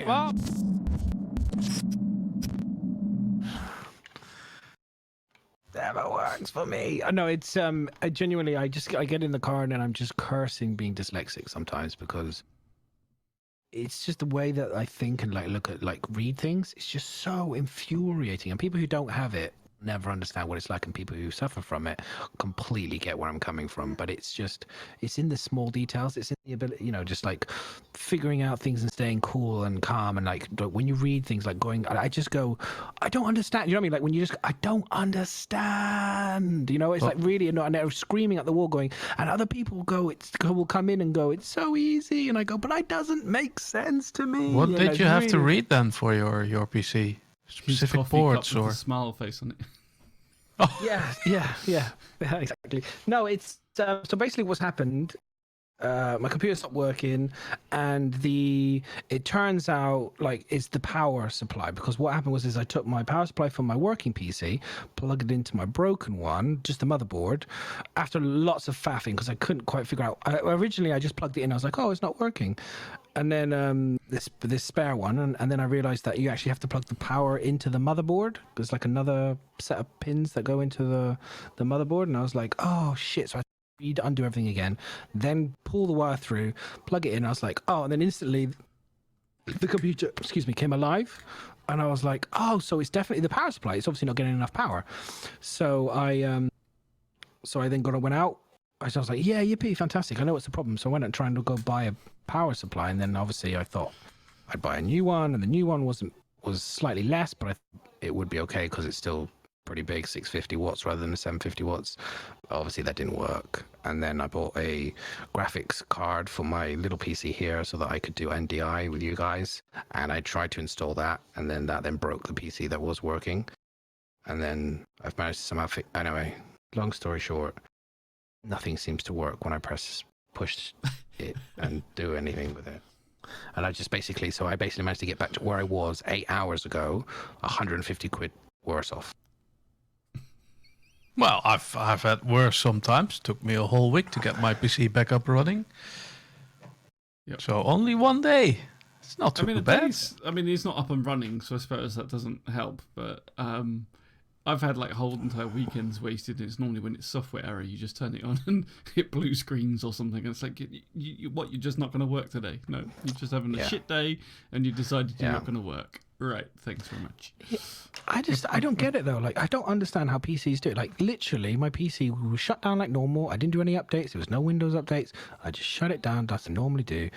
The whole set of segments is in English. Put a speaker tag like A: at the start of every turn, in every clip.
A: What? Never works for me. No, it's I genuinely I get in the car and then I'm just cursing being dyslexic sometimes because it's just the way that I think and look at read things. It's just so infuriating, and people who don't have it never understand what it's like, and people who suffer from it completely get where I'm coming from. But it's in the small details. It's in the ability, just like figuring out things and staying cool and calm, and like when you read things, like I just go, I don't understand. You know what I mean? Like when you just, I don't understand. It's like really annoying. And they're screaming at the wall, going, and other people will come in and go, it's so easy, and I go, but it doesn't make sense to me.
B: What did you have to read then for your PC? Specific boards or
C: with a smile face on it.
B: Oh.
A: Yeah, exactly. No, it's so basically what's happened. My computer stopped working, and it turns out it's the power supply, because what happened was I took my power supply from my working PC, plugged it into my broken one, just the motherboard, after lots of faffing because I couldn't quite figure out. Originally I just plugged it in. I was like, oh, it's not working. And then this spare one, and then I realized that you actually have to plug the power into the motherboard. There's like another set of pins that go into the motherboard, and I was like, oh shit! So I undo everything again, then pull the wire through, plug it in. I was like, oh, and then instantly the computer, came alive, and I was like, oh, so it's definitely the power supply. It's obviously not getting enough power. So I then went out. I was like, yeah, yippee, fantastic. I know what's the problem. So I went and tried to go buy a power supply, and then obviously I thought I'd buy a new one, and the new one was slightly less, but it would be okay because it's still pretty big, 650 watts rather than the 750 watts. Obviously that didn't work. And then I bought a graphics card for my little PC here so that I could do NDI with you guys, and I tried to install that, and then that broke the PC that was working. And then I've managed to somehow anyway, long story short, nothing seems to work when I push it and do anything with it. And I basically managed to get back to where I was 8 hours ago, 150 quid worse off.
B: Well, I've had worse sometimes. Took me a whole week to get my PC back up running. Yep. So only one day. It's not too bad.
C: It's not up and running, so I suppose that doesn't help. But I've had whole entire weekends wasted, and it's normally when it's software error, you just turn it on and hit blue screens or something, and it's like, you're just not going to work today? No, you're just having a shit day, and you decided you're not going to work. Right, thanks very much.
A: I don't get it though. I don't understand how PCs do it. Literally, my PC was shut down like normal. I didn't do any updates. There was no Windows updates. I just shut it down as I normally do.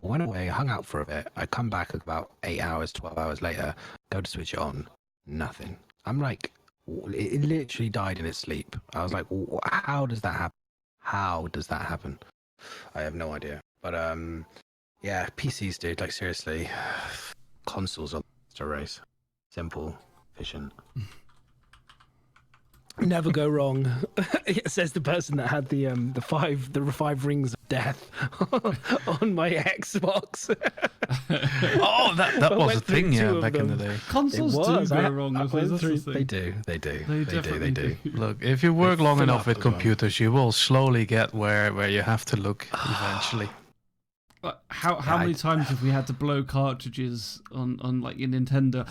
A: Went away, hung out for a bit. I come back about 8 hours, 12 hours later, go to switch it on. Nothing. I'm like, it literally died in its sleep. I was like, how does that happen? How does that happen? I have no idea. But yeah, PCs, dude. Seriously, consoles are a race. Simple, efficient. Never go wrong. It says the person that had the five rings of death on my Xbox.
B: Oh, that was a thing, back in the day.
C: Consoles do go wrong.
A: They do. They do.
B: Look, if you work long enough with computers, you will slowly get where you have to look eventually.
C: How many times have we had to blow cartridges on your Nintendo?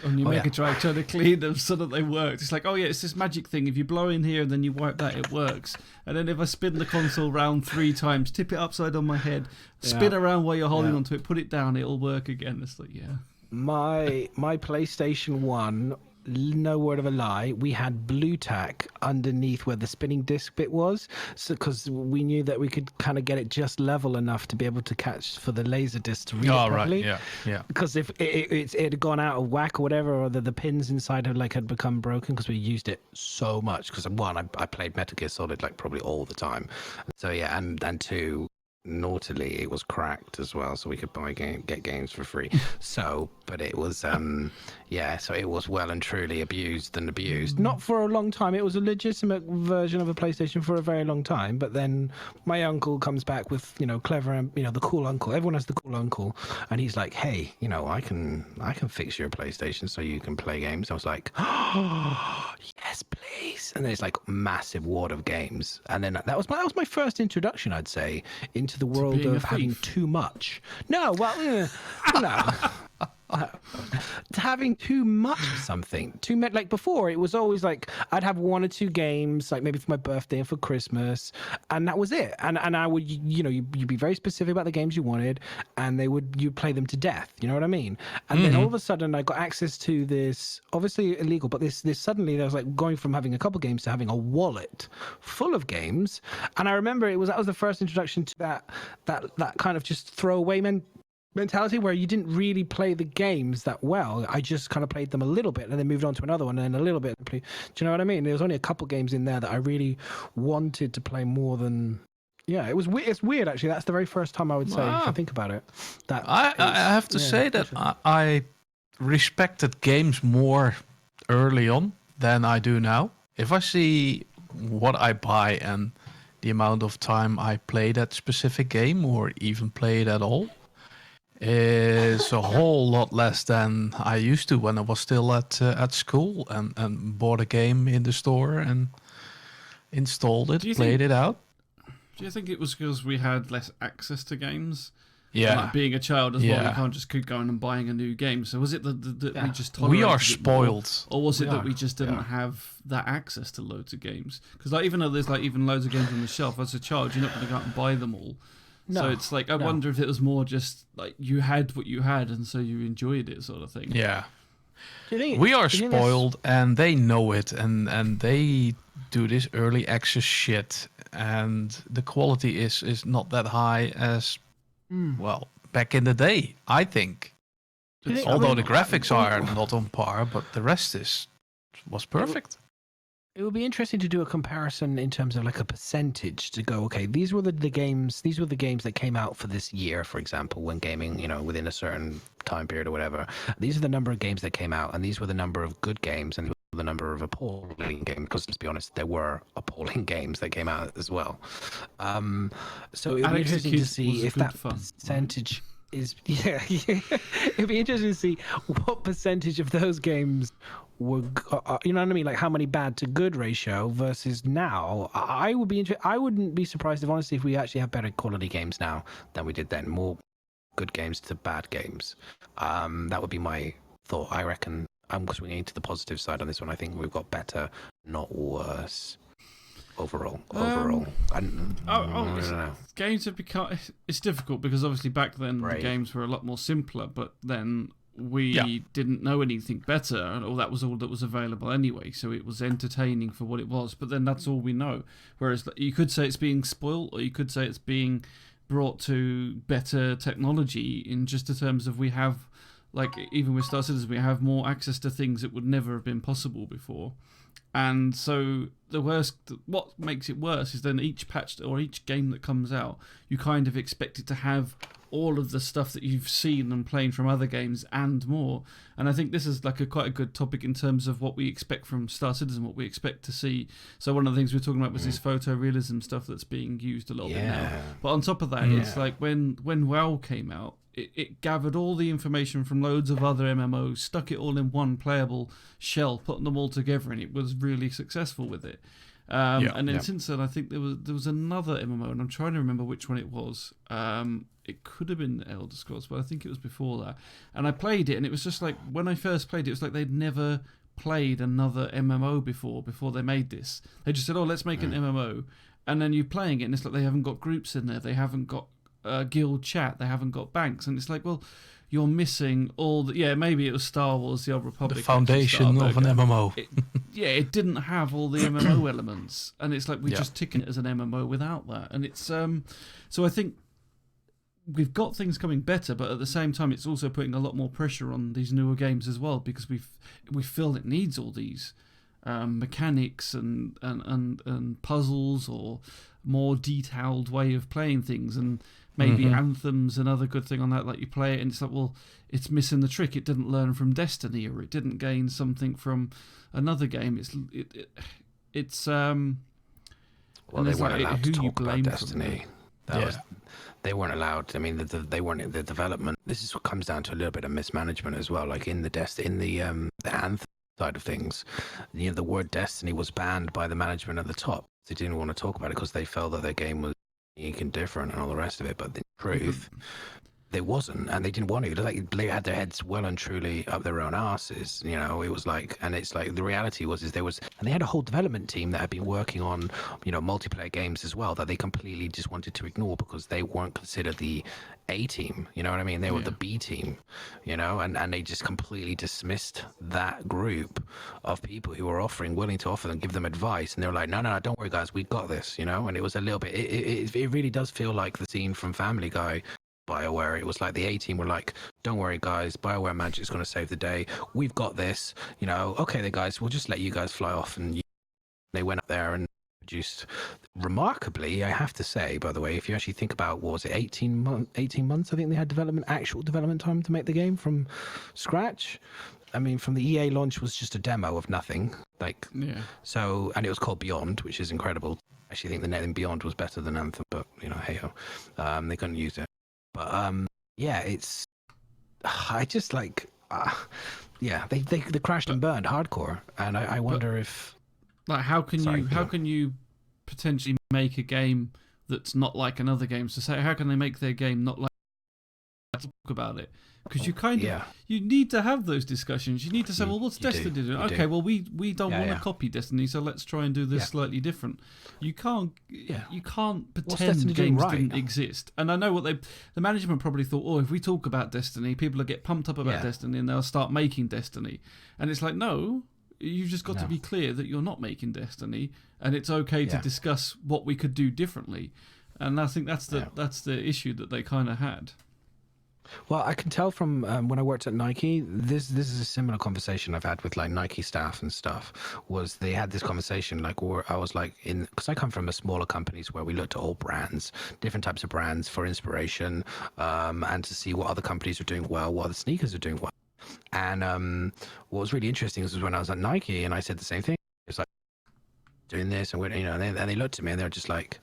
C: On your Mega Drive, trying to clean them so that they worked. It's like, oh yeah, it's this magic thing. If you blow in here and then you wipe that, it works. And then if I spin the console round 3 times, tip it upside on my head, spin around while you're holding onto it, put it down, it'll work again. It's like,
A: My PlayStation 1, no word of a lie, we had blue tack underneath where the spinning disc bit was, so because we knew that we could kind of get it just level enough to be able to catch for the laser disc to read it properly.
B: Yeah.
A: Because if it had gone out of whack or whatever, or the pins inside had become broken because we used it so much. Because one, I played Metal Gear Solid probably all the time, so yeah, and two, naughtily it was cracked as well, so we could get games for free. But it was so it was well and truly abused. Not for a long time. It was a legitimate version of a PlayStation for a very long time, but then my uncle comes back with clever, the cool uncle. Everyone has the cool uncle, and he's like, hey, I can fix your PlayStation so you can play games. I was like, oh yes, please. And there's like massive wad of games. And then that was my first introduction, I'd say, into the world of having too much. No, well, no. Having too much of something. Like before, it was always like I'd have 1 or 2 games, like maybe for my birthday and for Christmas, and that was it. And I would, you'd be very specific about the games you wanted, and you'd play them to death. You know what I mean? And then all of a sudden, I got access to this, obviously illegal, but this suddenly there was like going from having a couple games to having a wallet full of games. And I remember that was the first introduction to that kind of just throwaway mentality where you didn't really play the games that well. I just kind of played them a little bit and then moved on to another one and then a little bit. Do you know what I mean? There was only a couple games in there that I really wanted to play more than. Yeah, it's weird actually. That's the very first time I would say, if I think about it. That
B: I have to say that I respected games more early on than I do now. If I see what I buy and the amount of time I play that specific game or even play it at all, is a whole lot less than I used to when I was still at school and bought a game in the store and installed it, played it out.
C: Do you think it was because we had less access to games?
B: Yeah.
C: Like being a child as well, you can't just keep going and buying a new game. So was it that we just tolerated
B: we are spoiled,
C: or was it that we just didn't have that access to loads of games? Because like even though there's like even loads of games on the shelf, as a child you're not going to go out and buy them all. No, so it's like I wonder if it was more just like you had what you had and so you enjoyed it, sort of thing.
B: Yeah, we are spoiled and they know it, and they do this early access shit, and the quality is not that high as well back in the day. I think, although the graphics are not on par, but the rest was perfect.
A: It would be interesting to do a comparison in terms of like a percentage to go, okay, these were the games that came out for this year, for example, when gaming, within a certain time period or whatever. These are the number of games that came out, and these were the number of good games, and the number of appalling games, because let's be honest, there were appalling games that came out as well. So it would be interesting to see if that percentage is, it'd be interesting to see what percentage of those games were, you know what I mean, like how many bad to good ratio versus now. I wouldn't be surprised if we actually have better quality games now than we did then. More good games to bad games. That would be my thought. I reckon I'm swinging to the positive side on this one. I think we've got better, not worse. Overall, I don't know.
C: Games have become. It's difficult because obviously back then the games were a lot more simpler, but then we didn't know anything better, or that was all that was available anyway. So it was entertaining for what it was, but then that's all we know. Whereas you could say it's being spoiled, or you could say it's being brought to better technology in just the terms of we have, like even with Star Citizen, we have more access to things that would never have been possible before. And so what makes it worse is then each patch or each game that comes out, you kind of expect it to have all of the stuff that you've seen and playing from other games and more. And I think this is like quite a good topic in terms of what we expect from Star Citizen, what we expect to see. So one of the things we were talking about was this photorealism stuff that's being used a lot bit now. But on top of that, it's like when WoW came out, it gathered all the information from loads of other MMOs, stuck it all in one playable shell, put them all together, and it was really successful with it. And then since then, I think there was another MMO, and I'm trying to remember which one it was. It could have been Elder Scrolls, but I think it was before that. And I played it, and it was just like, when I first played it, it was like they'd never played another MMO before they made this. They just said, oh, let's make an MMO. And then you're playing it, and it's like they haven't got groups in there. They haven't got guild chat. They haven't got banks. And it's like, well, you're missing all the... Yeah, maybe it was Star Wars, The Old Republic.
B: The foundation of an MMO.
C: It didn't have all the MMO elements. And it's like, we're just ticking it as an MMO without that. And it's... So I think we've got things coming better, but at the same time, it's also putting a lot more pressure on these newer games as well, because we feel it needs all these mechanics and puzzles, or more detailed way of playing things, and maybe anthems. Another good thing on that, like you play it and it's like, well, it's missing the trick. It didn't learn from Destiny, or it didn't gain something from another game. It's
A: well, they weren't allowed to talk about Destiny. They weren't allowed. I mean, they weren't in the development. This is what comes down to a little bit of mismanagement as well. Like in the anthem side of things. The word Destiny was banned by the management at the top. They didn't want to talk about it because they felt that their game was unique and different and all the rest of it. But the truth, they wasn't, and they didn't want to. They had their heads well and truly up their own asses. It was like, and it's like the reality was and they had a whole development team that had been working on, multiplayer games as well that they completely just wanted to ignore because they weren't considered the A team. You know what I mean? They were the B team. And they just completely dismissed that group of people who were willing to offer them, give them advice, and they were like, no, don't worry, guys, we got this. And it was a little bit. It really does feel like the scene from Family Guy. BioWare, it was like the A team were like, don't worry guys, BioWare Magic's going to save the day, we've got this, okay then guys, we'll just let you guys fly off. And they went up there and produced remarkably, I have to say, by the way, if you actually think about, what was it, 18 months I think they had actual development time to make the game from scratch. I mean, from the EA launch was just a demo of nothing, so, and it was called Beyond, which is incredible. I actually think the name Beyond was better than Anthem, but hey ho, they couldn't use it. But it's. I just like, they crashed and burned hardcore, and I wonder if.
C: Like, how can you potentially make a game that's not like another game? So say, how can they make their game not like? Talk about it, because you you need to have those discussions. You need to say, well, what's Destiny doing? Okay, well, we don't want to copy Destiny, so let's try and do this slightly different. You can't pretend games didn't exist. And I know what the management probably thought. If we talk about Destiny, people will get pumped up about Destiny, and they'll start making Destiny. And it's like, no, you've just got to be clear that you're not making Destiny, and it's okay to discuss what we could do differently. And I think that's the issue that they kind of had.
A: Well, I can tell from when I worked at Nike, this is a similar conversation I've had with like Nike staff and stuff. Was they had this conversation where I was like, because I come from a smaller companies where we looked at all brands, different types of brands for inspiration, and to see what other companies are doing well, what other sneakers are doing well. And what was really interesting was when I was at Nike and I said the same thing. It's like doing this, and we're and they looked at me and they're just like,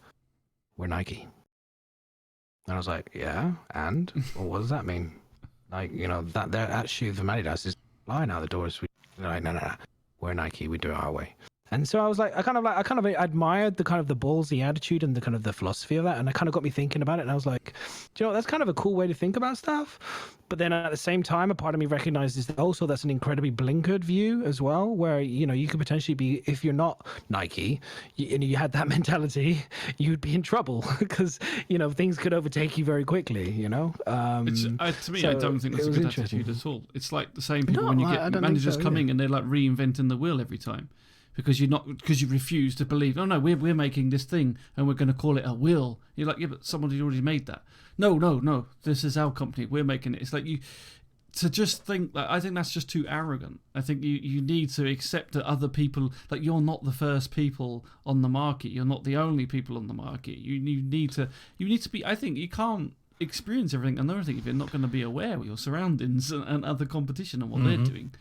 A: we're Nike. And I was like, yeah, and what does that mean? That shoe from Adidas is flying out the doors. They're like, no, we're Nike, we do it our way. And so I was like, I kind of admired the kind of the ballsy attitude and the kind of the philosophy of that, and it kind of got me thinking about it. And I was like, that's kind of a cool way to think about stuff. But then at the same time, a part of me recognizes that also that's an incredibly blinkered view as well, where you could potentially be, if you're not Nike, and you had that mentality, you'd be in trouble because things could overtake you very quickly. To me,
C: I don't think that's a good attitude at all. It's like the same people when you get managers coming and they're like reinventing the wheel every time. Because you refuse to believe. Oh no, we're making this thing and we're going to call it a will. You're like, yeah, but somebody already made that. No, this is our company. We're making it. It's like to just think that. I think that's just too arrogant. I think you need to accept that other people, like, you're not the first people on the market. You're not the only people on the market. You need to be. I think you can't experience everything and everything if you're not going to be aware of your surroundings and other competition and what they're doing.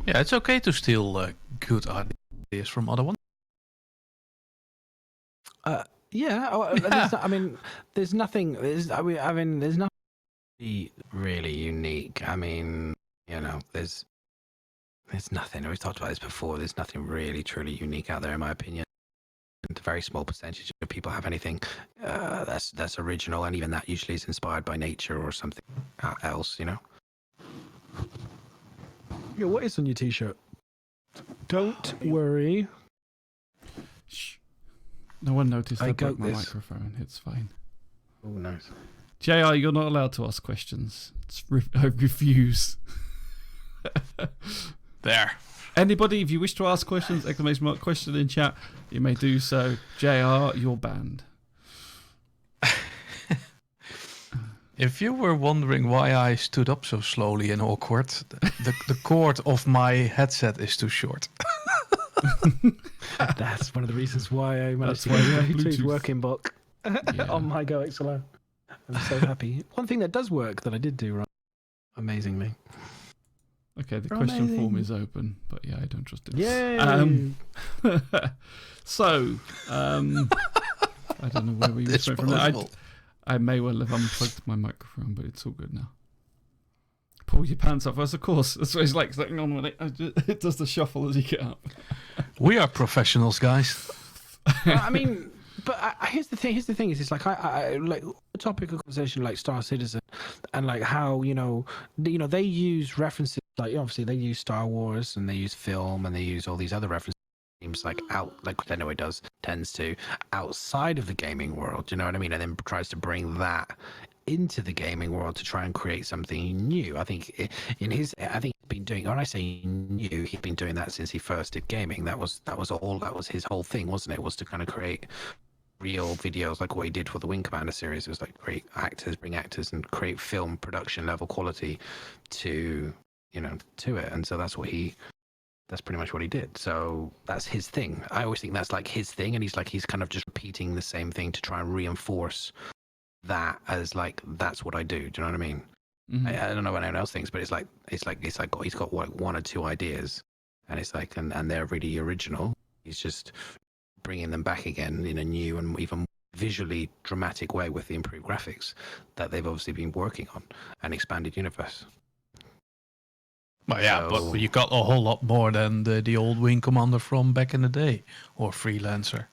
B: Yeah, it's okay to steal good ideas from other ones.
A: There's nothing. There's nothing really unique. I mean, there's nothing. We've talked about this before. There's nothing really truly unique out there, in my opinion. And a very small percentage of people have anything that's original, and even that usually is inspired by nature or something else. Yeah, what is on your t-shirt? Don't worry.
C: Shh. No one noticed I broke my microphone. It's fine.
A: Oh, nice.
C: JR, you're not allowed to ask questions. I refuse.
B: There.
C: Anybody, if you wish to ask questions, ! Question in chat, you may do so. JR, you're banned.
B: If you were wondering why I stood up so slowly and awkward, the cord of my headset is too short.
A: That's one of the reasons why I managed to get a Bluetooth working book on my Go XLR. I'm so happy. One thing that does work that I did do right, amazingly.
C: Okay, the question form is open, but I don't trust it.
A: Yay!
C: So, I don't know where we went from there. I may well have unplugged my microphone, but it's all good now. pull your pants off. Of course. That's what it's like. It's like, hang on a minute. It does the shuffle as you get up.
B: We are professionals, guys.
A: I mean, but here's the thing. Is it's like I like a topic of conversation like Star Citizen, and like how they use references, like obviously they use Star Wars and they use film and they use all these other references. Seems like tends to outside of the gaming world. Do you know what I mean? And then tries to bring that into the gaming world to try and create something new. I think he's been doing. When I say new, he's been doing that since he first did gaming. That was his whole thing, wasn't it? Was to kind of create real videos like what he did for the Wing Commander series. It was like bring actors and create film production level quality to it. And so that's pretty much what he did. So that's his thing. I always think that's like his thing, and he's kind of just repeating the same thing to try and reinforce that as like that's what I do. Do you know what I mean? Mm-hmm. I don't know what anyone else thinks, but it's like he's got one or two ideas, and it's like and they're really original. He's just bringing them back again in a new and even visually dramatic way with the improved graphics that they've obviously been working on and expanded universe.
B: Well, yeah, but you got a whole lot more than the old Wing Commander from back in the day, or Freelancer.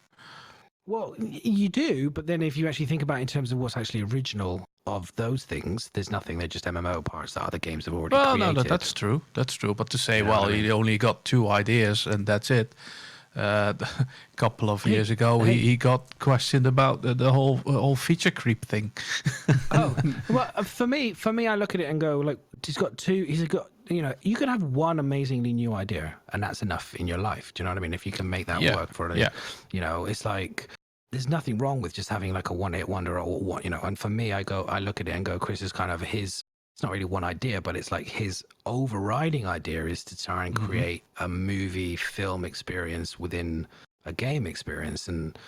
A: Well, you do, but then if you actually think about it in terms of what's actually original of those things, there's nothing. They're just MMO parts that other games have already created.
B: No, that's true. That's true. But to say, he only got 2 ideas and that's it. A couple of years ago, he got questioned about the whole feature creep thing.
A: Well, for me, I look at it and go, like, he's got you can have one amazingly new idea, and that's enough in your life. Do you know what I mean? If you can make that work for it, it's like there's nothing wrong with just having like a one-hit wonder or what, And for me, I look at it and go, Chris is kind of his. It's not really one idea, but it's like his overriding idea is to try and create a movie film experience within a game experience, and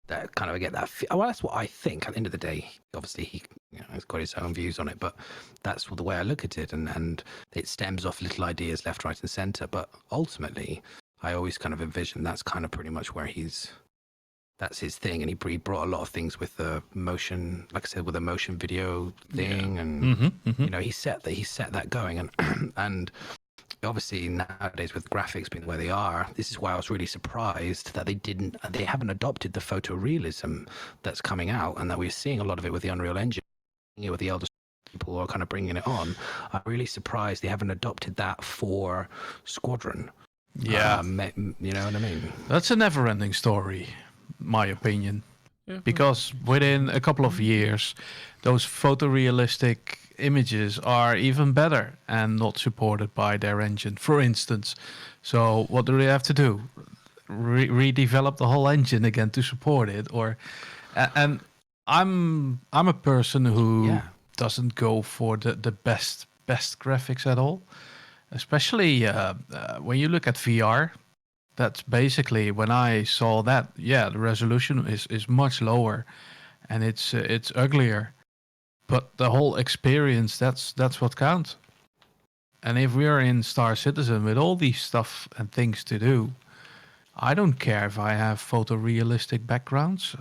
A: that kind of get that. Well, that's what I think. At the end of the day, obviously he's got his own views on it, but that's the way I look at it, and it stems off little ideas left, right, and center. But ultimately, I always kind of envision that's kind of pretty much where that's his thing, and he brought a lot of things with the motion, like I said, with the motion video thing, and he set that going, and obviously nowadays with graphics being the way they are, this is why I was really surprised that they haven't adopted the photorealism that's coming out, and that we're seeing a lot of it with the Unreal Engine, with the Elder people are kind of bringing it on. I'm really surprised they haven't adopted that for Squadron.
B: Yeah,
A: you know what I mean?
B: That's a never-ending story. My opinion, because within a couple of years, those photorealistic images are even better and not supported by their engine, for instance. So what do they have to do? Redevelop the whole engine again to support it, and I'm a person who doesn't go for the best graphics at all, especially when you look at VR. That's basically when I saw that. Yeah, the resolution is much lower, and it's uglier, but the whole experience that's what counts. And if we're in Star Citizen with all these stuff and things to do, I don't care if I have photorealistic backgrounds.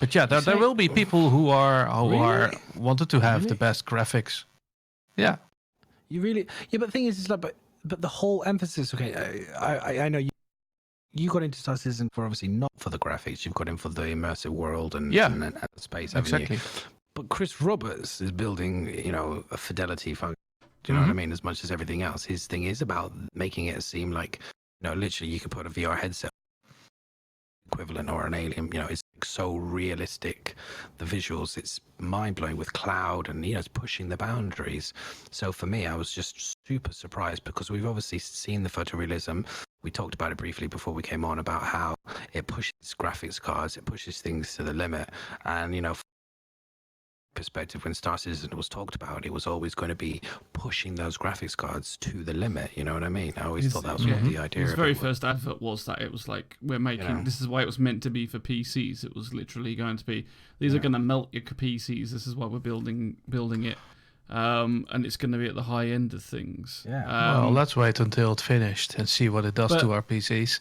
B: But yeah, there will be people who are wanted to have the best graphics. Yeah,
A: you really but the thing is like but the whole emphasis, I know you got into Star Citizen for obviously not for the graphics, you've got in for the immersive world and the space, haven't you? But Chris Roberts is building, a fidelity function. Do you know what I mean? As much as everything else, his thing is about making it seem like, literally you could put a VR headset equivalent or an alien, it's so realistic, the visuals, it's mind-blowing with cloud, and it's pushing the boundaries. So for me, I was just super surprised, because we've obviously seen the photorealism. We talked about it briefly before we came on, about how it pushes graphics cards, it pushes things to the limit, and perspective, when Star Citizen was talked about, it was always going to be pushing those graphics cards to the limit. You know what I mean? I always thought that was what the idea.
C: His very first advert was that it was like, we're making this is why it was meant to be for PCs. It was literally going to be, these are going to melt your PCs. This is why we're building it. and it's going to be at the high end of things.
A: Yeah.
B: Well, let's wait until it's finished and see what it does to our PCs.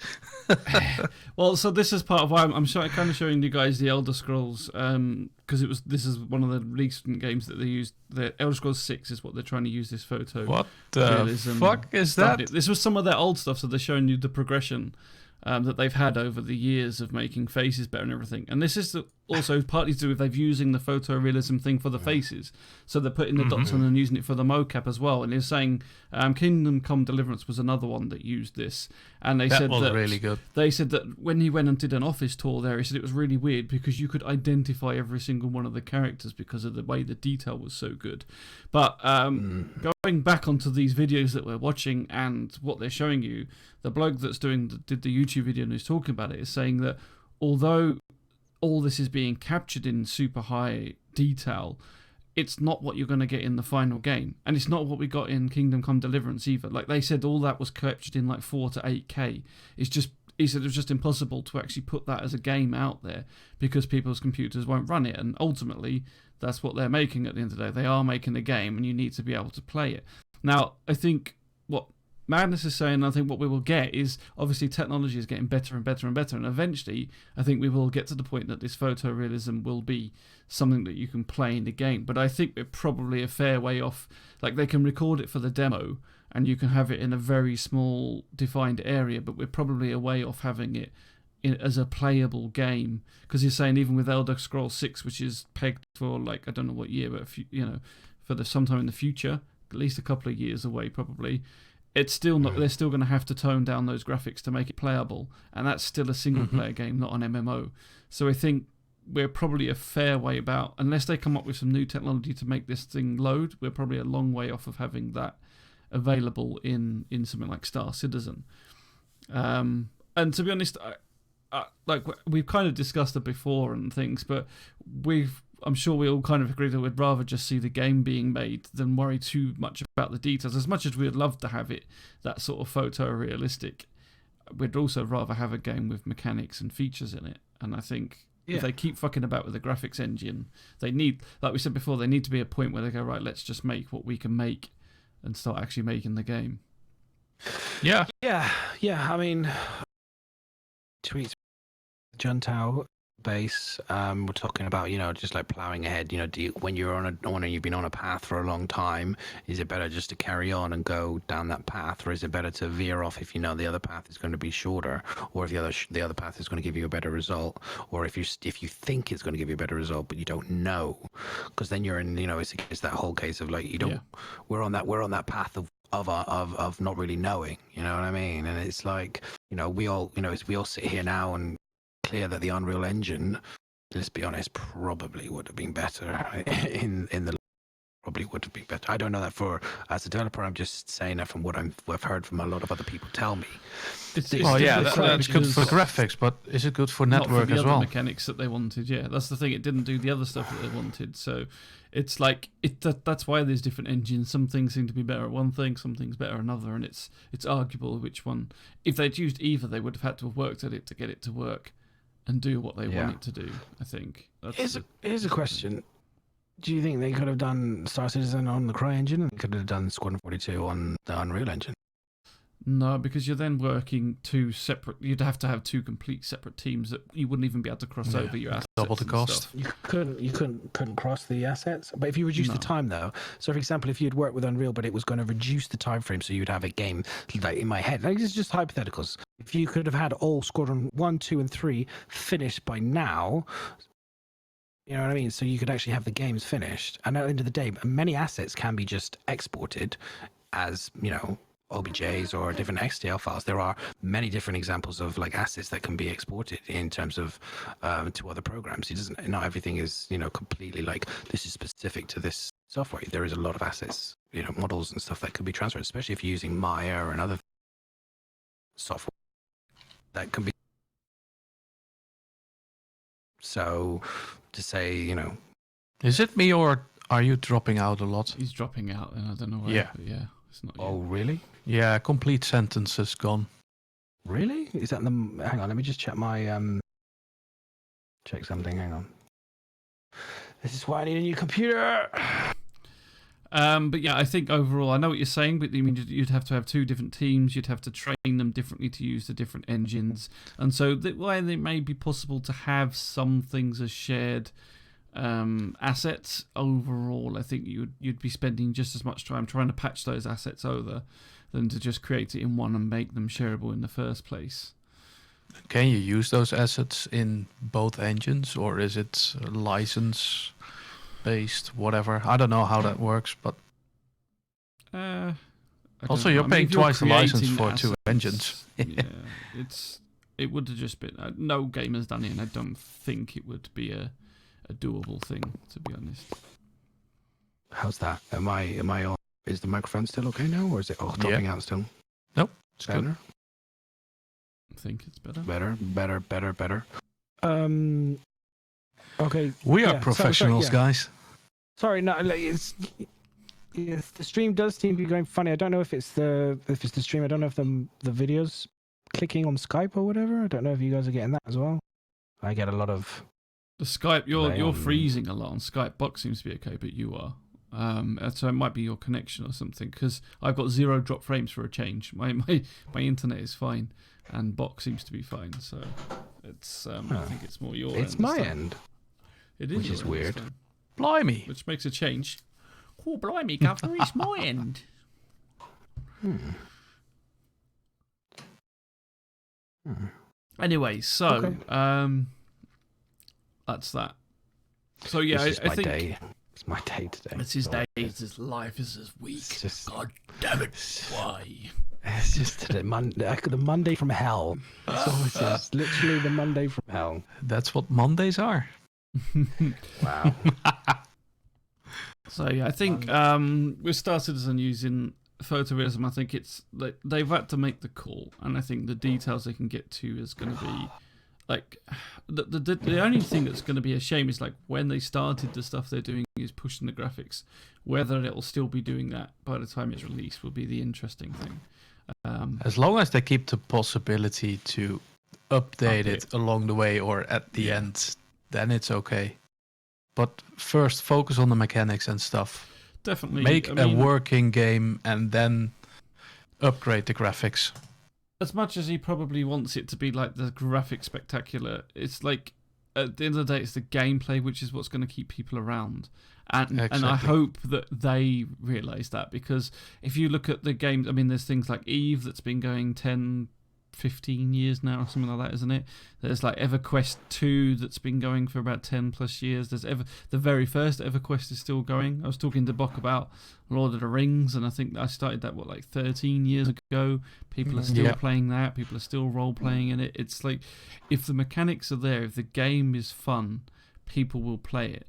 C: Well, so this is part of why I'm kind of showing you guys the Elder Scrolls, because this is one of the recent games that they used. The Elder Scrolls 6 is what they're trying to use this photo.
B: What the fuck is that?
C: This was some of their old stuff, so they're showing you the progression that they've had over the years of making faces better and everything. And this is also partly to do with they've using the photorealism thing for the faces. So they're putting the dots on and using it for the mocap as well. And they're saying Kingdom Come Deliverance was another one that used this. And they said that
B: really good.
C: They said that when he went and did an office tour there, he said it was really weird because you could identify every single one of the characters because of the way the detail was so good. But going back onto these videos that we're watching and what they're showing you, the bloke that's did the YouTube video and is talking about it is saying that although all this is being captured in super high detail, it's not what you're going to get in the final game, and it's not what we got in Kingdom Come Deliverance either. Like they said, all that was captured in like 4 to 8K. He said it was just impossible to actually put that as a game out there because people's computers won't run it, and ultimately that's what they're making at the end of the day. They are making a game, and you need to be able to play it. Now, I think what Madness is saying, I think what we will get is obviously technology is getting better and better and better, and eventually I think we will get to the point that this photorealism will be something that you can play in the game. But I think we're probably a fair way off. Like they can record it for the demo and you can have it in a very small defined area, but we're probably a way off having it as a playable game, because you're saying even with Elder Scrolls 6, which is pegged for like I don't know what year, but for sometime in the future, at least a couple of years away probably. It's still not. They're still going to have to tone down those graphics to make it playable, and that's still a single-player game, not an MMO. So I think we're probably a fair way about, unless they come up with some new technology to make this thing load. We're probably a long way off of having that available in something like Star Citizen. And to be honest, like we've kind of discussed it before and things, but I'm sure we all kind of agree that we'd rather just see the game being made than worry too much about the details. As much as we'd love to have it that sort of photorealistic, we'd also rather have a game with mechanics and features in it. And I think if they keep fucking about with the graphics engine, they need, like we said before, they need to be a point where they go, right, let's just make what we can make and start actually making the game.
A: Yeah. I mean, tweets, Juntao base, we're talking about, just like plowing ahead. When you're you've been on a path for a long time, is it better just to carry on and go down that path, or is it better to veer off if the other path is going to be shorter, or if the other path is going to give you a better result, or if you think it's going to give you a better result but you don't know, because then you're in it's that whole case of like we're on that path of not really knowing, you know what I mean? And it's like we all sit here now and clear that the Unreal Engine, let's be honest, probably would have been better probably would have been better. I don't know that as a developer. I'm just saying that from what I've heard from a lot of other people tell me.
B: That's good for graphics, but is it good for network
C: as
B: well?
C: Mechanics that they wanted, that's the thing. It didn't do the other stuff that they wanted, so it's like that's why there's different engines. Some things seem to be better at one thing, some things better at another, and it's arguable which one. If they'd used either, they would have had to have worked at it to get it to work and do what they want it to do, I think.
A: Here's a question. Do you think they could have done Star Citizen on the CryEngine and could have done Squadron 42 on the Unreal Engine?
C: No, because you're then working two separate... You'd have to have two complete separate teams that you wouldn't even be able to cross over your assets.
B: Double the cost.
A: You couldn't cross the assets. But if you reduce the time, though... So, for example, if you'd worked with Unreal, but it was going to reduce the time frame, so you'd have a game, like in my head, like this is just hypotheticals. If you could have had all Squadron 1, 2, and 3 finished by now... You know what I mean? So you could actually have the games finished. And at the end of the day, many assets can be just exported as, OBJs or different XDL files. There are many different examples of like assets that can be exported in terms of to other programs. Not everything is, completely like this is specific to this software. There is a lot of assets, models and stuff that could be transferred, especially if you're using Maya and other software that can be. So to say,
B: Is it me or are you dropping out a lot?
C: He's dropping out, and I don't know why.
B: Yeah.
C: But it's not.
A: Oh, really?
B: Yeah, complete sentences gone.
A: Really? Is that the? Hang on, let me just check my check something. Hang on. This is why I need a new computer.
C: But yeah, I think overall, I know what you're saying, but you mean you'd have to have 2 different teams, you'd have to train them differently to use the different engines, and so while it may be possible to have some things as shared assets, overall, I think you'd be spending just as much time trying to patch those assets over than to just create it in one and make them shareable in the first place.
B: Can you use those assets in both engines, or is it license based, whatever? I don't know how that works, but also you're paying twice the license for assets, 2 engines.
C: Yeah, it would have just been no game has done it, and I don't think it would be a doable thing, to be honest.
A: How's that? Am I on? Is the microphone still okay now, or is it dropping out still?
B: Nope,
A: it's better. Good.
C: I think it's better.
A: Better. Okay.
B: We are professionals, guys.
A: Sorry, no, the stream does seem to be going funny. I don't know if it's the stream. I don't know if the video's clicking on Skype or whatever. I don't know if you guys are getting that as well. I get a lot of
C: the Skype. You're freezing a lot on Skype. Box seems to be okay, but you are. So it might be your connection or something, because I've got 0 drop frames for a change. My internet is fine, and Box seems to be fine. So it's I think it's more your.
A: It's my end.
C: It is,
A: which is weird.
B: Blimey,
C: which makes a change. Oh, blimey, Governor, it's my end. Anyway, so that's that. So yeah, I think
A: day. It's my day today.
C: It's his day. It's his life. It's his week. God damn it! Why?
A: It's just the Monday from hell. That's all it is. Literally the Monday from hell.
B: That's what Mondays are.
A: Wow.
C: So yeah, I think with Star Citizen using photorealism, I think it's like they've had to make the call, and I think the details they can get to is going to be like the only thing that's going to be a shame is like when they started the stuff they're doing is pushing the graphics. Whether it'll still be doing that by the time it's released will be the interesting thing.
B: As long as they keep the possibility to update it along the way or at the end, then it's okay. But first, focus on the mechanics and stuff.
C: Definitely.
B: Make a working game and then upgrade the graphics.
C: As much as he probably wants it to be like the graphic spectacular, it's like at the end of the day, it's the gameplay which is what's going to keep people around. And I hope that they realise that, because if you look at the games, I mean, there's things like Eve that's been going 10, 15 years now or something like that, isn't it? There's like EverQuest 2 that's been going for about 10 plus years. There's the very first EverQuest is still going. I was talking to Bok about Lord of the Rings, and I think I started that 13 years ago. People are still playing that. People are still role playing in it. It's like, if the mechanics are there, if the game is fun, people will play it.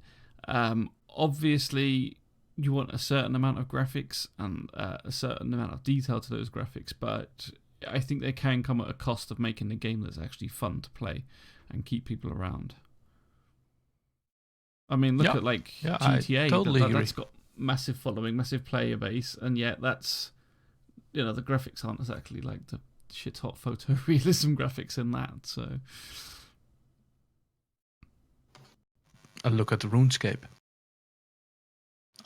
C: Obviously you want a certain amount of graphics and a certain amount of detail to those graphics, but I think they can come at a cost of making a game that's actually fun to play and keep people around. I mean, look at like GTA. That's got massive following, massive player base, and yet that's, the graphics aren't exactly like the shit hot photorealism graphics in that. So,
B: and look at the RuneScape.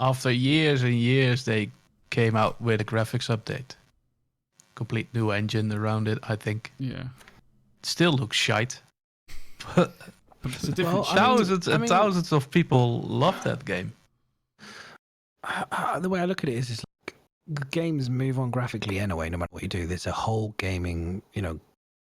B: After years and years, they came out with a graphics update. Complete new engine around it, I think.
C: Yeah.
B: It still looks shite. But
C: it's a different
B: thousands of people love that game.
A: The way I look at it is like games move on graphically anyway, no matter what you do. There's a whole gaming,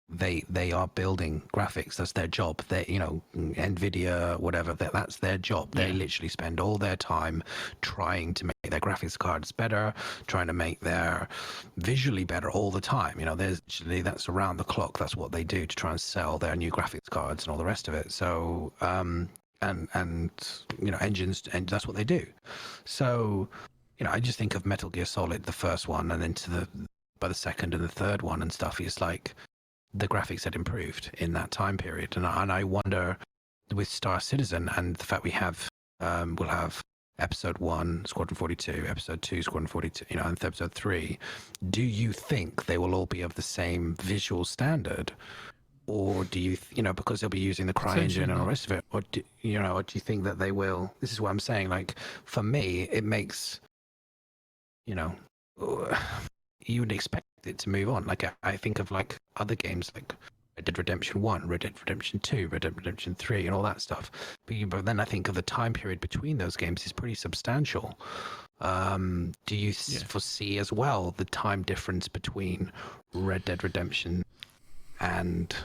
A: they are building graphics. That's their job. They, NVIDIA, whatever, that's their job. They literally spend all their time trying to make their graphics cards better, trying to make their visually better all the time. That's around the clock. That's what they do to try and sell their new graphics cards and all the rest of it. So, engines, and that's what they do. So, I just think of Metal Gear Solid, the first one, and then by the second and the third one and stuff. It's like the graphics had improved in that time period, and I wonder with Star Citizen and the fact we'll have episode 1 Squadron 42, episode 2 Squadron 42, and episode 3. Do you think they will all be of the same visual standard, or do you because they'll be using the CryEngine and all the rest of it, or do you think that they will? This is what I'm saying. Like, for me, it makes you know, you would expect it to move on. Like I think of like other games like Red Dead Redemption 1, Red Dead Redemption 2, Red Dead Redemption 3, and all that stuff. But then I think of the time period between those games is pretty substantial. Do you foresee as well the time difference between Red Dead Redemption and,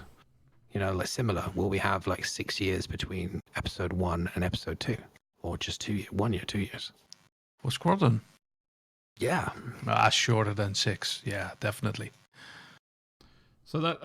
A: like similar? Will we have like 6 years between episode 1 and episode 2? Or just 1 year, 2 years?
B: For Squadron?
A: Yeah.
B: Shorter than 6. Yeah, definitely.
C: So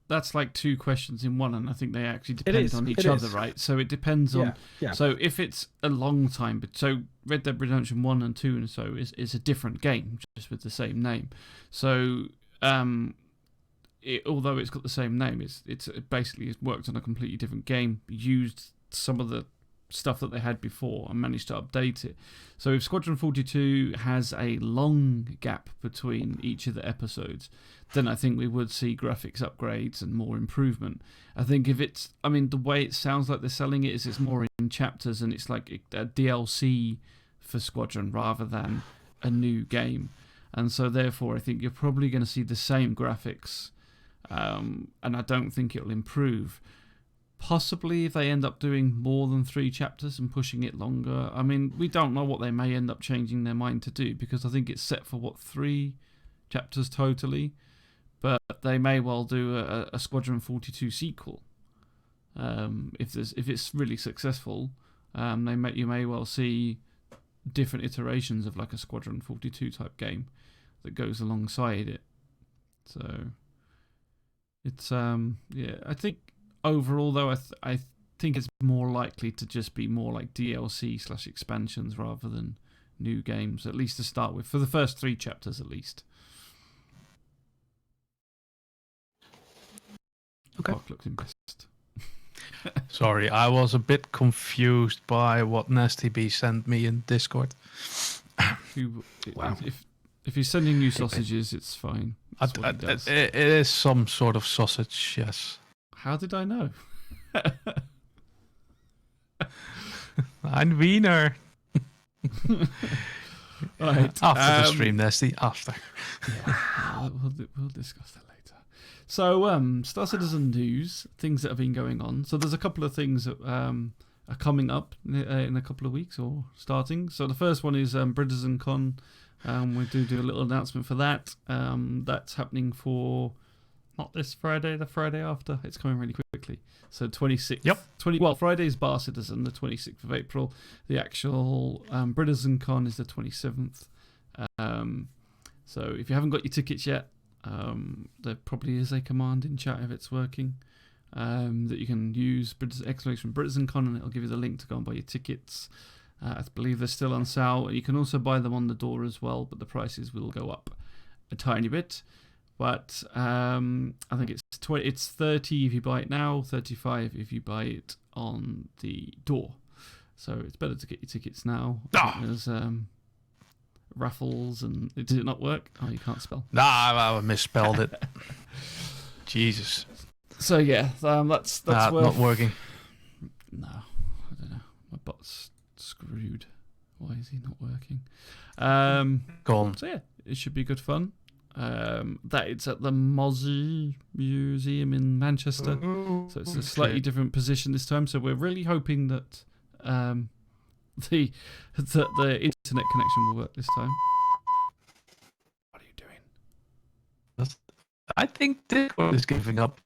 C: that's like two questions in one, and I think they actually depend on each other, right? So it depends on.
A: Yeah.
C: So if it's a long time, but so Red Dead Redemption 1 and 2 and so is a different game, just with the same name. So although it's got the same name, it basically worked on a completely different game, used some of the stuff that they had before and managed to update it. So if Squadron 42 has a long gap between each of the episodes, then I think we would see graphics upgrades and more improvement. I think if it's, the way it sounds like they're selling it is it's more in chapters and it's like a DLC for Squadron rather than a new game. And so therefore I think you're probably going to see the same graphics, and I don't think it'll improve. Possibly if they end up doing more than 3 chapters and pushing it longer. We don't know what they may end up changing their mind to do, because I think it's set for 3 chapters totally. But they may well do a Squadron 42 sequel. If it's really successful, you may well see different iterations of like a Squadron 42 type game that goes alongside it. So it's I think overall though I think it's more likely to just be more like DLC/expansions rather than new games, at least to start with, for the first 3 chapters at least.
A: Okay.
C: Park looks impressed.
B: Sorry, I was a bit confused by what Nasty B sent me in Discord.
C: Wow. If he's sending you sausages, it's fine. That's what he does.
B: It is some sort of sausage, yes.
C: How did I know?
B: Ein Wiener.
C: Right.
B: After the stream, Nasty. After.
C: Yeah, we'll discuss that later. So, Star Citizen news, things that have been going on. So there's a couple of things that are coming up in a couple of weeks or starting. So the first one is BritizonCon. We do a little announcement for that. That's happening for not this Friday, the Friday after. It's coming really quickly. So 26th.
B: Yep.
C: Friday's Bar Citizen, the 26th of April. The actual BritizonCon is the 27th. So if you haven't got your tickets yet, there probably is a command in chat if it's working, that you can use exclamation BritizonCon, and it'll give you the link to go and buy your tickets. I believe they're still on sale. You can also buy them on the door as well, but the prices will go up a tiny bit. But I think it's 30 if you buy it now, 35 if you buy it on the door. So it's better to get your tickets now. There's raffles and did it not work? Oh, you can't spell.
B: Nah, I misspelled it. Jesus.
C: So yeah, that's
B: not working.
C: No, I don't know. My bot's screwed. Why is he not working?
B: Go on.
C: So yeah, it should be good fun. That it's at the Mozzie Museum in Manchester, so it's a slightly different position this time. So we're really hoping that the internet connection will work this time. What are you doing?
B: I think Discord is giving up.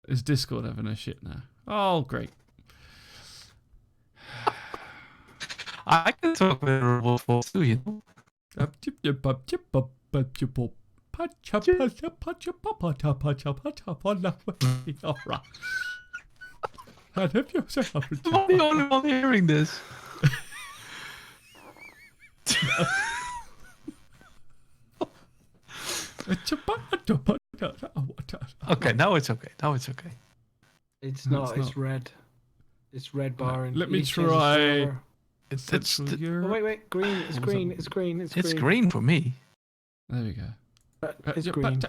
C: Is Discord having a shit now? Oh, great.
B: I can talk with Robot Force too, you know. I'm the only one hearing this. Okay, now it's okay.
A: It's not. It's red. It's red bar. And
C: let me try.
A: Wait. Green. It's green. It's green.
B: It's green for me.
C: There we go.
A: It's green.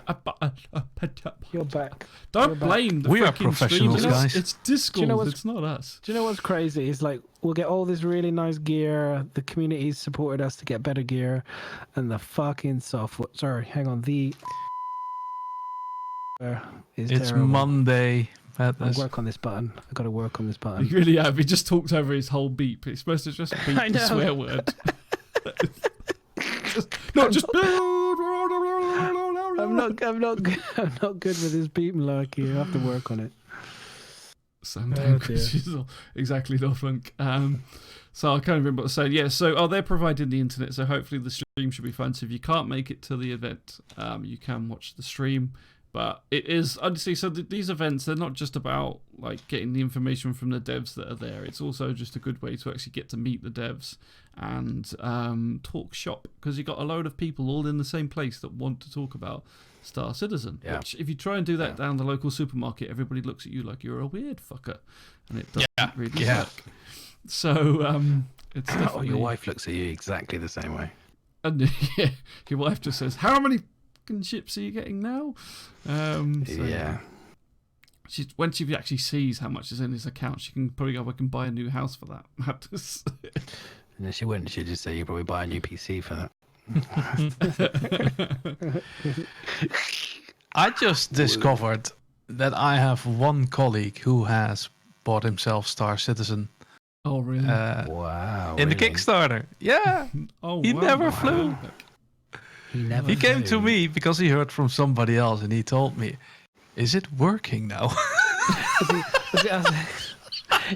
A: You're back.
C: Don't blame the
B: We are
C: fucking
B: professionals,
C: streamers.
B: guys.
C: It's Discord.
A: Do you know
C: It's not us.
A: Do you know what's crazy? It's like we'll get all this really nice gear. The community's supported us to get better gear, and the fucking software. Sorry, hang on.
B: It's
A: terrible.
B: Monday.
A: I'll
B: Madness.
A: work on this button. I got to work on this button.
C: You really have. He just talked over his whole beep. It's supposed to just beep
A: I
C: the
A: know.
C: swear word. Not just.
A: I'm not good with this beat malarkey. I have to work on it.
C: Sundown
A: dear.
C: Shizzle. Exactly, Norfunk. So I can't remember what to say. Yeah, so they're providing the internet, so hopefully the stream should be fun. So if you can't make it to the event, you can watch the stream. But it is, honestly, so these events, they're not just about like getting the information from the devs that are there. It's also just a good way to actually get to meet the devs and talk shop, because you got a load of people all in the same place that want to talk about Star Citizen.
A: Yeah.
C: Which, if you try and do that down the local supermarket, everybody looks at you like you're a weird fucker, and it doesn't really work. So it's definitely...
A: your wife looks at you exactly the same way.
C: And yeah, your wife just says, "How many fucking ships are you getting now?"
A: Yeah.
C: When she actually sees how much is in his account, she can probably go, "I can buy a new house for that."
A: And then she wouldn't. She'd just say, "You probably buy a new PC for that."
B: I just discovered that I have one colleague who has bought himself Star Citizen.
C: Oh, really?
A: Wow.
B: In the
A: really?
B: Kickstarter. Yeah.
C: Oh,
B: He
C: wow.
B: never flew. He came to me because he heard from somebody else and he told me, "Is it working now?"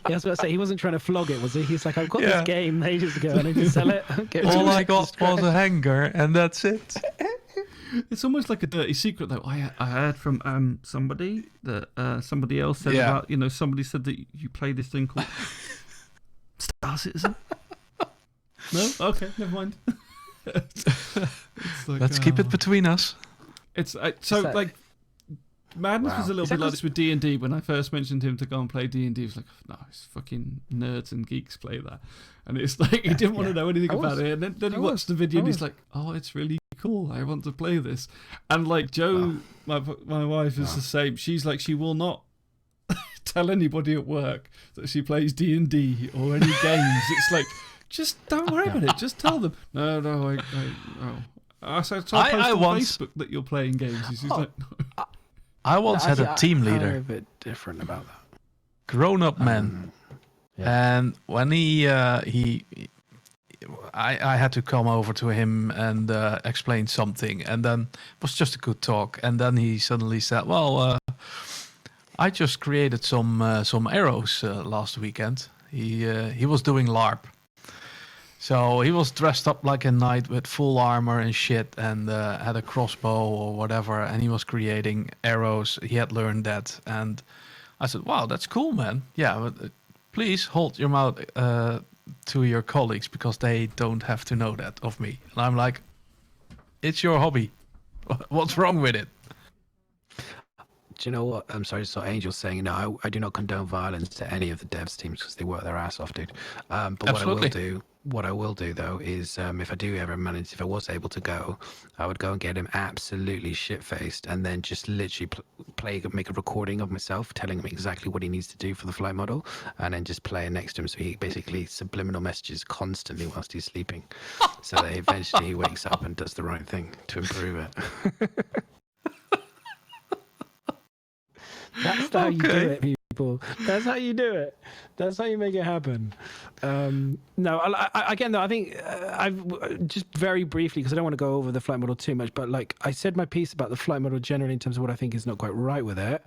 A: I was about to say, he wasn't trying to flog it, was he? He's like, "I've got
B: Yeah.
A: this game ages ago, and I can sell it."
B: All I got was a hanger and that's it.
C: It's almost like a dirty secret, though. I heard from somebody that somebody else said about, somebody said that you play this thing called Star Citizen. No? Okay, never mind. It's like,
B: Let's keep it between us.
C: It's Madness was a little bit like this with D&D. When I first mentioned him to go and play D&D, he was like, "No, it's fucking nerds and geeks play that." And it's like, he didn't want to know anything about it. And then he watched the video and he's like, "Oh, it's really cool. I want to play this." And like Joe, my wife is the same. She's like, she will not tell anybody at work that she plays D&D or any games. It's like, just don't worry about it. Just tell them. No, I post on Facebook that you're playing games. She's like, no.
B: I once had a team
A: I'm
B: leader,
A: a bit different about that.
B: grown-up man, and when I had to come over to him and explain something, and then it was just a good talk, and then he suddenly said, "Well, I just created some arrows last weekend." He was doing LARP. So he was dressed up like a knight with full armor and shit, and had a crossbow or whatever, and he was creating arrows. He had learned that, and I said, "Wow, that's cool, man. Yeah, but please hold your mouth to your colleagues, because they don't have to know that of me." And I'm like, "It's your hobby. What's wrong with it?"
A: Do you know what? I'm sorry, so Angel's saying, "No, I do not condone violence to any of the devs teams because they work their ass off, dude." But
B: Absolutely.
A: what I will do though is, if I was able to go, I would go and get him absolutely shit-faced, and then just literally make a recording of myself telling him exactly what he needs to do for the flight model, and then just play it next to him, so he basically subliminal messages constantly whilst he's sleeping, so that eventually he wakes up and does the right thing to improve it. That's how you do it, people. That's how you do it. That's how you make it happen. No, I think I've just very briefly, because I don't want to go over the flight model too much, but like I said my piece about the flight model generally in terms of what I think is not quite right with it.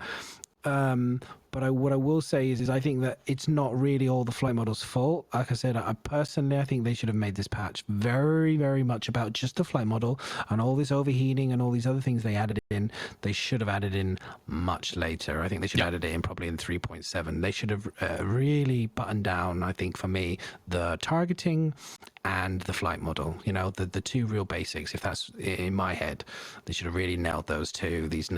A: But what I will say is I think that it's not really all the flight model's fault. Like I said, I personally think they should have made this patch very, very much about just the flight model, and all this overheating and all these other things they added in. They should have added in much later. I think they should have added it in probably in 3.7. They should have really buttoned down, I think for me, the targeting and the flight model. You know, the two real basics. If that's in my head, they should have really nailed those two. These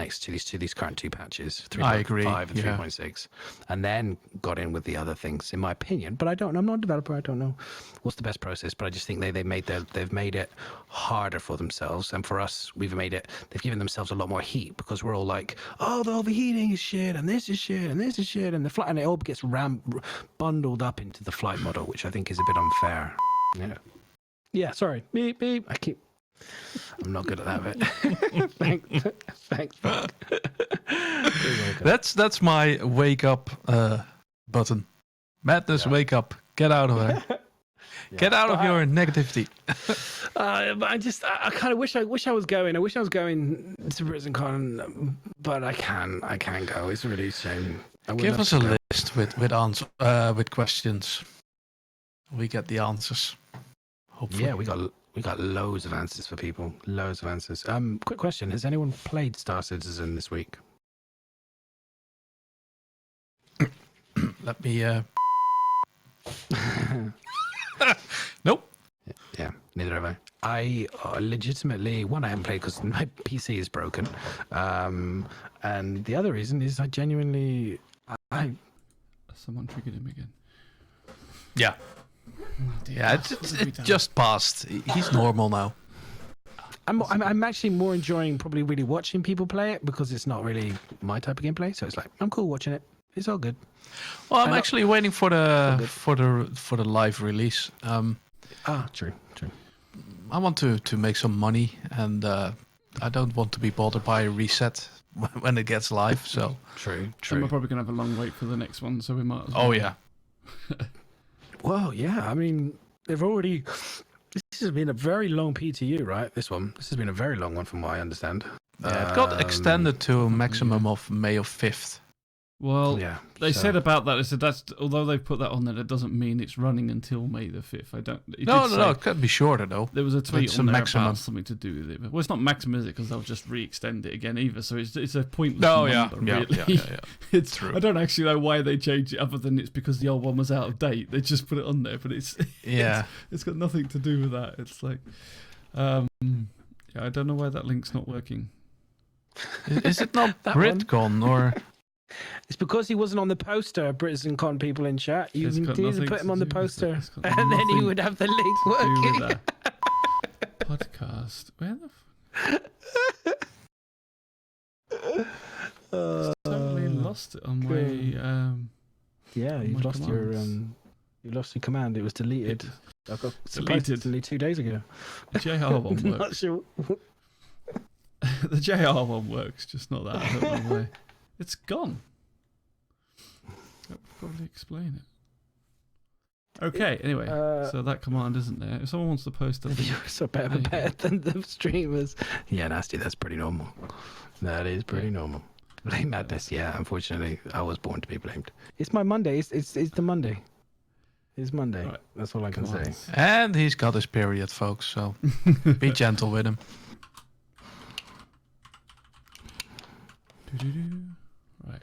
A: current two patches, 3.5 and 3.6, and then got in with the other things. In my opinion, but I don't know. I'm not a developer. I don't know what's the best process. But I just think they've made it harder for themselves, and for us, they've given themselves a lot more heat because we're all like, oh, the overheating is shit, and this is shit, and this is shit, and and it all gets bundled up into the flight model, which I think is a bit unfair. Yeah. Yeah. Sorry. Beep beep. I'm not good at that bit. Thanks.
B: That's my wake up button. Madness, wake up. Get out of there. Get out of your negativity.
A: But I kind of wish I was going. I wish I was going to BritzenCon, but I can't go. It's really a shame.
B: Give us a list with questions. We get the answers. Hopefully.
A: Yeah, we got loads of answers for people. Loads of answers. Quick question: has anyone played Star Citizen this week?
B: Let me. Nope.
A: Yeah, neither have I. I legitimately, one, I haven't played because my PC is broken, and the other reason is I genuinely,
C: Someone triggered him again.
B: Yeah.
C: Oh,
B: yeah, it just passed. He's normal now.
A: I'm actually more enjoying probably really watching people play it because it's not really my type of gameplay. So it's like I'm cool watching it. It's all good.
B: Well, I'm actually waiting for the live release.
A: True.
B: I want to make some money, and I don't want to be bothered by a reset when it gets live. So
A: true.
C: And we're probably gonna have a long wait for the next one, so we might as well.
B: Oh yeah.
A: Well, yeah. I mean, they've already. This has been a very long PTU, right? This has been a very long one, from what I understand.
B: Yeah, it got extended to a maximum of May 5th.
C: Well, they said about that. They said although they put that on there, it doesn't mean it's running until May 5th.
B: No, it could be shorter though.
C: There was a tweet on there
B: maximum.
C: about something to do with it. Well, it's not maximum, is it? Because they'll just re-extend it again either. So it's a pointless number, really.
B: Yeah.
C: It's true. I don't actually know why they changed it, other than it's because the old one was out of date. They just put it on there, but it's got nothing to do with that. It's like, I don't know why that link's not working.
B: Is it not BritCon or?
A: It's because he wasn't on the poster, BritzenCon people in chat. You need to put him on the poster, and then he would have the link working.
C: Podcast. Where the totally lost it on my...
A: you've lost
C: commands.
A: You lost your command. It was deleted. I got
C: Deleted
A: only 2 days ago.
C: The JR one works.
A: Not sure.
C: The JR one works, just not that. I don't know why. It's gone. That would probably explain it. Okay, anyway, so that command isn't there. If someone wants to post a link...
A: You're so better than the streamers. Yeah, Nasty, that's pretty normal. That is pretty normal. Blame Madness, unfortunately, I was born to be blamed. It's my Monday. It's the Monday. It's Monday. Right. That's all I can say.
B: And he's got his period, folks, so be gentle with him.
C: Right.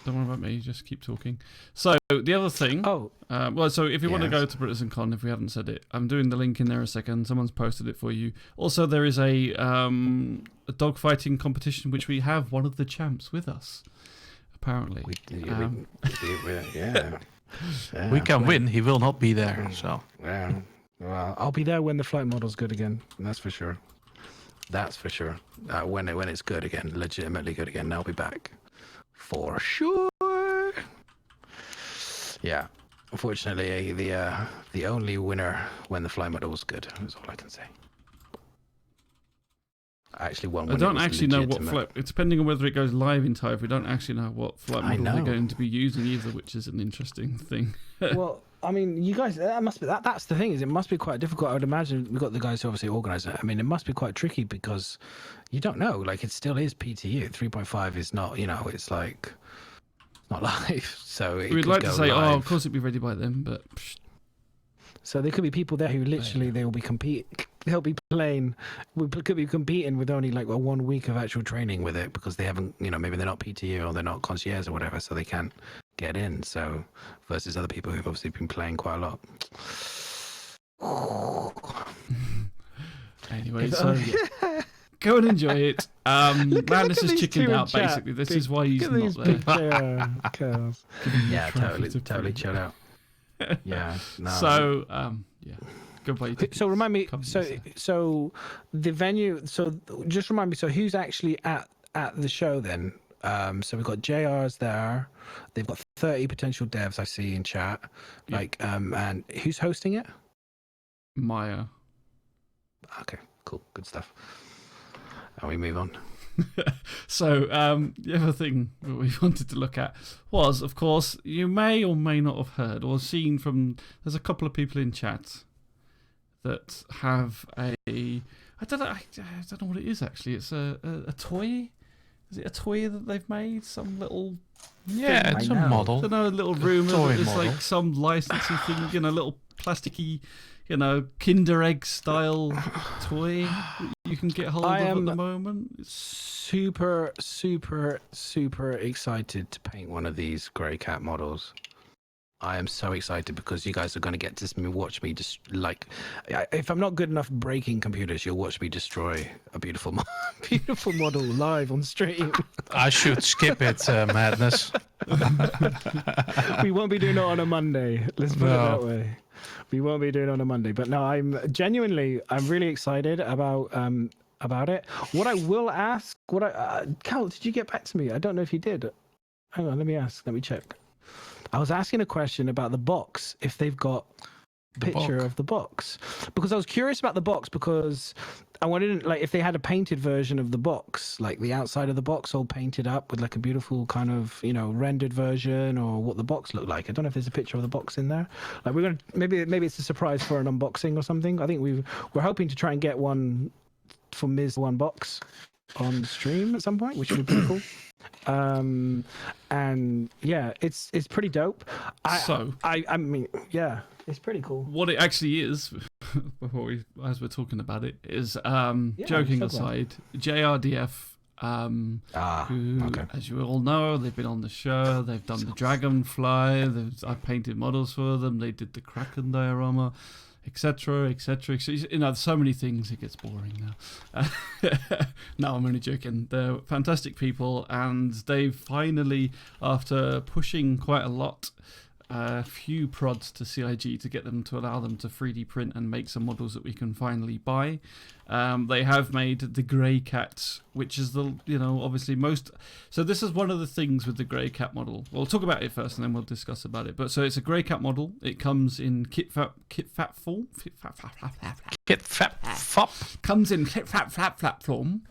C: Don't worry about me, just keep talking. So, the other thing... so if you want to go to BritzenCon, if we haven't said it, I'm doing the link in there a second. Someone's posted it for you. Also, there is a dogfighting competition, which we have one of the champs with us, apparently.
B: We can win. He will not be there, so...
A: Yeah. Well, I'll be there when the flight model's good again. That's for sure. That's for sure. When it's good again, legitimately good again, I'll be back. For sure. Yeah. Unfortunately, the only winner when the fly model was good. That's all I can say. I actually won.
C: I don't actually know what flight. It's depending on whether it goes live in time. We don't actually know what flight model they're going to be using either, which is an interesting thing.
A: Well, I mean, you guys, that's the thing, is it must be quite difficult. I would imagine we've got the guys who obviously organise it. I mean, it must be quite tricky because you don't know. Like, it still is PTU. 3.5 is not, it's like, it's not live. So
C: we'd like to say, of course it'd be ready by then, but...
A: So there could be people there who literally they'll be playing, could be competing with only like 1 week of actual training with it because they haven't, maybe they're not PTU or they're not concierge or whatever, so they can't get in. So versus other people who've obviously been playing quite a lot.
C: anyway. So yeah. Go and enjoy it. Madness is chickened out, basically. This is why he's not there.
A: Yeah, totally chilled out. Yeah. No.
C: So, yeah. Goodbye.
A: So remind me. So the venue. So just remind me. So who's actually at the show then? So we've got JR's there. They've got 30 potential devs I see in chat. Like, and who's hosting it?
C: Maya.
A: Okay, cool, good stuff. And we move on.
C: So the other thing that we wanted to look at was, of course, you may or may not have heard or seen from. There's a couple of people in chat that have I don't know what it is actually. It's a toy. Is it a toy that they've made? Some little
B: it's a model.
C: I don't know, a little room. It's like some licensing thing, a little plasticky, Kinder Egg style toy that you can get hold of at the moment. It's
A: super excited to paint one of these grey cat models. I am so excited because you guys are going to get to watch me just if I'm not good enough breaking computers, you'll watch me destroy a beautiful model live on stream.
B: I should skip it, Madness.
A: We won't be doing it on a Monday. Let's put it that way. We won't be doing it on a Monday. But no, I'm really excited about it. What I will ask, Cal, did you get back to me? I don't know if you did. Hang on, let me check. I was asking a question about the box, if they've got a picture of the box. Because I was curious about the box because I wanted, if they had a painted version of the box, like the outside of the box all painted up with like a beautiful kind of, rendered version or what the box looked like. I don't know if there's a picture of the box in there. Like we're going to, maybe it's a surprise for an unboxing or something. I think we're hoping to try and get one for Ms. One Box on stream at some point, which would be pretty cool. And yeah, it's pretty dope. I mean, yeah, it's pretty cool.
C: What it actually is, as we're talking about it, is joking aside, JRDF, who, as you all know, they've been on the show. They've done the Dragonfly. I've painted models for them. They did the Kraken diorama, etc., etc. There's so many things, it gets boring now. No, I'm only joking. They're fantastic people, and they've finally, after pushing quite a lot, a few prods to CIG to get them to allow them to 3D print and make some models that we can finally buy. They have made the Grey Cat, which is obviously most. So this is one of the things with the Grey Cat model. We'll talk about it first, and then we'll discuss about it. But so it's a Grey Cat model. It comes in kit fat form. Comes in kit fat form.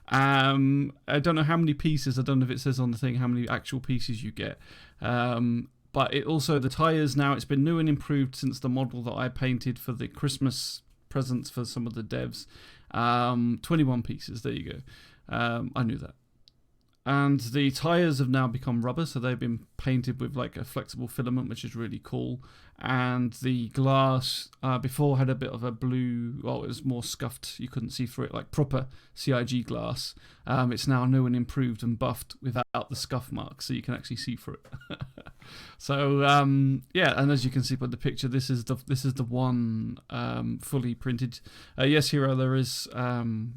C: I don't know how many pieces. I don't know if it says on the thing how many actual pieces you get. But it also, the tyres now, it's been new and improved since the model that I painted for the Christmas presents for some of the devs. 21 pieces, there you go. I knew that. And the tyres have now become rubber, so they've been painted with like a flexible filament, which is really cool. And the glass before had a bit of a blue, it was more scuffed, you couldn't see through it, like proper CIG glass. It's now new and improved and buffed without the scuff marks, so you can actually see through it. So yeah, and as you can see by the picture, this is the one fully printed. Yes, Hero, there is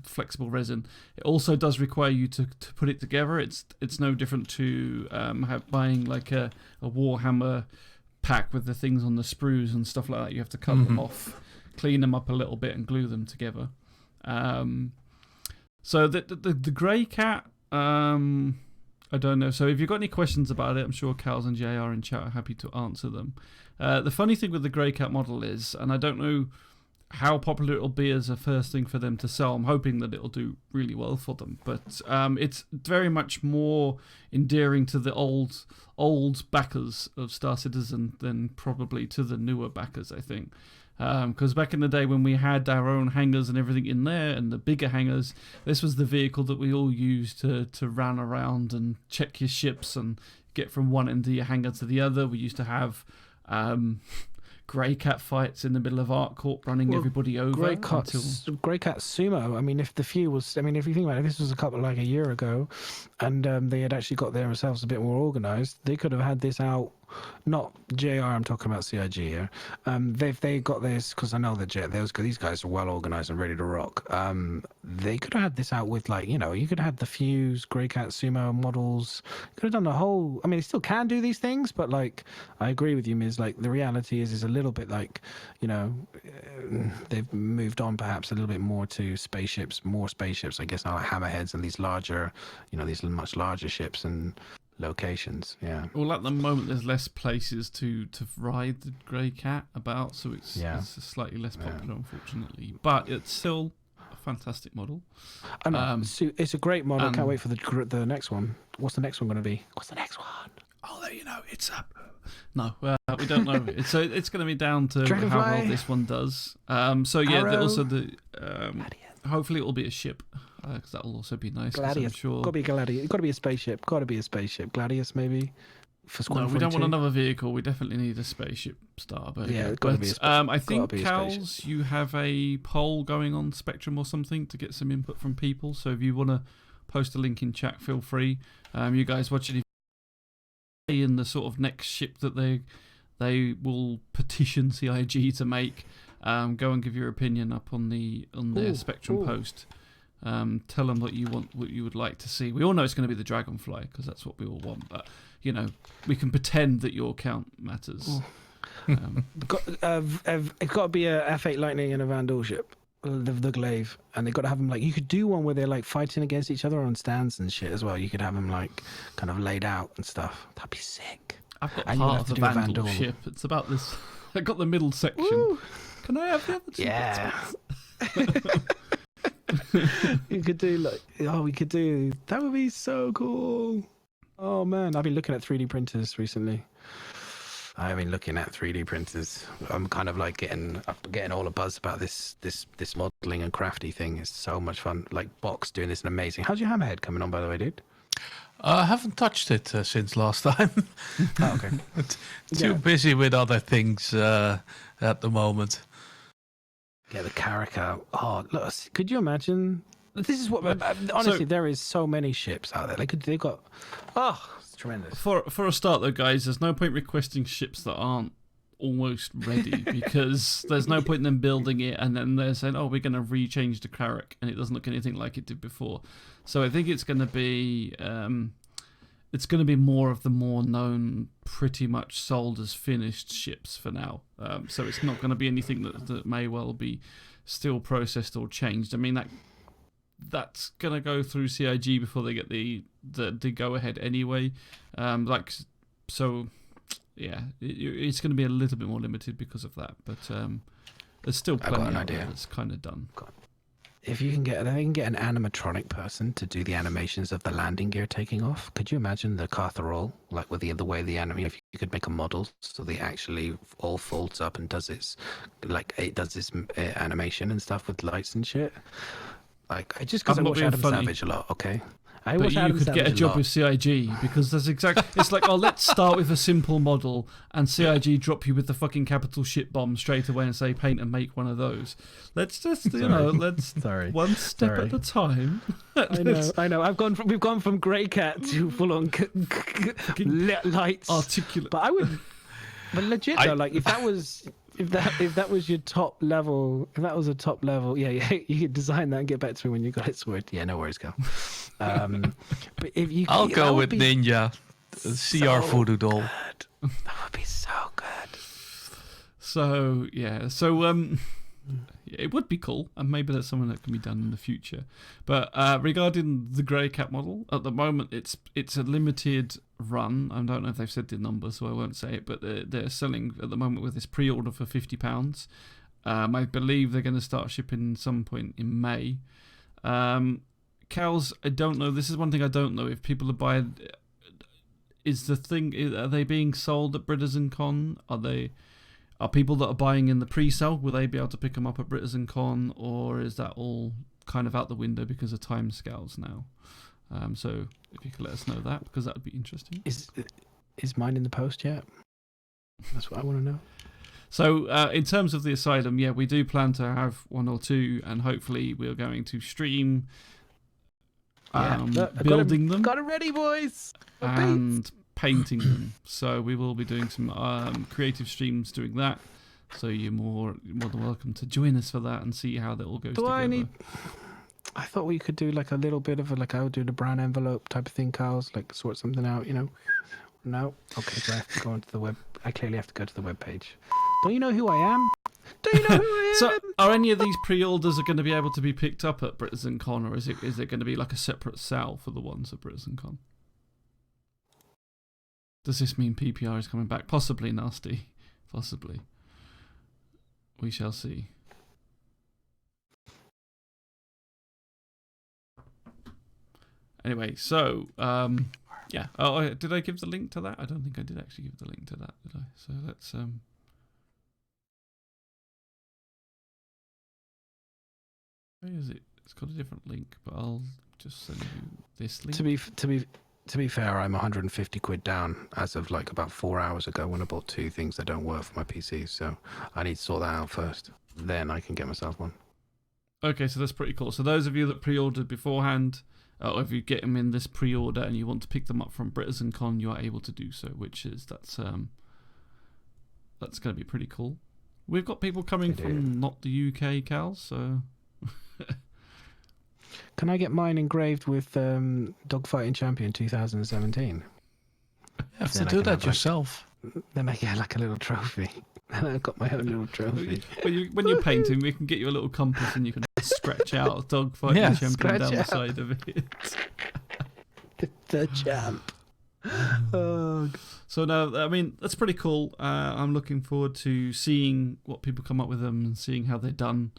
C: flexible resin. It also does require you to put it together. It's no different to buying like a Warhammer pack with the things on the sprues and stuff like that. You have to cut them off, clean them up a little bit, and glue them together. So the Grey Cat, I don't know. So if you've got any questions about it, I'm sure Cals and JR in chat are happy to answer them. The funny thing with the Grey Cat model is, and I don't know how popular it'll be as a first thing for them to sell. I'm hoping that it'll do really well for them. But it's very much more endearing to the old backers of Star Citizen than probably to the newer backers, I think. Because back in the day when we had our own hangars and everything in there, and the bigger hangars, this was the vehicle that we all used to run around and check your ships and get from one end of your hangar to the other. We used to have Grey Cat fights in the middle of ArcCorp, running everybody over.
A: Grey Cat Sumo. I mean, if if you think about it, this was a year ago, and they had actually got themselves a bit more organised, they could have had this out not JR. I'm talking about CIG here. They got this because I know that these guys are well organized and ready to rock. They could have had this out with you could have had the Fuse, Grey Cat Sumo models. Could have done the whole. I mean, they still can do these things, but I agree with you, Miz. The reality is a little bit they've moved on perhaps a little bit more to more spaceships. I guess now hammerheads and these larger, these much larger ships and locations. Yeah.
C: Well, at the moment, there's less places to ride the Grey Cat about, so it's slightly less popular, unfortunately. But it's still a fantastic model.
A: It's a great model. Can't wait for the next one. What's the next one going to be? What's the next one?
C: I'll let you know. It's up. No, we don't know. So it's going to be down to
A: Dragonfly.
C: how well this one does. So yeah, hopefully it will be a ship, because that will also be nice.
A: Gladius.
C: Sure.
A: Got to be Gladius. Got to be a spaceship. Gladius maybe. For Squadron
C: no, we don't
A: 42.
C: want another vehicle. We definitely need a spaceship starbird.
A: Yeah, it's got to be a spaceship.
C: I think, Cals, you have a poll going on Spectrum or something to get some input from people. So if you want to post a link in chat, feel free. You guys watching in the sort of next ship that they will petition CIG to make, go and give your opinion up on their Spectrum post. Tell them what you would like to see. We all know it's going to be the Dragonfly because that's what we all want, but we can pretend that your count matters.
A: It's got to be a F8 Lightning and a Vanduul ship, the Glaive, and they've got to have them you could do one where they're fighting against each other on stands and shit as well. You could have them kind of laid out and stuff. That'd be sick.
C: I've got part of the Vanduul ship. It's about this. I got the middle section. Woo! Can I have the other two?
A: Yeah. You could do we could do that. Would be so cool. Oh man, I've been looking at 3D printers recently. I've been looking at 3D printers. I'm kind of getting all a buzz about this modeling and crafty thing. It's so much fun. Box doing this and amazing. How's your hammerhead coming on, by the way, dude?
B: I haven't touched it since last time.
A: Oh, okay.
B: Too busy with other things at the moment.
A: Yeah, the Caracal. Oh, look, could you imagine? This is what honestly, there is so many ships out there. They've got. Oh, it's tremendous.
C: For a start, though, guys, there's no point requesting ships that aren't almost ready because there's no point in them building it and then they're saying, "Oh, we're going to rechange the Carrack," and it doesn't look anything like it did before. So I think it's going to be. It's going to be more of the more known, pretty much sold as finished ships for now. So it's not going to be anything that may well be still processed or changed. I mean, that's going to go through CIG before they get the go ahead anyway. So yeah, it's going to be a little bit more limited because of that. But there's still plenty out there that's kind of done.
A: If they can get an animatronic person to do the animations of the landing gear taking off, could you imagine the Cartharol, with the way the anime? If you could make a model so they actually all folds up and does its animation and stuff with lights and shit. Just because I watch Adam Savage a lot, okay.
C: But you could get a job with CIG because that's exactly. It's let's start with a simple model and CIG drop you with the fucking capital shit bomb straight away and say paint and make one of those. Let's just let's one step at a time.
A: I know. We've gone from Grey Cat to full on lights,
C: articulate.
A: But legit though, if that was your top level, if that was a top level, you could design that and get back to me when you got it sorted. Yeah, no worries, girl. But if you,
B: I'll go with Ninja, CR Voodoo Doll.
A: That would be so good.
C: So yeah, it would be cool, and maybe that's something that can be done in the future. But regarding the Grey Cat model, at the moment it's a limited run. I don't know if they've said the number, so I won't say it. But they're selling at the moment with this pre-order for £50. I believe they're going to start shipping some point in May. Cows, I don't know. This is one thing I don't know. If people are buying, are they being sold at Britters and Con? Are people that are buying in the pre-sale, will they be able to pick them up at Britters and Con, or is that all kind of out the window because of time scales now? So if you could let us know that, because that would be interesting.
A: Is mine in the post yet? That's what I want to know.
C: So in terms of the Asylum, yeah, we do plan to have one or two, and hopefully we're going to stream building them.
A: Got it ready, boys.
C: And painting them. So we will be doing some creative streams doing that. So you're more than welcome to join us for that and see how that all goes together.
A: I thought we could do like a little bit of I would do the brown envelope type of thing, Carl's, like sort something out, No? Okay, so I have to go onto the web. I clearly have to go to the web page. Don't you know who I am? Do you know who I am?
C: So are any of these pre-orders are going to be able to be picked up at BritishCon, or is it going to be like a separate sale for the ones at BritishCon? Does this mean PPR is coming back? Possibly, Nasty. Possibly. We shall see. Anyway, so, yeah. Oh, did I give the link to that? I don't think I did actually give the link to that, did I? So let's... Where is it? It's got a different link, but I'll just send you this link.
A: To be fair, I'm 150 quid down as of like about 4 hours ago when I bought 2 things that don't work for my PC. So I need to sort that out first. Then I can get myself one.
C: Okay, so that's pretty cool. So those of you that pre-ordered beforehand, or if you get them in this pre-order and you want to pick them up from BritishCon, you are able to do so, that's going to be pretty cool. We've got people coming from not the UK, Cal, so...
A: Can I get mine engraved with Dogfighting Champion 2017?
B: You have to do that yourself.
A: Then I get like a little trophy. And I've got my own little trophy.
C: When you're painting, we can get you a little compass and you can scratch out a Dogfighting Champion down the side of it.
A: The champ. Oh.
C: So no, I mean, that's pretty cool. I'm looking forward to seeing what people come up with them and seeing how they're done.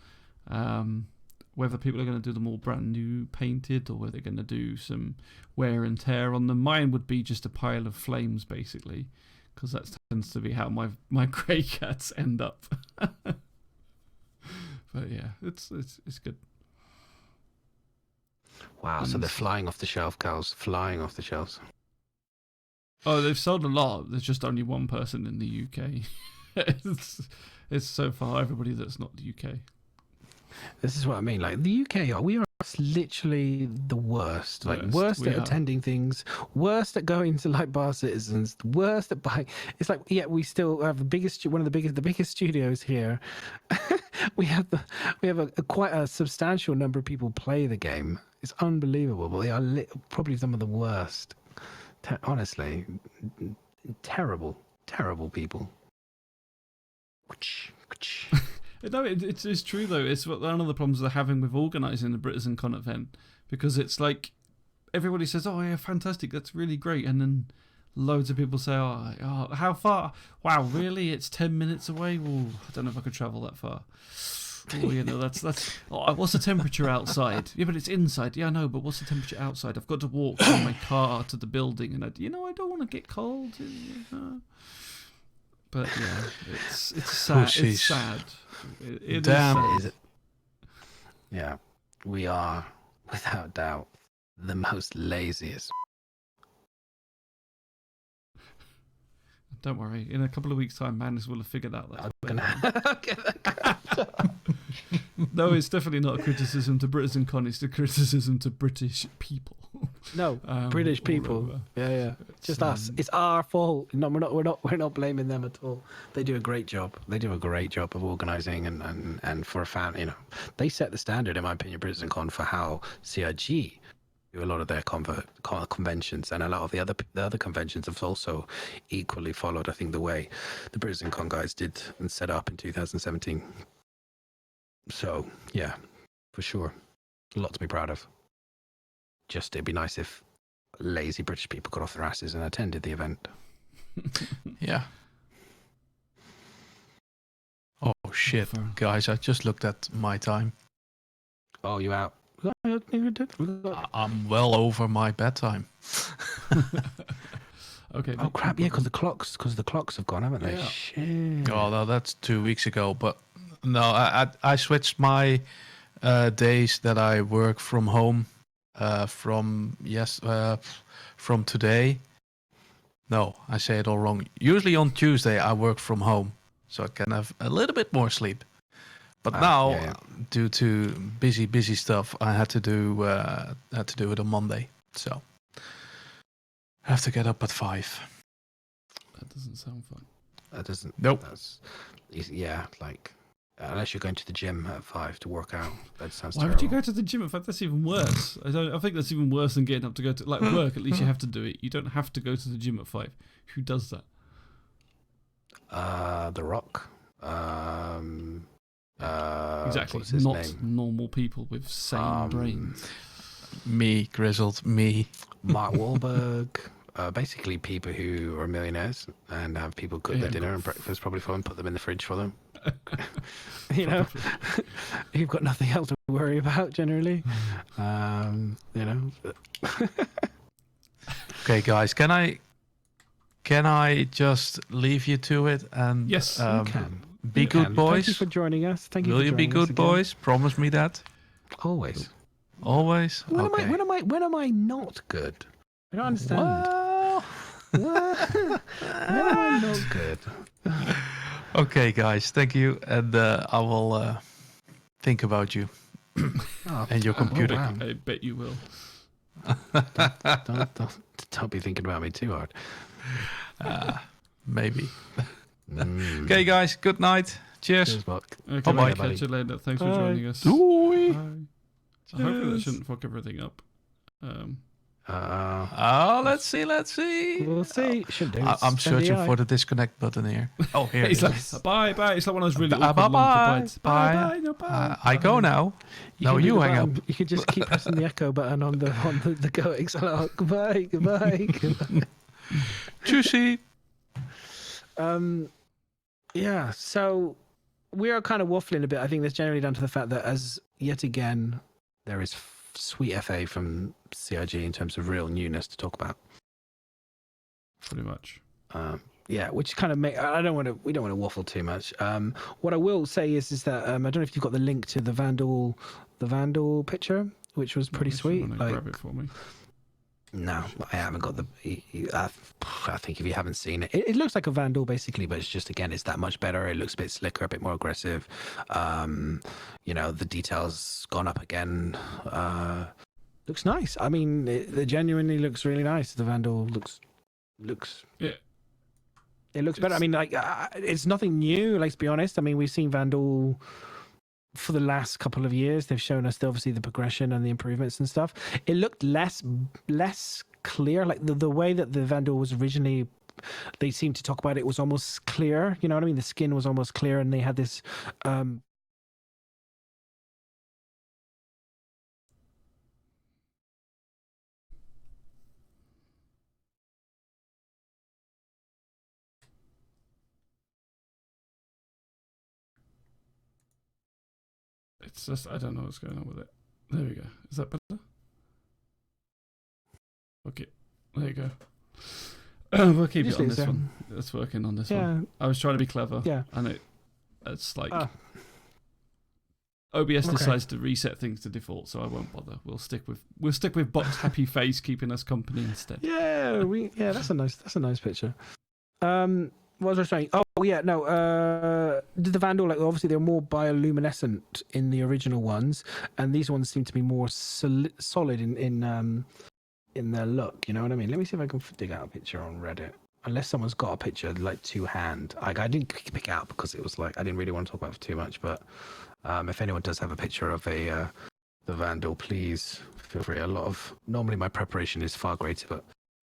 C: Whether people are going to do them all brand new painted or whether they're going to do some wear and tear on them. Mine would be just a pile of flames, basically, because that tends to be how my grey cats end up. But yeah, it's good.
A: Wow, so they're flying off the shelf, cows. Flying off the shelves.
C: Oh, they've sold a lot. There's just only one person in the UK. It's so far everybody that's not the UK.
A: This is what I mean. Like the UK, we are literally the worst. Like worst at attending things, worst at going to like bar citizens, worst at buying. It's like we still have the biggest studios here. we have quite a substantial number of people play the game. It's unbelievable, but they are probably some of the worst. Honestly, terrible people.
C: No, it's true though. It's one of the problems they're having with organising the BritishCon event, because it's like everybody says, "Oh yeah, fantastic, that's really great," and then loads of people say, "Oh, how far? Wow, really? It's 10 minutes away. Well, I don't know if I could travel that far." Oh, that's. Oh, what's the temperature outside? Yeah, but it's inside. Yeah, I know, but what's the temperature outside? I've got to walk from my car to the building, and I don't want to get cold. But yeah, it's sad. It's sad. It
B: Damn.
C: is sad.
A: Yeah, we are without doubt the most laziest.
C: Don't worry. In a couple of weeks' time, Manus will have figured out that. No, it's definitely not a criticism to BritishCon. It's a criticism to British people.
A: No, British people. Yeah. Just us. It's our fault. No, we're not blaming them at all. They do a great job. They do a great job of organising and for a fan. They set the standard, in my opinion, BritishCon, for how CRG do a lot of their conventions, and a lot of the other conventions have also equally followed, I think, the way the BritishCon guys did and set up in 2017. So yeah, for sure, a lot to be proud of. Just it'd be nice if lazy British people got off their asses and attended the event.
B: Yeah. Oh shit, guys! I just looked at my time.
A: Oh, you out?
B: I'm well over my bedtime.
C: Okay.
A: Oh crap! Yeah, because the clocks have gone, haven't they?
C: Yeah.
A: Shit.
B: Oh no, that's 2 weeks ago. But no, I switched my days that I work from home from today. No, I say it all wrong. Usually on Tuesday I work from home, so I can have a little bit more sleep. But now, due to busy stuff, I had to do it on Monday. So I have to get up at 5.
C: That doesn't sound fun.
A: That doesn't.
B: Nope.
A: Like unless you're going to the gym at 5 to work out. That sounds.
C: Why
A: terrible.
C: would you go to the gym? In fact, that's even worse. I think that's even worse than getting up to go to work. At least you have to do it. You don't have to go to the gym at 5. Who does that?
A: The Rock.
C: Exactly.
A: What's his
C: Not
A: name?
C: normal people with sane brains.
B: Me, grizzled me.
A: Mark Wahlberg. Basically, people who are millionaires and have people cook their dinner and breakfast probably for them, put them in the fridge for them. You've got nothing else to worry about generally.
B: Okay, guys, can I just leave you to it and
C: Yes,
A: you can.
B: Be
A: You
B: good
A: can.
B: boys.
A: Thank you for joining us. Thank you.
B: Will
A: for
B: you be
A: joining us
B: good
A: again.
B: boys? Promise me that.
A: Always.
B: Always.
A: When
B: Okay.
A: am I not good? I don't understand.
B: Well,
A: When am I not good?
B: okay, guys, thank you, and I will think about you and your computer.
A: wow.
C: I bet you will.
A: Don't be thinking about me too hard.
B: Maybe. Okay, guys, good night. Cheers.
A: Cheers, Buck.
C: Okay,
B: Bye-bye.
C: catch you later. Thanks for
A: Bye.
C: joining us.
B: Doei.
C: Bye. Hopefully that shouldn't fuck everything up.
B: Let's see.
A: We'll see. Should do.
B: I'm
A: Send
B: searching
A: the
B: for the disconnect button here. Oh, here
C: It's
B: it
C: like,
B: is.
C: bye. It's like one of those really
B: Bye,
C: awkward
B: bye,
C: long goodbyes.
B: bye.
C: No, bye.
B: I go now. No,
A: can do
B: you
A: the
B: hang up.
A: button. You can just keep pressing the echo button on the going. So like, goodbye.
B: Tschüssi.
A: Yeah. So we are kind of waffling a bit. I think that's generally down to the fact that, as yet again, there is sweet FA from CIG in terms of real newness to talk about.
C: Pretty much.
A: Yeah, which kind of we don't want to waffle too much. What I will say is that I don't know if you've got the link to the Vanduul picture, which was pretty sweet.
C: Like, grab it for me.
A: No, I haven't got the. I think if you haven't seen it, it looks like a Vanduul basically, but it's just, again, it's that much better. It looks a bit slicker, a bit more aggressive. The details gone up again. Looks nice. I mean, it genuinely looks really nice. The Vanduul looks.
C: Yeah.
A: It looks better. I mean, like, it's nothing new. Let's be honest. I mean, we've seen Vanduul for the last couple of years. They've shown us obviously the progression and the improvements and stuff. It looked less clear. Like the way that the Vanduul was originally, they seemed to talk about it was almost clear. You know what I mean? The skin was almost clear, and they had this.
C: It's just, I don't know what's going on with it. There we go. Is that better? Okay. There you go. We'll keep it on this one. It's working on this one. I was trying to be clever.
A: Yeah.
C: And it's like OBS decides to reset things to default, so I won't bother. We'll stick with Buck's happy face keeping us company instead.
A: Yeah, that's a nice picture. What was I saying? Oh yeah, no. Did the Vanduul, like, obviously they're more bioluminescent in the original ones, and these ones seem to be more solid in their look. You know what I mean? Let me see if I can dig out a picture on Reddit. Unless someone's got a picture like to hand. I didn't pick it out because it was like I didn't really want to talk about it for too much. But if anyone does have a picture of the Vanduul, please feel free. Normally my preparation is far greater, but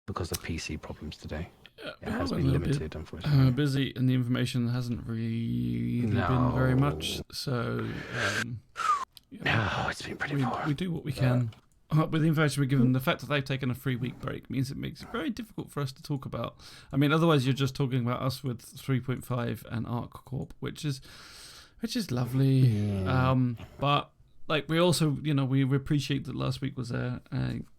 A: because of PC problems today. It has been limited, unfortunately.
C: Busy, and the information hasn't really been very much. So,
A: it's been pretty poor.
C: We do what we can with the information we're given. The fact that they've taken a 3-week break means it makes it very difficult for us to talk about. I mean, otherwise you're just talking about us with 3.5 and Arc Corp, which is lovely. Yeah. But like, we also, we appreciate that last week was a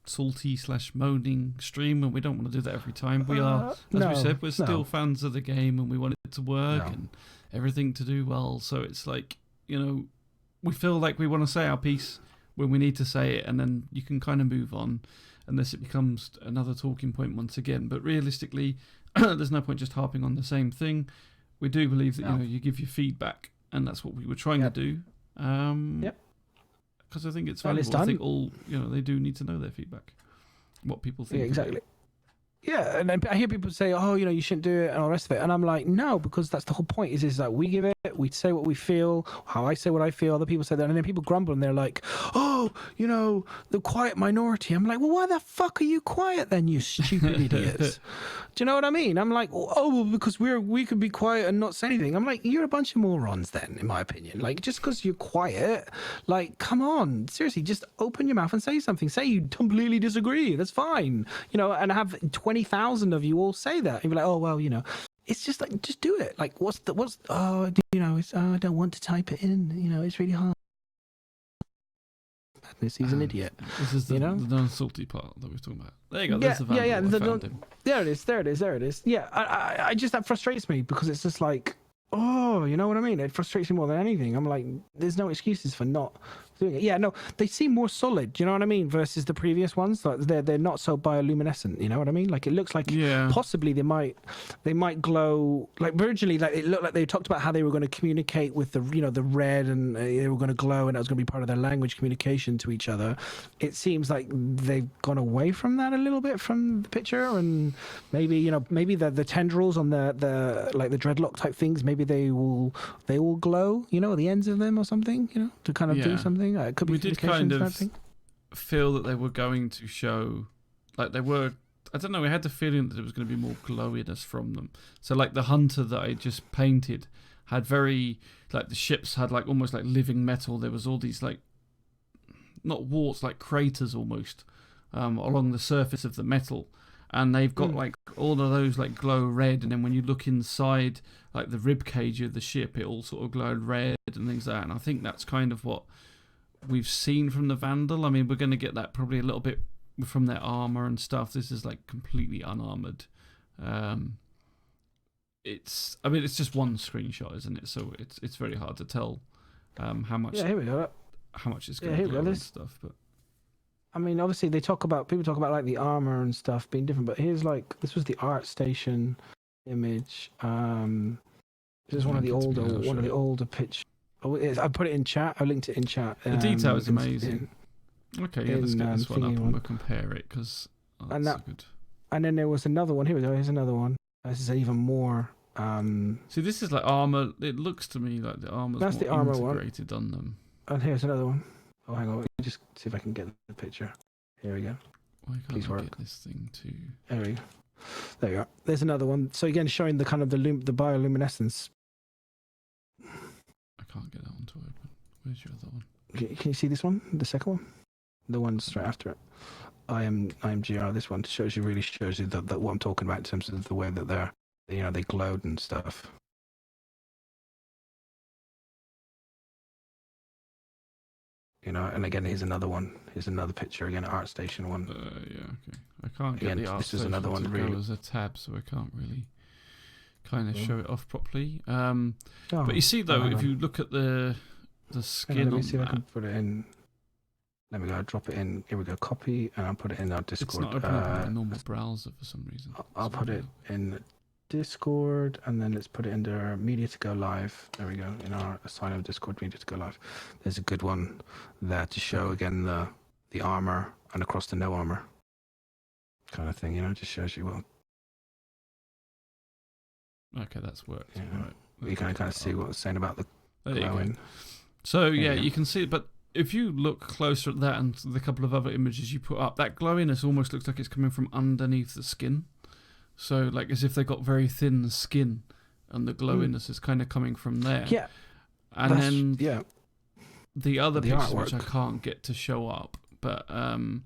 C: salty / moaning stream, and we don't want to do that every time. We are, as we said, we're still fans of the game, and we want it to work and everything to do well. So it's like, we feel like we want to say our piece when we need to say it, and then you can kind of move on, unless it becomes another talking point once again. But realistically, there's no point just harping on the same thing. We do believe that you give your feedback, and that's what we were trying to do. Because I think it's valuable. I think all they do need to know their feedback, what people think.
A: Yeah, exactly. Yeah, and then I hear people say, "Oh, you shouldn't do it," and all the rest of it, and I'm like, no, because that's the whole point. Is that we give it, we say what we feel, how I say what I feel. Other people say that, and then people grumble, and they're like, "Oh, the quiet minority." I'm like, well, why the fuck are you quiet then, you stupid idiots? Do you know what I mean? I'm like, oh, well, because we could be quiet and not say anything. I'm like, you're a bunch of morons then, in my opinion. Like, just because you're quiet, like, come on, seriously, just open your mouth and say something. Say you completely disagree. That's fine, and have 20,000 of you all say that. And be like, oh well, it's just like, just do it. Like, it's I don't want to type it in. It's really hard. He's an idiot.
C: This is the non-salty part that we're talking about. There you go. That's the Vanduul.
A: There it is. Yeah, I just, that frustrates me because it's just like, oh, you know what I mean? It frustrates me more than anything. I'm like, there's no excuses for not doing it. Yeah, no, they seem more solid, you know what I mean, versus the previous ones. Like they're not so bioluminescent, you know what I mean? Like, it looks like possibly they might glow, like originally, like it looked like they talked about how they were going to communicate with the the red, and they were going to glow, and that was going to be part of their language communication to each other. It seems like they've gone away from that a little bit from the picture, and maybe the tendrils on the like the dreadlock type things, maybe they will glow, at the ends of them or something, to kind of do something. It could be.
C: We did kind of feel that they were going to show, like they were. I don't know. We had the feeling that there was going to be more glowiness from them. So, like the hunter that I just painted had very, like the ships had like almost like living metal. There was all these like, not warts, like craters almost, along the surface of the metal. And they've got like all of those like glow red, and then when you look inside like the rib cage of the ship, it all sort of glowed red and things like that. And I think that's kind of what we've seen from the Vanduul. I mean, we're going to get that probably a little bit from their armor and stuff. This is like completely unarmored. It's just one screenshot, isn't it? So it's very hard to tell how much.
A: Yeah, here we go.
C: How much it's going to glow and stuff, but.
A: I mean, obviously people talk about like the armor and stuff being different, but here's like, this was the ArtStation image. This is one of the older pictures. Oh, I put it in chat. I linked it in chat.
C: The detail is amazing. Okay, yeah, let's get this one up and we'll compare it, because that's good.
A: And then there was another one. Here we go. Here's another one. This is even more.
C: See, this is like armor. It looks to me like the armor's more
A: the armor
C: integrated on them.
A: And here's another one. Oh, hang on. Let me just see if I can get the picture. Here we go.
C: Why can't I get this thing to...
A: There we go. There you go. There's another one. So again, showing the kind of the bioluminescence.
C: I can't get that one to open. Where's your other one?
A: Can you see this one? The second one? The one straight after it. I am GR. This one really shows you that what I'm talking about in terms of the way that they glowed and stuff. And again, here's another one. Here's another picture again, ArtStation one.
C: Yeah, okay. I can't get the ArtStation. This is another one really. As a tab, so I can't really kind of show it off properly. But you see though, if you look at the skin,
A: let me see if I can put it in. Let me go. Drop it in. Here we go. Copy, and I'll put it in our Discord.
C: It's not opening up a normal browser for some reason.
A: I'll put it in Discord, and then let's put it under Media to Go Live. There we go. In our Asylum Discord, Media to Go Live. There's a good one there to show again the armor and across the no armor kind of thing. Just shows you well.
C: Okay, that's worked.
A: Yeah.
C: Right.
A: You can kind of see what it's saying about the glowing.
C: So yeah, you can see it, but if you look closer at that and the couple of other images you put up, that glowiness almost looks like it's coming from underneath the skin. So, like, as if they got very thin skin, and the glowiness is kind of coming from there.
A: Yeah.
C: And then the other pictures,
A: artwork,
C: which I can't get to show up, but one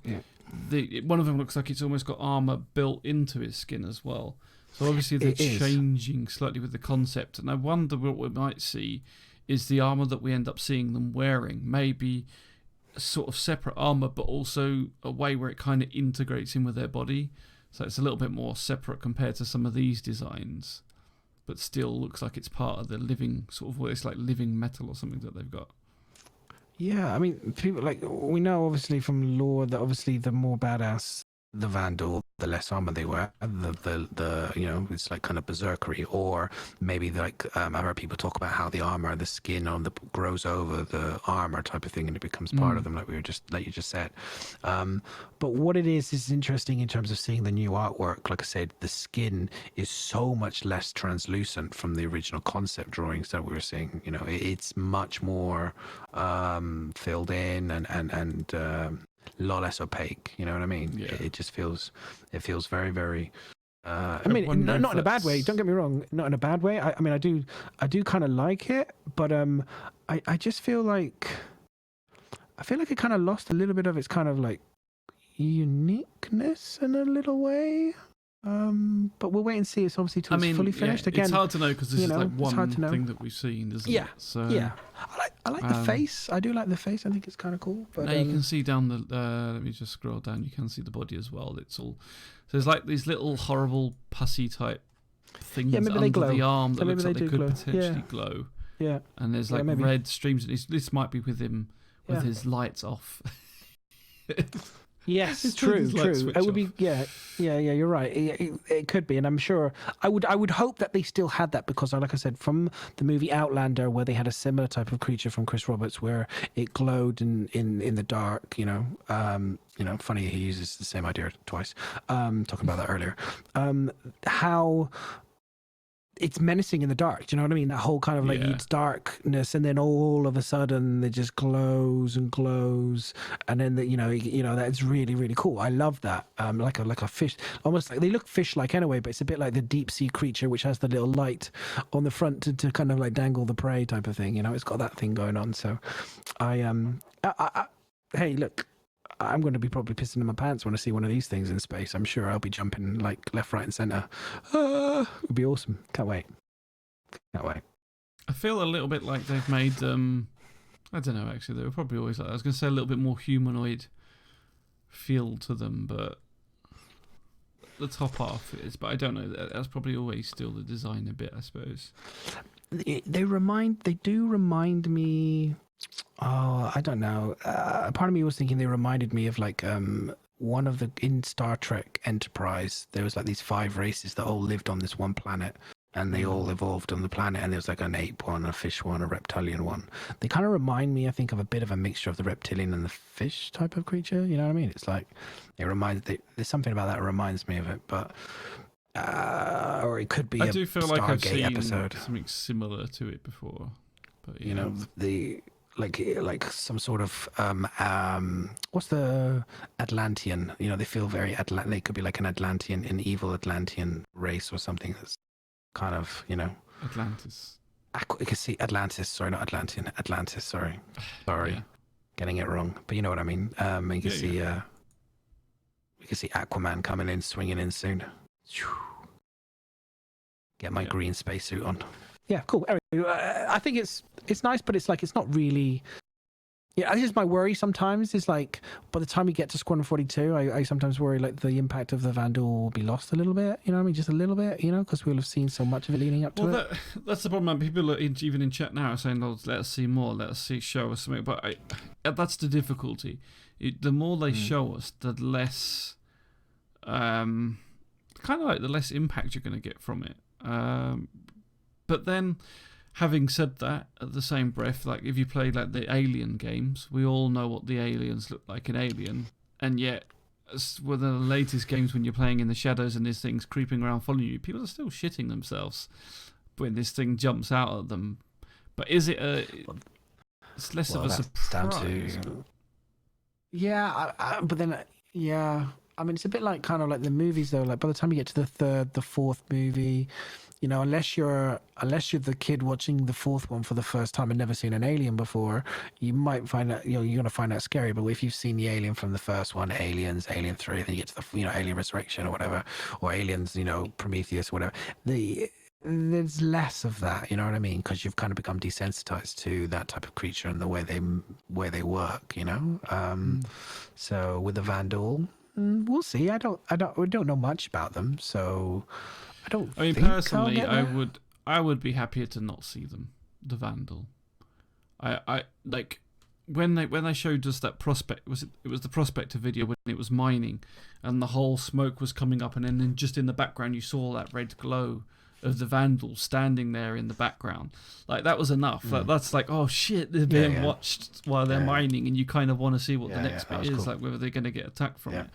C: of them looks like it's almost got armor built into his skin as well. So obviously they're changing slightly with the concept, and I wonder what we might see is the armor that we end up seeing them wearing. Maybe a sort of separate armor, but also a way where it kind of integrates in with their body. So it's a little bit more separate compared to some of these designs, but still looks like it's part of the living sort of, it's like living metal or something that they've got.
A: Yeah, I mean, people we know obviously from lore that obviously the more badass the Vanduul, the less armor they wear, the it's like kind of berserkery, or maybe like I've heard people talk about how the armor, the skin on the grows over the armor type of thing, and it becomes part of them, like you just said. But what it is interesting in terms of seeing the new artwork. Like I said, the skin is so much less translucent from the original concept drawings that we were seeing. It's much more filled in and a lot less opaque. You know what I mean?
C: Yeah.
A: It just feels very, very. I mean, not in a bad way. Don't get me wrong. Not in a bad way. I mean, I do kind of like it, but I just feel like it kind of lost a little bit of its kind of like uniqueness in a little way. But we'll wait and see. It's obviously till it's fully finished. Again,
C: it's hard to know because this is like one thing that we've seen, isn't it? So
A: yeah. I like the face. I do like the face. I think it's kind of cool. But
C: now you can see down the. Let me just scroll down. You can see the body as well. It's all. So there's like these little horrible pussy type things under the arm that looks like they could potentially glow.
A: Yeah.
C: And there's like red streams. This might be with him with his lights off.
A: Yes, it's true. It would be, yeah. You're right. It could be, and I'm sure. I would hope that they still had that because, like I said, from the movie Outlander, where they had a similar type of creature from Chris Roberts, where it glowed in the dark. Funny he uses the same idea twice. Talking about that earlier. How it's menacing in the dark. Do you know what I mean? That whole kind of like it's darkness, and then all of a sudden it just glows and glows, and then that's really, really cool. I love that. Like a fish, almost like they look fish-like anyway, but it's a bit like the deep sea creature, which has the little light on the front to kind of like dangle the prey type of thing. It's got that thing going on. So, hey, look. I'm going to be probably pissing in my pants when I see one of these things in space. I'm sure I'll be jumping like left, right, and center. It would be awesome. Can't wait.
C: I feel a little bit like they've made I don't know. Actually, they were probably always like that. I was going to say a little bit more humanoid feel to them, but the top half is. But I don't know. That's probably always still the design a bit, I suppose.
A: They do remind me. Oh, I don't know. Part of me was thinking they reminded me of like one of the in Star Trek Enterprise. There was like these 5 races that all lived on this one planet, and they all evolved on the planet. And there was like an ape one, a fish one, a reptilian one. They kind of remind me, I think, of a bit of a mixture of the reptilian and the fish type of creature. You know what I mean? It's like there's something about that reminds me of it, but. Or it could be.
C: I do feel like I've seen
A: episode.
C: Something similar to it before, but
A: the. Like some sort of what's the Atlantean? They feel very They could be like an Atlantean, an evil Atlantean race or something that's kind of
C: Atlantis.
A: You can see Atlantis. Sorry, not Atlantean. Atlantis. Sorry, getting it wrong. But you know what I mean. You can see we can see Aquaman coming in, swinging in soon. Get my green spacesuit on. Yeah, cool. Anyway, I think it's nice, but it's like it's not really. Yeah, this is my worry sometimes. Is like by the time we get to Squadron 42, I sometimes worry like the impact of the Vanduul will be lost a little bit. You know what I mean? Just a little bit. Because we'll have seen so much of it leading up to it.
C: That's the problem. Man. People even in chat now are saying, "Oh, let us see more. Let us show us something." But that's the difficulty. The more they show us, the less, kind of like the less impact you're going to get from it. But then, having said that, at the same breath, like if you play like the Alien games, we all know what the aliens look like in Alien, and yet, with the latest games, when you're playing in the shadows and this thing's creeping around following you, people are still shitting themselves when this thing jumps out at them. But is it it's less of a surprise.
A: But then, I mean, it's a bit like kind of like the movies though. Like by the time you get to the 3rd, the 4th movie. Unless you're the kid watching the 4th one for the first time and never seen an alien before, you might find that you're going to find that scary. But if you've seen the alien from the first one, Aliens, Alien 3, then you get to the Alien Resurrection or whatever, or Aliens, Prometheus or whatever. There's less of that, you know what I mean? Because you've kind of become desensitized to that type of creature and the way they work, So with the Vanduul, we'll see. We don't know much about them, so. I mean,
C: personally, I would be happier to not see them, the Vanduul. I like when they showed us that prospect, it was the prospector video when it was mining, and the whole smoke was coming up, and then just in the background you saw that red glow of the Vanduul standing there in the background. Like, that was enough. Like, that's like, oh shit, they're being watched while they're mining, and you kind of want to see what the next bit is, cool. Like whether they're going to get attacked from it.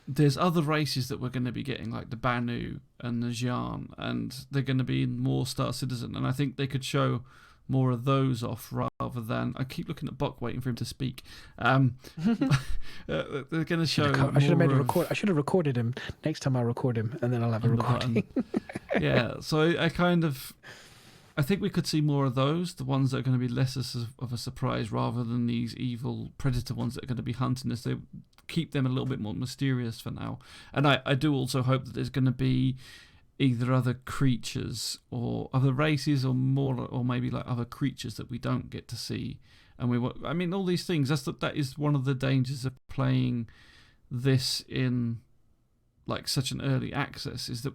C: There's other races that we're going to be getting, like the Banu and the Xi'an, and they're going to be in more Star Citizen, and I think they could show more of those off rather than... I keep looking at Buck waiting for him to speak. They're going to show...
A: I should have recorded him. Next time I'll record him, and then I'll have a recording.
C: Yeah, so I think we could see more of those, the ones that are going to be less of a surprise rather than these evil predator ones that are going to be hunting us. They keep them a little bit more mysterious for now. And I do also hope that there's going to be either other creatures or other races or maybe like other creatures that we don't get to see. And all these things, that is one of the dangers of playing this in like such an early access, is that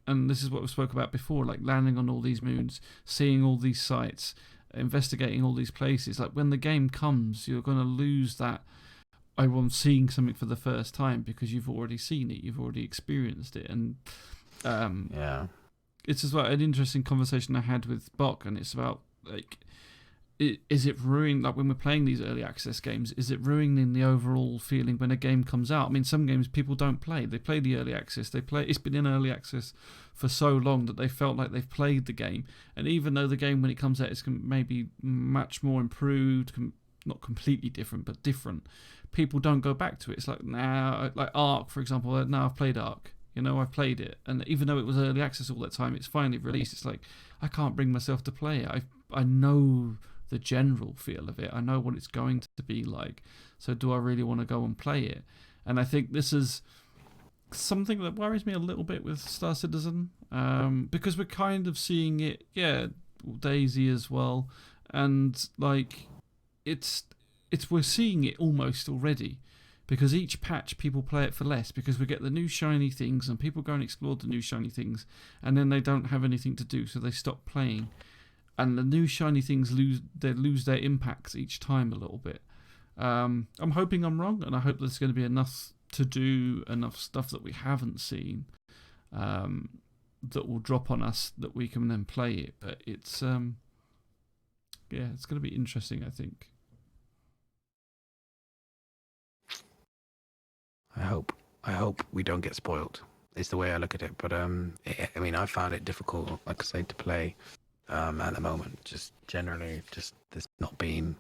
C: and this is what we spoke about before, like landing on all these moons, seeing all these sites, investigating all these places. Like, when the game comes, you're going to lose that I'm seeing something for the first time, because you've already seen it, you've already experienced it. And it's as well an interesting conversation I had with Bok, and it's about like, is it ruining, like when we're playing these early access games, is it ruining the overall feeling when a game comes out? I mean, some games people don't play. They play the early access. It's been in early access for so long that they felt like they've played the game. And even though the game, when it comes out, is maybe much more improved, not completely different, but different, people don't go back to it. It's like, now, like Ark, for example. Now I've played Ark. I've played it. And even though it was early access all that time, it's finally released. It's like, I can't bring myself to play it. I know the general feel of it. I know what it's going to be like. So do I really want to go and play it? And I think this is something that worries me a little bit with Star Citizen, because we're kind of seeing it, Daisy as well, and like we're seeing it almost already, because each patch people play it for less, because we get the new shiny things and people go and explore the new shiny things, and then they don't have anything to do, so they stop playing. And the new shiny things lose their impacts each time a little bit. I'm hoping I'm wrong, and I hope there's going to be enough to do, enough stuff that we haven't seen, that will drop on us, that we can then play it. But it's it's going to be interesting, I think.
D: I hope we don't get spoiled. It's the way I look at it. But I found it difficult, like I say, to play. At the moment, just generally, there's not been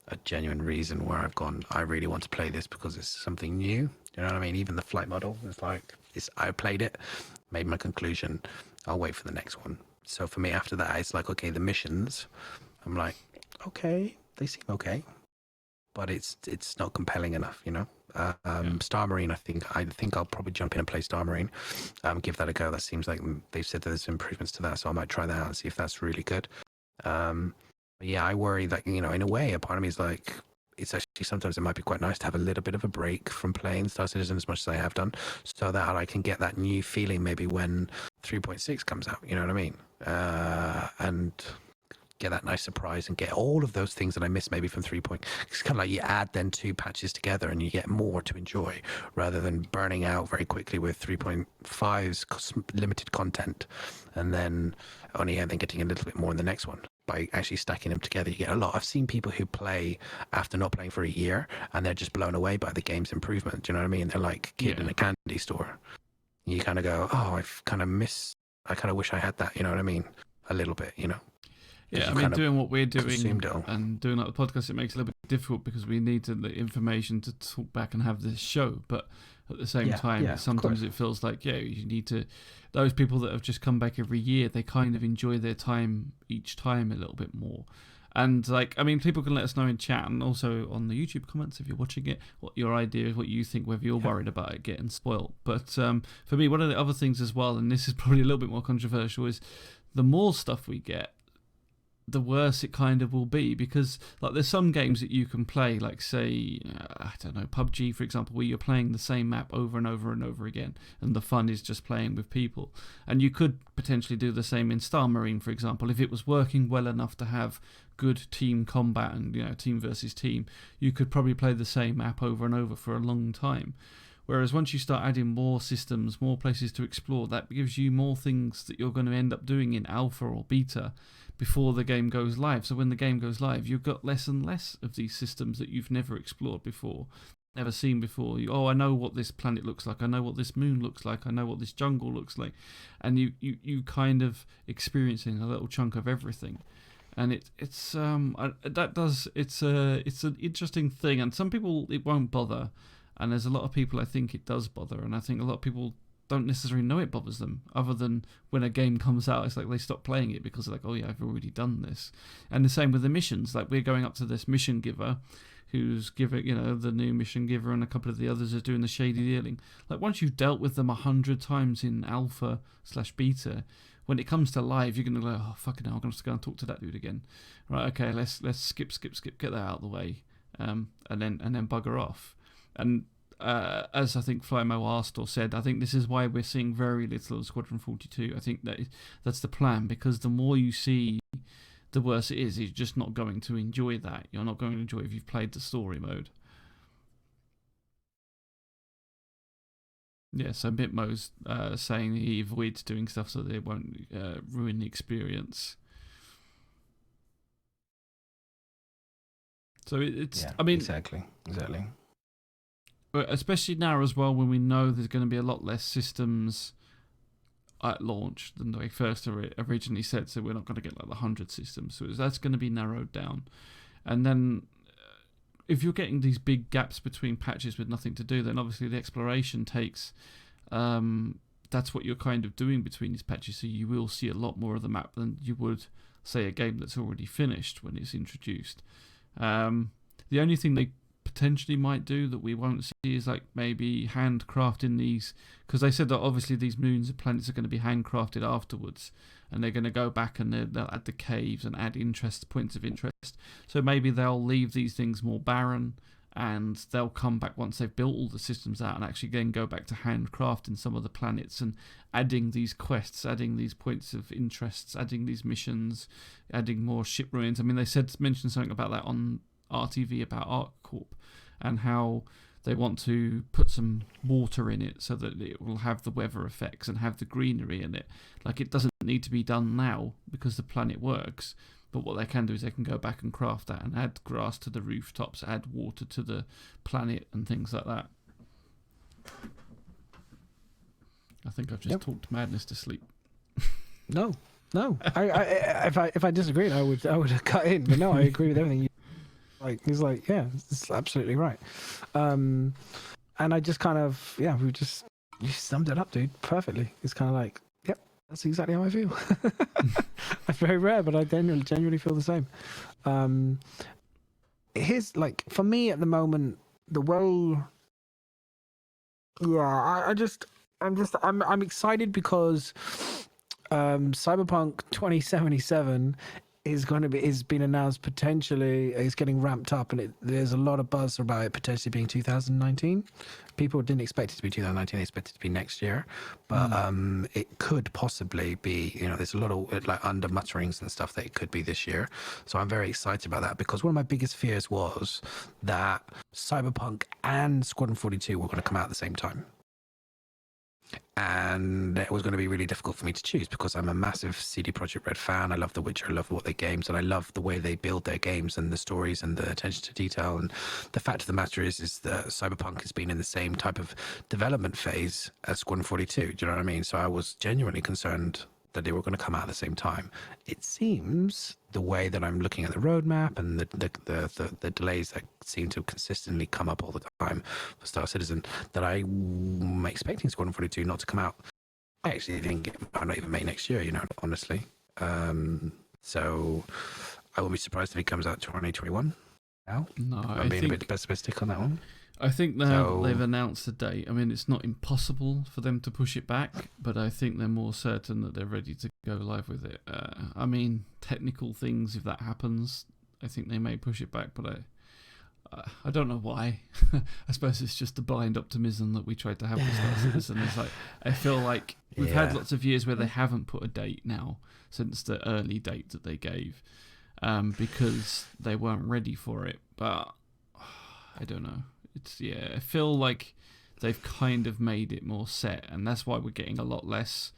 D: a genuine reason where I've gone, I really want to play this because it's something new. You know what I mean? Even the flight model, I played it, made my conclusion, I'll wait for the next one. So for me, after that, it's like, okay, the missions, I'm like, okay, they seem okay, but it's not compelling enough, Star Marine, I think I'll probably jump in and play Star Marine, give that a go. That seems like they've said that there's improvements to that, so I might try that out and see if that's really good. I worry that, in a way, a part of me is like, it's actually sometimes it might be quite nice to have a little bit of a break from playing Star Citizen as much as I have done, so that I can get that new feeling maybe when 3.6 comes out, you know what I mean? And get that nice surprise and get all of those things that I missed maybe from 3. It's kind of like you add then 2 patches together and you get more to enjoy, rather than burning out very quickly with 3.5's limited content and then only getting a little bit more in the next one. By actually stacking them together, you get a lot. I've seen people who play after not playing for a year and they're just blown away by the game's improvement. Do you know what I mean? They're like a kid in a candy store. You kind of go, oh, I kind of wish I had that, you know what I mean? A little bit,
C: Yeah, doing what we're doing and doing like the podcast, it makes it a little bit difficult because we need the information to talk back and have this show. But at the same time, sometimes it feels like, you need to... Those people that have just come back every year, they kind of enjoy their time each time a little bit more. And people can let us know in chat and also on the YouTube comments if you're watching it, what your idea is, what you think, whether you're worried about it getting spoiled. But for me, one of the other things as well, and this is probably a little bit more controversial, is the more stuff we get, the worse it kind of will be, because like there's some games that you can play, like say I don't know, PUBG for example, where you're playing the same map over and over and over again, and the fun is just playing with people. And you could potentially do the same in Star Marine, for example, if it was working well enough to have good team combat and team versus team. You could probably play the same map over and over for a long time. Whereas once you start adding more systems, more places to explore, that gives you more things that you're going to end up doing in alpha or beta before the game goes live. So when the game goes live, you've got less and less of these systems that you've never explored before, never seen before. I know what this planet looks like. I know what this moon looks like. I know what this jungle looks like. And you kind of experiencing a little chunk of everything. And it's an interesting thing. And some people, it won't bother. And there's a lot of people I think it does bother. And I think a lot of people don't necessarily know it bothers them, other than when a game comes out, it's like they stop playing it because they're like, oh yeah, I've already done this. And the same with the missions. Like we're going up to this mission giver who's giving, the new mission giver, and a couple of the others are doing the shady dealing. Like once you've dealt with them 100 times in alpha/beta, when it comes to live, you're going to go, oh fucking hell, I'm going to go and talk to that dude again. Right, okay, let's skip, get that out of the way, and then bugger off. And as I think Flymo asked or said, I think this is why we're seeing very little of Squadron 42. I think that's the plan, because the more you see, the worse it is. You're just not going to enjoy that. You're not going to enjoy it if you've played the story mode. Yeah, so Bitmo's saying he avoids doing stuff so that it won't ruin the experience. So it's,
D: yeah,
C: I mean...
D: Exactly.
C: Especially now as well, when we know there's going to be a lot less systems at launch than they first originally said, so we're not going to get like the 100 systems, so that's going to be narrowed down. And then if you're getting these big gaps between patches with nothing to do, then obviously the exploration takes, that's what you're kind of doing between these patches, so you will see a lot more of the map than you would, say, a game that's already finished when it's introduced. The only thing they potentially might do that we won't see is like maybe handcrafting these, because they said that obviously these moons and planets are going to be handcrafted afterwards, and they're going to go back and they'll add the caves and add points of interest. So maybe they'll leave these things more barren, and they'll come back once they've built all the systems out and actually then go back to handcrafting some of the planets and adding these quests, adding these points of interest, adding these missions, adding more ship ruins. I mean, they mentioned something about that on RTV about ArcCorp, and how they want to put some water in it so that it will have the weather effects and have the greenery in it. Like, it doesn't need to be done now because the planet works, but what they can do is they can go back and craft that and add grass to the rooftops, add water to the planet and things like that. I think I've just talked madness to sleep.
A: No. If I disagreed, I would have cut in. But no, I agree with everything. He's like, yeah, it's absolutely right. And I just kind of, you summed it up, dude, perfectly. It's kind of like, yep, that's exactly how I feel. That's very rare, but I genuinely feel the same. Here's like, for me at the moment, the way, I'm excited because Cyberpunk 2077 is being announced, potentially is getting ramped up, and there's a lot of buzz about it potentially being 2019. People didn't expect it to be 2019; they expected it to be next year, but it could possibly be. There's a lot of like under mutterings and stuff that it could be this year. So I'm very excited about that, because one of my biggest fears was that Cyberpunk and Squadron 42 were going to come out at the same time. And it was going to be really difficult for me to choose, because I'm a massive CD Projekt Red fan. I love The Witcher, I love what they games, and I love the way they build their games and the stories and the attention to detail. And the fact of the matter is that Cyberpunk has been in the same type of development phase as Squadron 42. Do you know what I mean? So I was genuinely concerned that they were going to come out at the same time. It seems, the way that I'm looking at the roadmap and the delays that seem to consistently come up all the time for Star Citizen, that I'm expecting Squadron 42 not to come out. I actually think it might not even make next year, honestly. So I won't be surprised if it comes out 2021 now.
C: No,
D: I'm being a bit pessimistic on that one.
C: I think they've announced a date. I mean, it's not impossible for them to push it back, but I think they're more certain that they're ready to go live with it. I mean, technical things, if that happens, I think they may push it back, but I don't know why. I suppose it's just the blind optimism that we tried to have with Star Citizen. It's like, I feel like we've had lots of years where they haven't put a date now since the early date that they gave, because they weren't ready for it. But I don't know. I feel like they've kind of made it more set, and that's why we're getting a lot less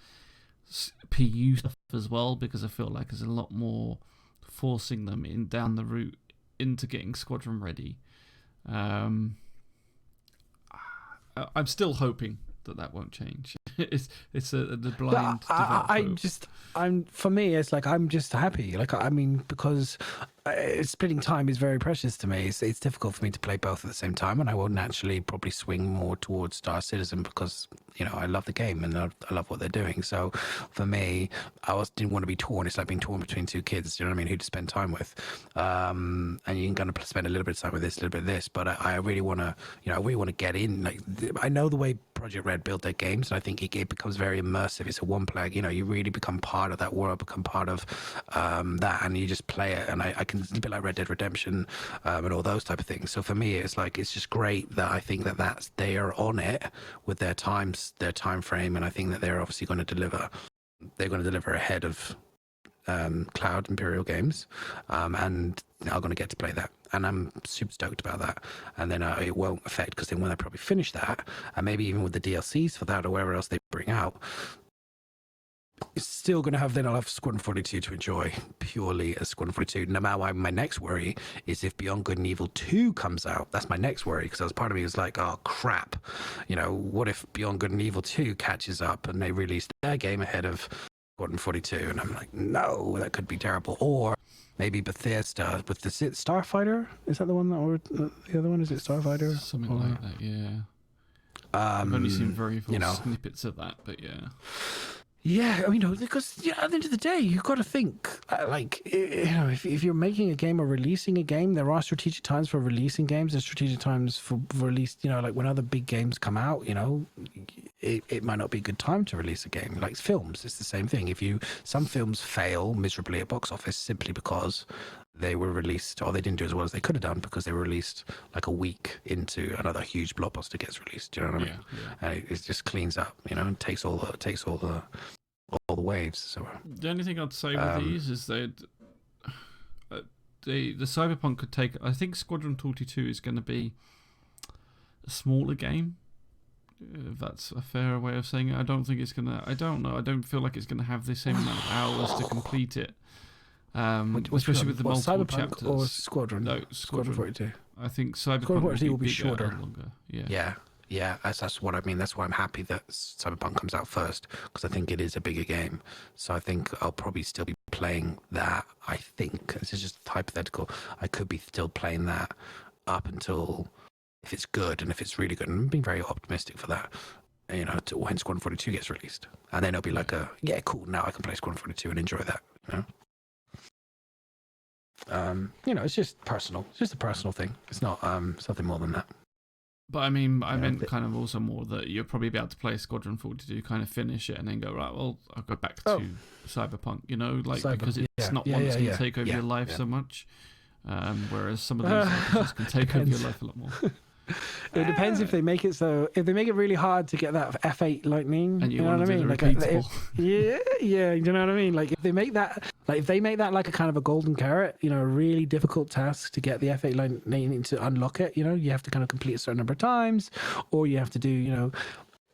C: PU stuff as well, because I feel like there's a lot more forcing them down the route into getting Squadron ready. I'm still hoping that won't change. it's the blind.
A: For me, it's like I'm just happy. Like, I mean, because splitting time is very precious to me. It's difficult for me to play both at the same time, and I will naturally probably swing more towards Star Citizen because, you know, I love the game and I love what they're doing. So for me, didn't want to be torn. It's like being torn between two kids, you know what I mean, who to spend time with. And you can kind of spend a little bit of time with this, a little bit of this, but I really want to, you know, I really want to get in. Like, I know the way Project Red build their games, and I think it becomes very immersive. It's a one-player, you know, you really become part of that world, become part of that, and you just play it. And I can, a bit like Red Dead Redemption and all those type of things. So for me, it's like, it's just great that I think that they are on it with their time frame, and I think that they're obviously going to deliver. They're going to deliver ahead of Cloud Imperial Games, and are going to get to play that, and I'm super stoked about that. And then it won't affect, because then when I probably finish that, and maybe even with the DLCs for that or wherever else they bring out, it's still going to have, then I'll have Squadron 42 to enjoy purely as Squadron 42. No matter why, my next worry is if Beyond Good and Evil 2 comes out. That's my next worry, because as part of me is like, oh crap, you know, what if Beyond Good and Evil 2 catches up and they release their game ahead of Squadron 42? And I'm like, no, that could be terrible. Or maybe Bethesda with the Starfighter. Is that the one or the other one? Is it Starfighter?
C: Something like that, yeah. I've only seen very few snippets of that, but yeah.
A: Yeah, I mean, because at the end of the day, you've got to think, like, you know, if you're making a game or releasing a game, there are strategic times for releasing games and strategic times for release, you know, like when other big games come out, you know, it might not be a good time to release a game. Like films, it's the same thing. Some films fail miserably at box office simply because they were released, or they didn't do as well as they could have done because they were released like a week into another huge blockbuster gets released. Do you know what I mean? Yeah. And it just cleans up, you know, and takes all the waves. So
C: the only thing I'd say with these is that the Cyberpunk could take. I think Squadron 42 is going to be a smaller game. If that's a fair way of saying it. I don't think it's gonna. I don't know. I don't feel like it's going to have the same amount of hours to complete it. Especially with the multiple chapters.
A: Or Squadron?
C: No,
A: Squadron 42.
C: I think Cyberpunk
A: Squadron 42 will be shorter.
C: Longer.
D: Yeah, that's what I mean. That's why I'm happy that Cyberpunk comes out first, because I think it is a bigger game. So I think I'll probably still be playing that. I think this is just hypothetical. I could be still playing that up until, if it's good and if it's really good. And I'm being very optimistic for that. You know, to when Squadron 42 gets released, and then it'll be like cool. Now I can play Squadron 42 and enjoy that. You know. You know, it's just personal. It's just a personal thing. It's not something more than that.
C: But I mean, I meant kind of also more that you'll probably be able to play Squadron 42, kind of finish it, and then go, right, well, I'll go back to Cyberpunk, you know, like, because it's not one that's going to take over your life so much. Whereas some of these RPGs can take over your life a lot more.
A: It depends if they make it so. If they make it really hard to get that F8 lightning,
C: and
A: you know what I mean? Like you know what I mean? Like if they make that, like a kind of a golden carrot, you know, a really difficult task to get the F8 lightning to unlock it. You know, you have to kind of complete a certain number of times, or you have to do, you know.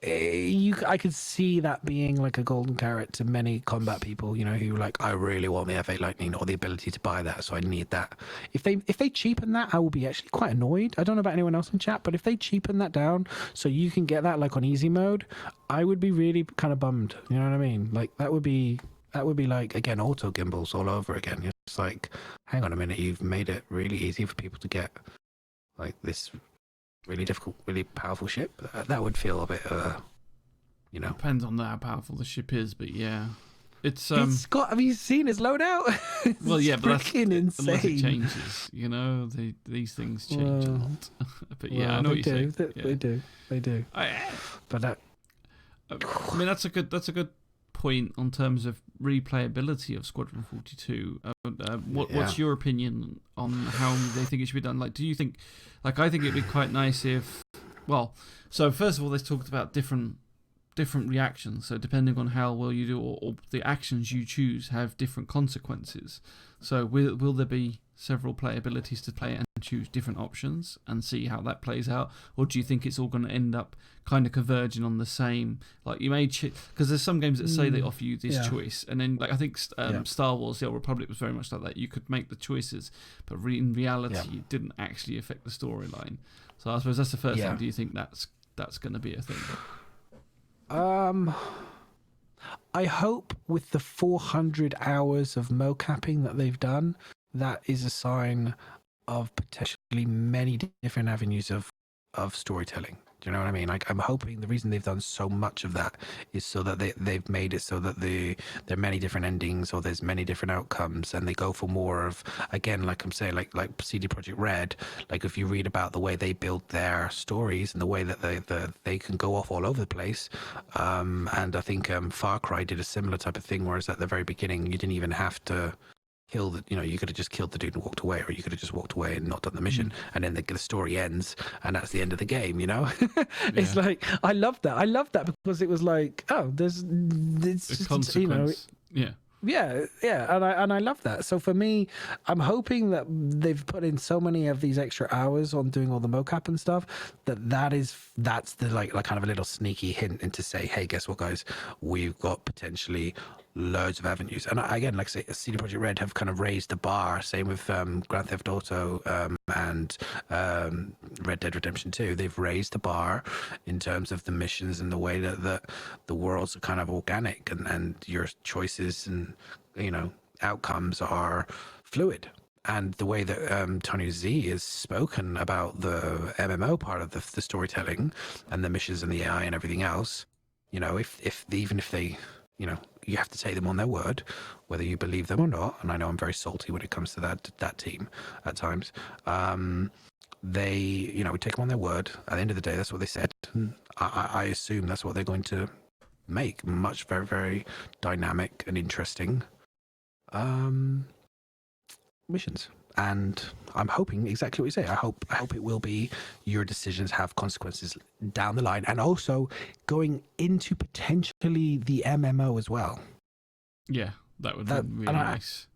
A: I could see that being like a golden carrot to many combat people, you know, who like, I really want the F8 Lightning or the ability to buy that, so I need that. If they cheapen that, I will be actually quite annoyed. I don't know about anyone else in chat, but if they cheapen that down so you can get that like on easy mode, I would be really kind of bummed. You know what I mean? Like that would be like, again, auto gimbals all over again. It's like, hang on a minute, you've made it really easy for people to get like this really difficult, really powerful ship. That would feel a bit, you know.
C: Depends on how powerful the ship is, but yeah. It's
A: got. Have you seen his loadout?
C: Well, yeah, but that's
A: freaking insane.
C: unless it changes. These things change a lot. But yeah, I know what you're saying.
A: They do. But that.
C: I mean, that's a good point on terms of replayability of Squadron 42. What's your opinion on how they think it should be done? Like, do you think, like, I think it'd be quite nice if, well, so first of all, they talked about different reactions. So depending on how well you do or the actions you choose have different consequences. So will there be several playabilities to play and choose different options and see how that plays out? Or do you think it's all going to end up kind of converging on the same, like you may, because there's some games that say they offer you this choice, and then like I think Star Wars The Old Republic was very much like that. You could make the choices, but in reality it didn't actually affect the storyline. So I suppose that's the first thing. Do you think that's going to be a thing?
A: I hope with the 400 hours of mocapping that they've done, that is a sign of potentially many different avenues of storytelling. Do you know what I mean? Like, I'm hoping the reason they've done so much of that is so that they've made it so that there are many different endings, or there's many different outcomes, and they go for more of, again, like I'm saying, like CD Projekt Red. Like, if you read about the way they build their stories and the way that they can go off all over the place, and I think Far Cry did a similar type of thing, whereas at the very beginning you didn't even have to kill the, you could have just killed the dude and walked away, or you could have just walked away and not done the mission, and then the story ends, and that's the end of the game. It's like, I love that because it was like, oh, there's just,
C: consequence.
A: Yeah, and I love that. So for me, I'm hoping that they've put in so many of these extra hours on doing all the mocap and stuff that's the like kind of a little sneaky hint into say, hey, guess what, guys? We've got potentially loads of avenues. And again, like I say, CD Projekt Red have kind of raised the bar. Same with Grand Theft Auto and Red Dead Redemption 2. They've raised the bar in terms of the missions and the way that the worlds are kind of organic, and your choices and outcomes are fluid. And the way that Tony Z has spoken about the MMO part of the storytelling and the missions and the AI and everything else, even if they, you have to take them on their word, whether you believe them or not. And I know I'm very salty when it comes to that team at times. They, we take them on their word. At the end of the day, that's what they said. And I assume that's what they're going to make. Much, very, very dynamic and interesting missions. And I'm hoping exactly what you say. I hope it will be, your decisions have consequences down the line, and also going into potentially the MMO as well.
C: Yeah, that would be really nice.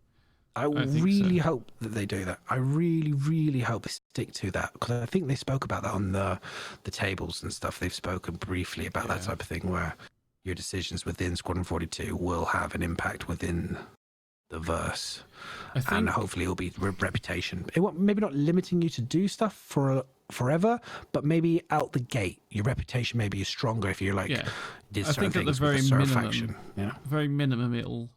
A: I really hope that they do that. I really, really hope they stick to that, because I think they spoke about that on the tables and stuff. They've spoken briefly about that type of thing, where your decisions within Squadron 42 will have an impact within the verse, and hopefully it'll be reputation. It won't, maybe not limiting you to do stuff for forever, but maybe out the gate, your reputation maybe is stronger if you're like, did certain
C: I think
A: things
C: at the
A: with a certain faction.
C: Very minimum, it'll,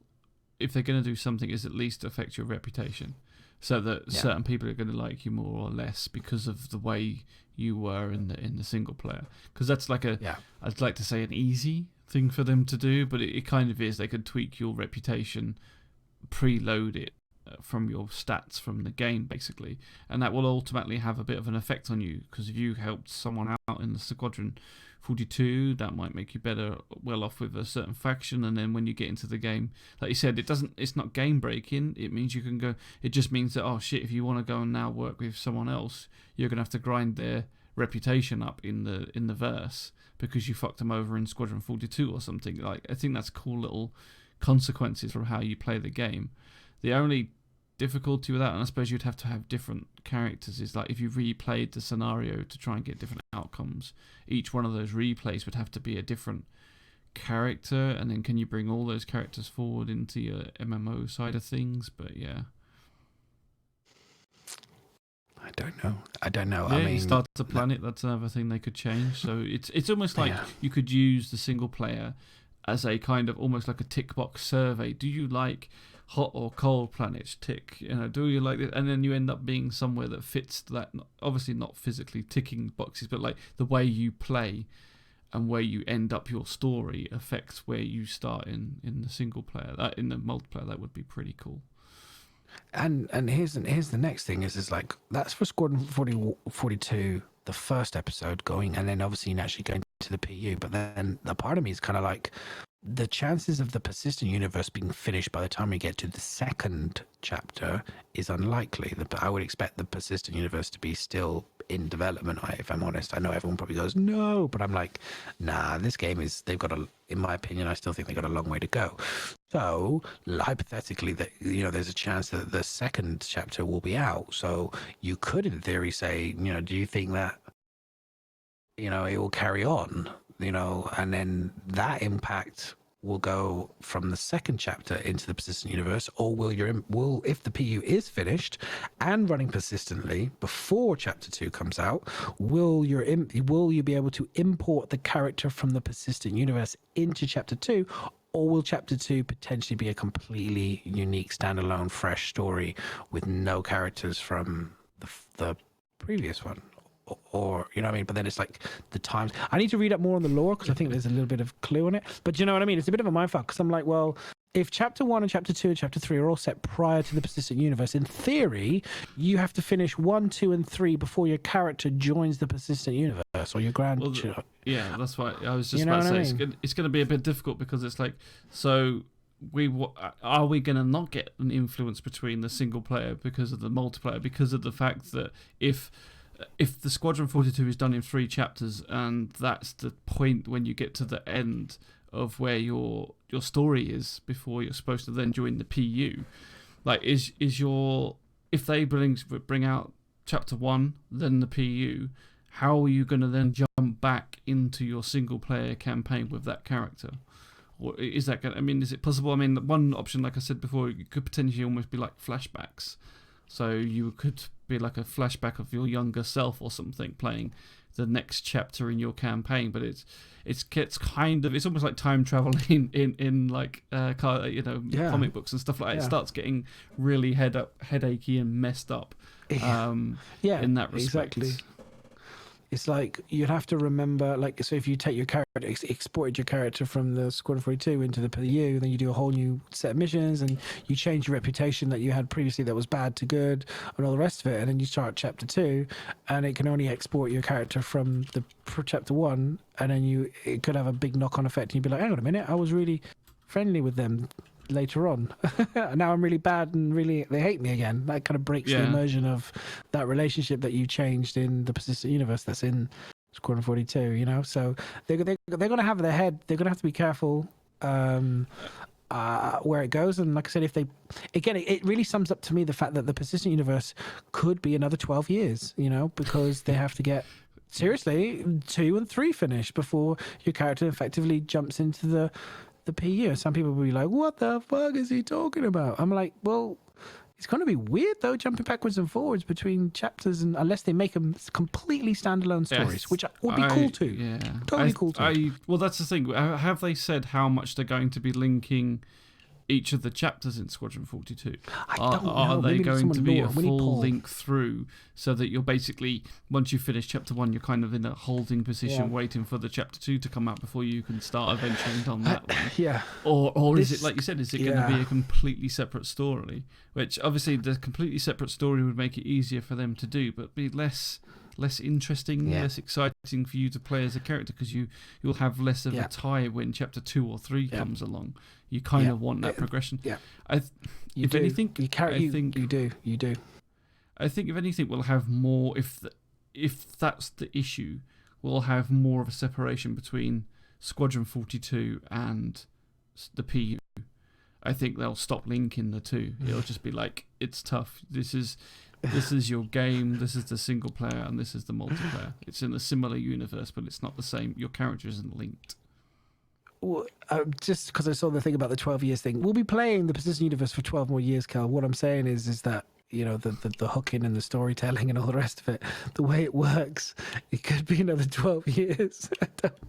C: if they're going to do something, is at least affect your reputation, so that certain people are going to like you more or less because of the way you were in the single player. Because that's like I'd like to say an easy thing for them to do, but it kind of is. They could tweak your reputation, preload it from your stats from the game, basically, and that will ultimately have a bit of an effect on you, because if you helped someone out in the Squadron 42, that might make you well off with a certain faction, and then when you get into the game, like you said, it's not game breaking. It means you can go, it just means that, oh shit, if you want to go and now work with someone else, you're going to have to grind their reputation up in the verse because you fucked them over in Squadron 42 or something. Like, I think that's cool little consequences from how you play the game. The only difficulty with that, and I suppose you'd have to have different characters, is like if you replayed the scenario to try and get different outcomes, each one of those replays would have to be a different character, and then can you bring all those characters forward into your MMO side of things? But
A: I don't know.
C: Yeah,
A: I mean,
C: you start the planet, that's another thing they could change. So it's almost like you could use the single player as a kind of almost like a tick box survey. Do you like hot or cold planets? Tick. Do you like it? And then you end up being somewhere that fits that. Obviously not physically ticking boxes, but like the way you play. and where you end up your story affects where you start in the single player. In the multiplayer, that would be pretty cool.
D: And here's the next thing is like that's for Squadron 42, the first episode going, and then obviously naturally going to the PU. But then the part of me is kind of like the chances of the persistent universe being finished by the time we get to the second chapter is unlikely. I would expect the persistent universe to be still in development, if I'm honest. I know everyone probably goes, no, but I'm like, nah, this game in my opinion, I still think they've got a long way to go. So hypothetically, there's a chance that the second chapter will be out. So you could, in theory, say, do you think that, it will carry on? And then that impact will go from the second chapter into the persistent universe, or will if the PU is finished and running persistently before chapter 2 comes out, will you be able to import the character from the persistent universe into chapter 2, or will chapter 2 potentially be a completely unique standalone fresh story with no characters from the previous one? Or you know what I mean? But then it's like the times. I need to read up more on the lore because I think there's a little bit of clue on it. But you know what I mean? It's a bit of a mindfuck because I'm like, well, if chapter 1 and chapter 2 and chapter 3 are all set prior to the persistent universe, in theory, you have to finish 1, 2, and 3 before your character joins the persistent universe or your grandchild.
C: Yeah, that's why I was just about to say it's going to be a bit difficult because it's like, so are we going to not get an influence between the single player because of the multiplayer, because of the fact that if the Squadron 42 is done in 3 chapters and that's the point when you get to the end of where your story is before you're supposed to then join the PU, like if they bring out chapter 1 then the PU, how are you going to then jump back into your single player campaign with that character? Or is that is it possible? I mean, one option, like I said before, it could potentially almost be like flashbacks. So you could be like a flashback of your younger self or something playing the next chapter in your campaign, but it's almost like time travel in like comic books and stuff like that. It starts getting really headachy and messed up. In that respect.
A: Exactly. It's like you'd have to remember, like, so if you take your character, exported your character from the Squadron 42 into the PU, then you do a whole new set of missions and you change your reputation that you had previously that was bad to good and all the rest of it, and then you start chapter 2 and it can only export your character from the chapter 1, and then it could have a big knock-on effect and you'd be like, hang on a minute, I was really friendly with them later on. Now I'm really bad and really they hate me again. That kind of breaks the immersion of that relationship that you changed in the persistent universe that's in Squadron 42, so they're going to have they're going to have to be careful where it goes. And like I said, it really sums up to me the fact that the persistent universe could be another 12 years, because they have to get seriously 2 and 3 finished before your character effectively jumps into the PU. Some people will be like, what the fuck is he talking about? I'm like, well, it's going to be weird though, jumping backwards and forwards between chapters, and unless they make them completely standalone stories, which would be cool too. Yeah, totally cool too.
C: Well, that's the thing. Have they said how much they're going to be linking each of the chapters in Squadron 42?
A: I don't know.
C: Are they going to be a full
A: link
C: through so that you're basically, once you finish chapter 1, you're kind of in a holding position waiting for the chapter 2 to come out before you can start venturing on that one?
A: Yeah.
C: Or is it, like you said, is it going to be a completely separate story? Which obviously the completely separate story would make it easier for them to do, but be less interesting, less exciting for you to play as a character, because you'll have less of a tie when chapter 2 or 3 comes along. You kind of want that progression. Yeah,
A: you do.
C: I think if anything, we'll have more. If that's the issue, we'll have more of a separation between Squadron 42 and the PU. I think they'll stop linking the two. It'll just be like, it's tough. This is your game, this is the single player, and this is the multiplayer. It's in a similar universe, but it's not the same. Your character isn't linked.
A: Well, just because I saw the thing about the 12 years thing, we'll be playing the persistent universe for 12 more years, Cal. What I'm saying is that, the hooking and the storytelling and all the rest of it, the way it works, it could be another 12 years.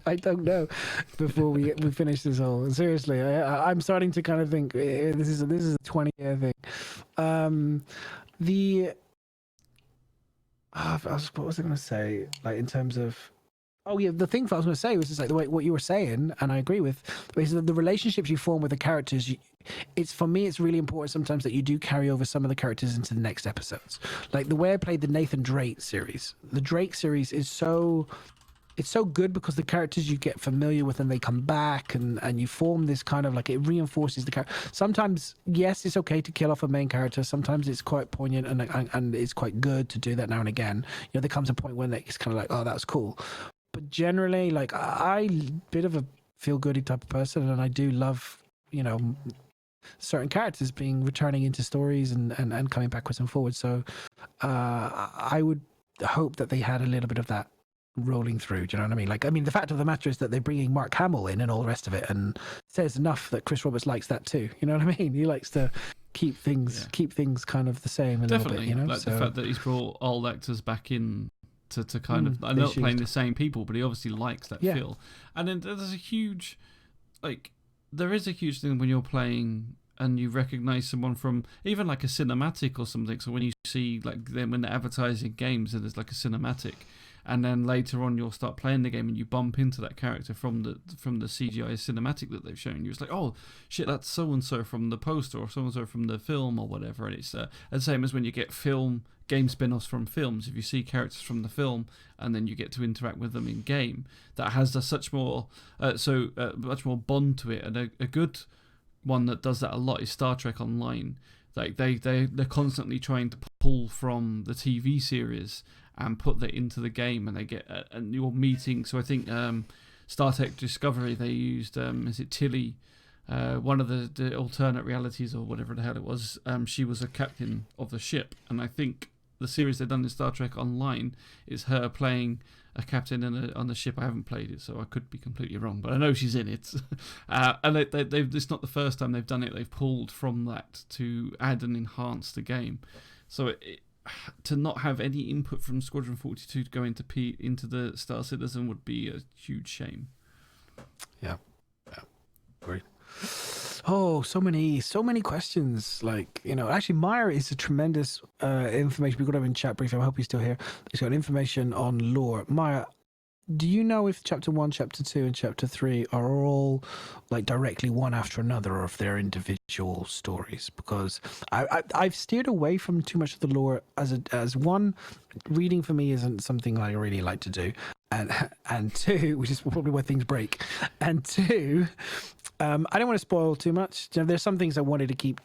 A: I don't know before we finish this whole. Seriously, I'm starting to kind of think this is a 20-year thing. What was I going to say? Like in terms of Oh yeah, the thing I was going to say was just like the way what you were saying, and I agree with, is that the relationships you form with the characters. It's for me, it's really important sometimes that you do carry over some of the characters into the next episodes. Like the way I played the Nathan Drake series. The Drake series is it's so good because the characters you get familiar with and they come back and you form this kind of like, it reinforces the character. Sometimes, yes, it's okay to kill off a main character. Sometimes it's quite poignant and it's quite good to do that now and again. You know, there comes a point when it's kind of like, oh, that was cool. But generally, like, I'm a bit of a feel-goody type of person, and I do love, you know, certain characters returning into stories and coming backwards and forwards. So I would hope that they had a little bit of that rolling through. Do you know what I mean? Like, I mean, the fact of the matter is that they're bringing Mark Hamill in and all the rest of it, and says enough that Chris Roberts likes that too. You know what I mean? He likes to keep things kind of the same a little bit. You know,
C: like the fact that he's brought old actors back in to kind of, I'm not playing the same people, but he obviously likes that feel. And then there's a huge, like, there is a huge thing when you're playing and you recognize someone from even like a cinematic or something. So when you see like them when they're advertising games and there's like a cinematic, and then later on you'll start playing the game and you bump into that character from the CGI cinematic that they've shown you. It's like, oh shit, that's so and so from the poster or so and so from the film or whatever. And it's the same as when you get game spin-offs from films. If you see characters from the film and then you get to interact with them in game, that has much more bond to it. And a good one that does that a lot is Star Trek Online. Like they're constantly trying to pull from the TV series and put that into the game, and they get a new meeting. So I think Star Trek Discovery, they used is it Tilly, one of the alternate realities or whatever the hell it was. She was a captain of the ship, and I think the series they've done in Star Trek Online is her playing a captain on the ship. I haven't played it, so I could be completely wrong, but I know she's in it. And it's not the first time they've done it. They've pulled from that to add and enhance the game. So to not have any input from Squadron 42 to go into the Star Citizen would be a huge shame.
D: Yeah, great.
A: Oh, so many questions. Like, you know, actually, Meyer is a tremendous information. We got him in chat briefly. I hope he's still here. He's got information on lore. Meyer, do you know if Chapter 1, Chapter 2, and Chapter 3 are all like directly one after another, or if they're individual stories? Because I've steered away from too much of the lore as one, reading for me isn't something I really like to do, and two, which is probably where things break, and two, I don't want to spoil too much. You know, there's some things I wanted to keep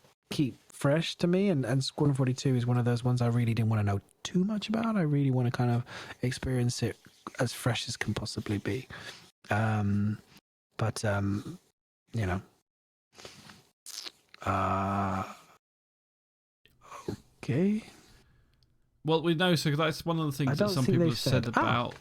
A: fresh to me, and Squadron 42 is one of those ones I really didn't want to know too much about. I really want to kind of experience it as fresh as can possibly be. But you know, okay.
C: Well, we know, so that's one of the things that some people have said about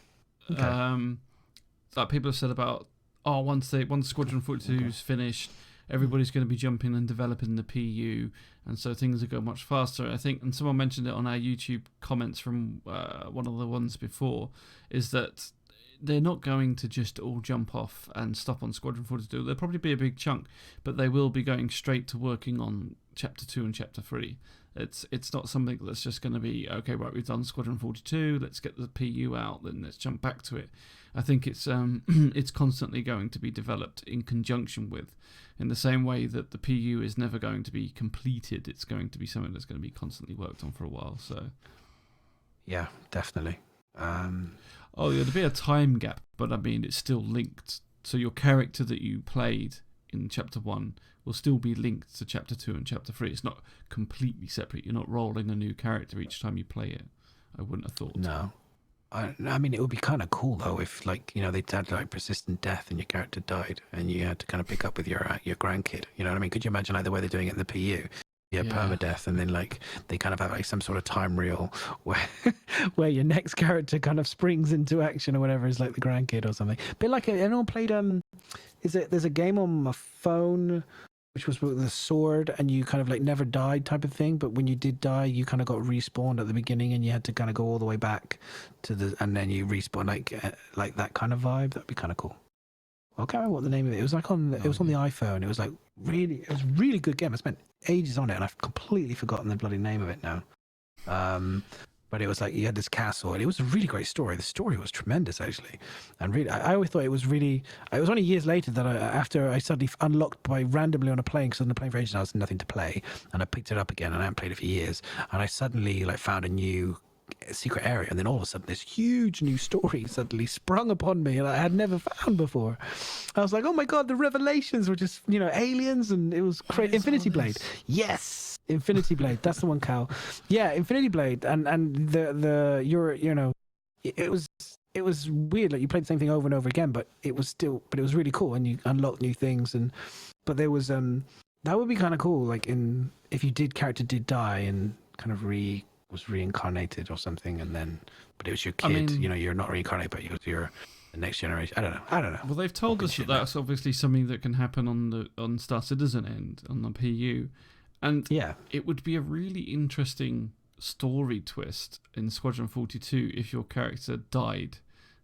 C: that people have said about once Squadron 42 is finished, everybody's going to be jumping and developing the PU, and so things will go much faster. I think, and someone mentioned it on our YouTube comments from one of the ones before, is that they're not going to just all jump off and stop on Squadron 42. There'll probably be a big chunk, but they will be going straight to working on Chapter 2 and Chapter 3. It's not something that's just going to be, okay, right, we've done Squadron 42, let's get the PU out, then let's jump back to it. I think it's it's constantly going to be developed in conjunction with, in the same way that the PU is never going to be completed. It's going to be something that's going to be constantly worked on for a while. So,
D: yeah, definitely.
C: There'll be a time gap, but I mean, it's still linked. So your character that you played in Chapter 1 will still be linked to Chapter 2 and Chapter 3. It's not completely separate. You're not rolling a new character each time you play it. I wouldn't have thought.
D: No. I mean, it would be kind of cool, though, if, like, you know, they had, like, persistent death and your character died and you had to kind of pick up with your grandkid. You know what I mean? Could you imagine, like, the way they're doing it in the PU? Yeah, permadeath, and then, like, they kind of have, like, some sort of time reel where your next character kind of springs into action or whatever, is like the grandkid or something. A bit like, anyone played, there's a game on my phone which was with the sword, and you kind of like never died type of thing, but when you did die, you kind of got respawned at the beginning, and you had to kind of go all the way back to and then you respawn, like that kind of vibe. That'd be kind of cool. I can't remember what the name of it. It was like it was on the iPhone. It was like it was a really good game. I spent ages on it, and I've completely forgotten the bloody name of it now. But it was like you had this castle, and it was a really great story. The story was tremendous, actually, and really, I always thought it was really. It was only years later that after I suddenly unlocked by randomly on a plane, because on the plane for ages I was nothing to play, and I picked it up again, and I hadn't played it for years, and I suddenly like found a new secret area, and then all of a sudden this huge new story suddenly sprung upon me, and I had never found before. I was like, oh my god, the revelations were just aliens, and it was crazy. Infinity Blade, yes. Infinity Blade, that's the one, Cal. Yeah, Infinity Blade, and the it was weird. Like you played the same thing over and over again, but it was really cool, and you unlocked new things. But there was that would be kind of cool. Like if character did die and kind of was reincarnated or something, and then but it was your kid. You're not reincarnated, but you're the next generation. I don't know.
C: Well, they've told us that that's obviously something that can happen on Star Citizen end on the PU. And it would be a really interesting story twist in Squadron 42 if your character died,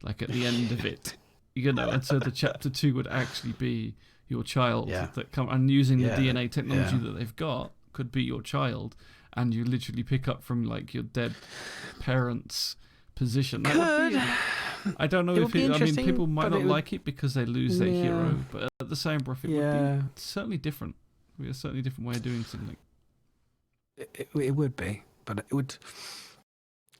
C: like at the end of it, and so the chapter 2 would actually be your child that come and using the DNA technology that they've got could be your child, and you literally pick up from like your dead parents' position. That would be, I don't know if people might not like it because they lose their hero, but at the same breath, it would be certainly different. Be a certainly different way of doing something.
D: It would be, but it would.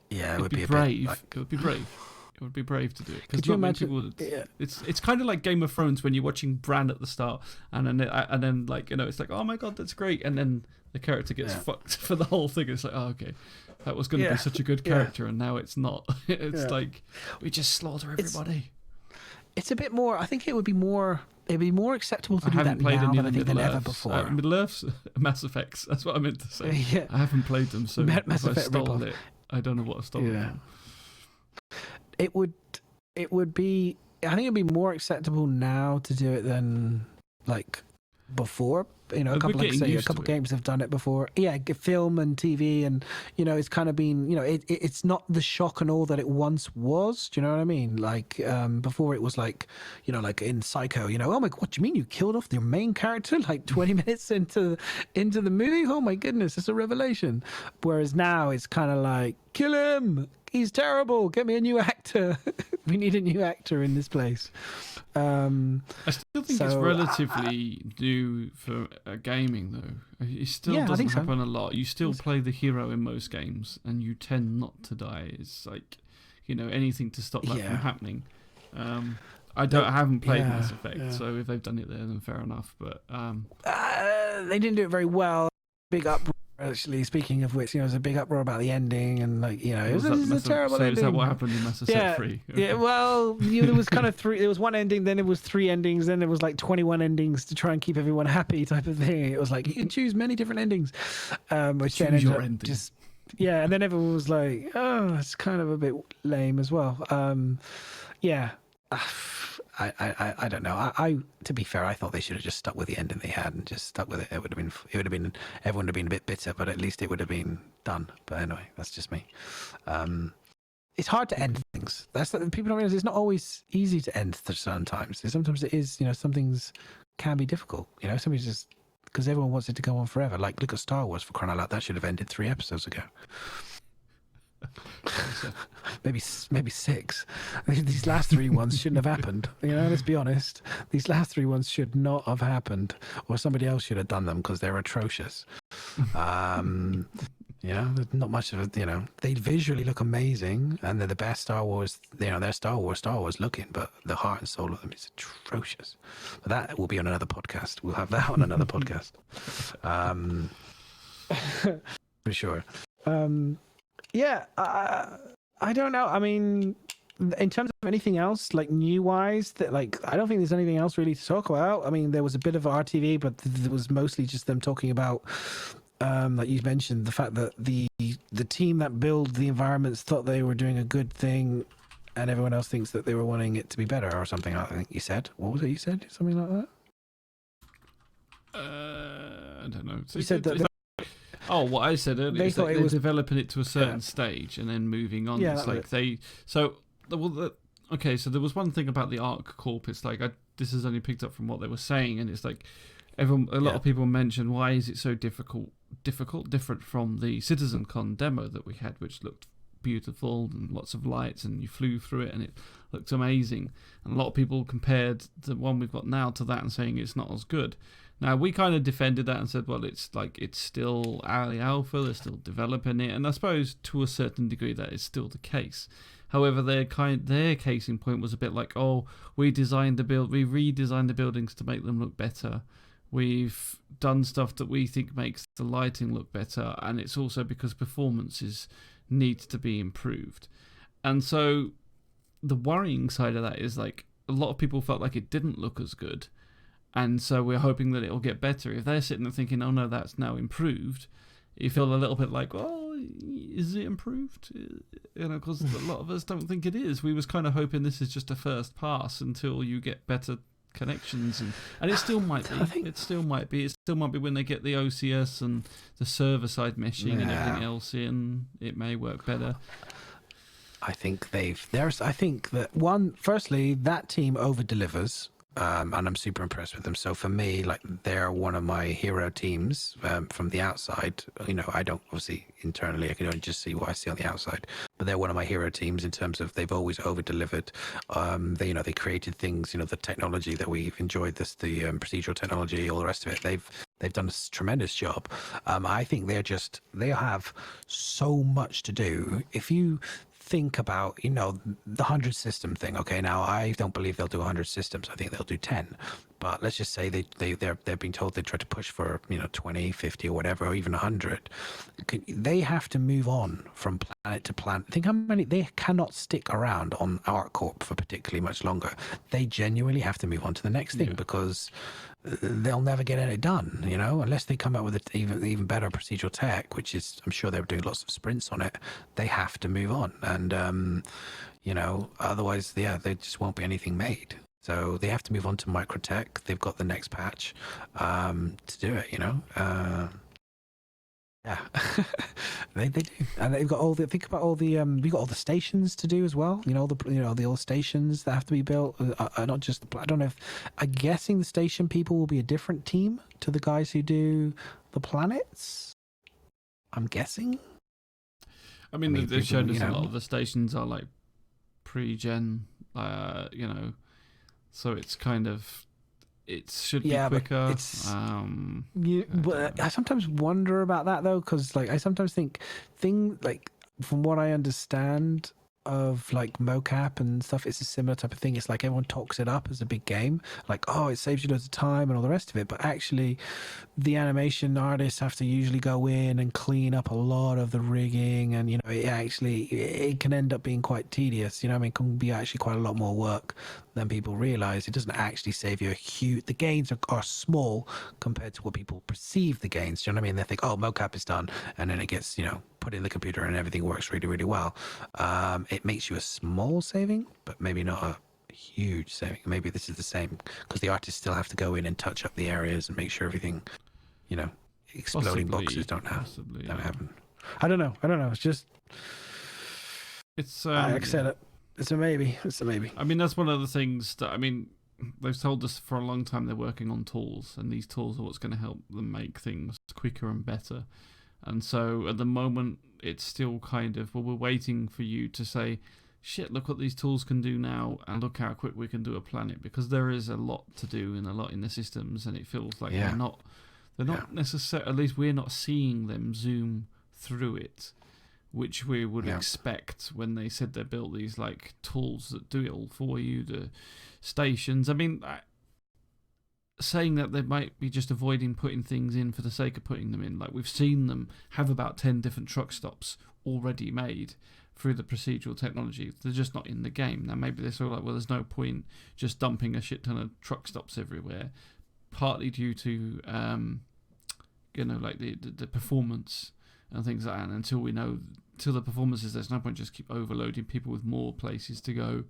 D: Yeah, it would be
C: brave. It would be brave. It would be brave to do it. Because not many people would. It's kind of like Game of Thrones when you're watching Bran at the start, and then like it's like, oh my god, that's great, and then the character gets fucked for the whole thing. It's like, oh okay, that was going to be such a good character, and now it's not. It's like we just slaughter everybody. It's a bit more. I think it would be more. It'd be more acceptable to do that now than ever before. Middle-earth's Mass Effects. That's what I meant to say. I haven't played them, so if I stole it, I don't know what I've stolen. It would be. I think it'd be more acceptable now to do it than like before. A couple games have done it before. Yeah, film and TV, and it's kind of been. It's not the shock and all that it once was. Do you know what I mean? Like before, it was like, like in Psycho. Oh my god, what do you mean you killed off your main character like 20 minutes into the movie? Oh my goodness, it's a revelation. Whereas now it's kind of like, kill him. He's terrible. Get me a new actor. We need a new actor in this place. I still think it's relatively new for gaming, though. It still doesn't happen a lot. You still play the hero in most games, and you tend not to die. It's like, anything to stop that from happening. I haven't played Mass Effect, so if they've done it there, then fair enough. But they didn't do it very well. Big uproar. Actually, speaking of which, there's a big uproar about the ending, and it was a terrible ending. Is that what happened in Mass Effect 3? Yeah, well, there was kind of three. There was one ending, then it was 3 endings, then it was like 21 endings to try and keep everyone happy, type of thing. It was like you can choose many different endings, which choose your ending. And then everyone was like, "Oh, it's kind of a bit lame as well." I don't know. I to be fair, I thought they should have just stuck with the ending they had and just stuck with it. It would have been everyone would have been a bit bitter, but at least it would have been done. But anyway, that's just me. It's hard to end things. That's people don't realize it's not always easy to end certain times. Sometimes it is. Some things can be difficult. Somebody's just because everyone wants it to go on forever. Like look at Star Wars, for crying out loud. That should have ended 3 episodes ago. maybe 6. These last 3 ones shouldn't have happened. Let's be honest. These last 3 ones should not have happened, or somebody else should have done them because they're atrocious. There's not much of it. They visually look amazing, and they're the best Star Wars. They're Star Wars looking, but the heart and soul of them is atrocious. But that will be on another podcast. We'll have that on another podcast. For sure. I don't know. I mean, in terms of anything else, like new-wise, that I don't think there's anything else really to talk about. I mean, there was a bit of RTV, but it was mostly just them talking about, like you mentioned, the fact that the team that built the environments thought they were doing a good thing, and everyone else thinks that they were wanting it to be better or something. I think you said. What was it you said? Something like that? I don't know. You said that. What I said earlier is that they're developing it to a certain stage and then moving on. It's like so there was one thing about the Arc Corp. It's like this is only picked up from what they were saying, and it's like a lot of people mention, why is it so different from the CitizenCon demo that we had, which looked beautiful and lots of lights, and you flew through it and it looked amazing. And a lot of people compared the one we've got now to that and saying it's not as good. Now, we kind of defended that and said, well, it's still early alpha, they're still developing it, and I suppose to a certain degree that is still the case. However, their case in point was a bit like, oh, we redesigned the buildings to make them look better. We've done stuff that we think makes the lighting look better, and it's also because performances need to be improved. And so the worrying side of that is like a lot of people felt like it didn't look as good. And so we're hoping that it'll get better. If they're sitting there thinking, oh no, that's now improved, you feel a little bit like, oh, is it improved? Because a lot of us don't think it is. We was kind of hoping this is just a first pass until you get better connections. And it still might be. It still might be when they get the OCS and the server-side meshing and everything else in, it may work better.
D: I think firstly, that team over-delivers. And I'm super impressed with them. So for me, like, they're one of my hero teams from the outside. I don't, obviously internally, I can only just see what I see on the outside. But they're one of my hero teams in terms of they've always over-delivered. They created things, the technology that we've enjoyed, the procedural technology, all the rest of it. They've done a tremendous job. I think they have so much to do. If you think about, the 100 system thing. Okay, now I don't believe they'll do 100 systems. I think they'll do 10. But let's just say they're being told they try to push for 20, 50 or whatever, or even 100. They have to move on from planet to planet. Think how many they cannot stick around on ArcCorp for particularly much longer. They genuinely have to move on to the next thing because they'll never get it done, unless they come up with even better procedural tech, which is, I'm sure they're doing lots of sprints on it. They have to move on, and otherwise, there just won't be anything made. So they have to move on to Microtech. They've got the next patch to do it, Yeah, they do, and they've got think about all the we've got all the stations to do as well. All the stations that have to be built. Not just I don't know if I'm guessing the station people will be a different team to the guys who do the planets. I'm guessing.
C: I mean they've shown us a lot of the stations are like pre-gen, so it's kind of. It should be quicker.
A: But I sometimes wonder about that though, because I sometimes think from what I understand of mocap and stuff, it's a similar type of thing. It's like everyone talks it up as a big game, it saves you loads of time and all the rest of it, but actually the animation artists have to usually go in and clean up a lot of the rigging, and it can end up being quite tedious. It can be actually quite a lot more work than people realize. It doesn't actually save you the gains are small compared to what people perceive the gains. Do you know what I mean? They think, mocap is done, and then it gets put in the computer and everything works really, really well. It makes you a small saving, but maybe not a huge saving. Maybe this is the same because the artists still have to go in and touch up the areas and make sure everything, exploding boxes don't happen. I don't know. It's just, like I said, it's a maybe.
C: I mean, that's one of the things that, they've told us for a long time they're working on tools, and these tools are what's going to help them make things quicker and better. And so at the moment, it's still kind of, we're waiting for you to say, shit, look what these tools can do now, and look how quick we can do a planet, because there is a lot to do and a lot in the systems, and it feels like they're not necessarily, at least we're not seeing them zoom through it, which we would expect when they said they built these tools that do it all for you, the stations. Saying that they might be just avoiding putting things in for the sake of putting them in. We've seen them have about 10 different truck stops already made through the procedural technology. They're just not in the game. Now, maybe they're sort of there's no point just dumping a shit ton of truck stops everywhere, partly due to, the performance and things like that. And until the performances, there's no point just keep overloading people with more places to go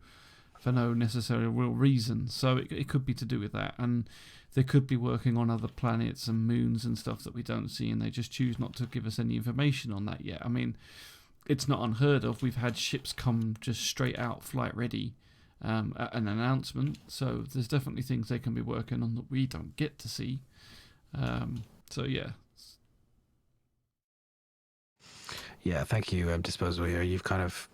C: for no necessary real reason. So it could be to do with that, and they could be working on other planets and moons and stuff that we don't see, and they just choose not to give us any information on that yet. It's not unheard of. We've had ships come just straight out flight ready at an announcement, so there's definitely things they can be working on that we don't get to see.
D: Yeah, thank you, Disposal here. You've kind of,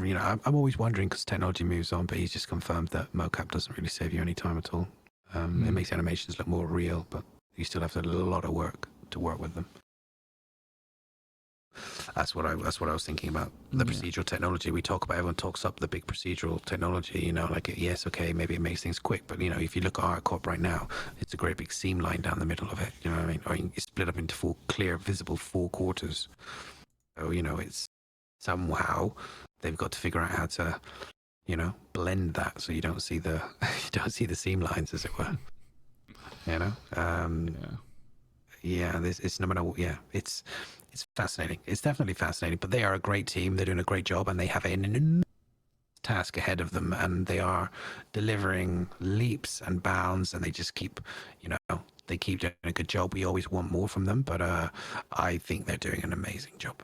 D: I'm always wondering because technology moves on, but he's just confirmed that mocap doesn't really save you any time at all. It makes animations look more real, but you still have to do a lot of work to work with them. That's what I was thinking about. The procedural technology we talk about, everyone talks up the big procedural technology, like, yes, okay, maybe it makes things quick, but, if you look at ArtCorp right now, it's a great big seam line down the middle of it, you know what I mean? Or you split up into four clear, visible 4 quarters. So, it's somehow they've got to figure out how to, blend that so you don't see the seam lines, as it were. It's fascinating. It's definitely fascinating. But they are a great team. They're doing a great job, and they have an enormous task ahead of them, and they are delivering leaps and bounds, and they just keep, they keep doing a good job. We always want more from them, but I think they're doing an amazing job.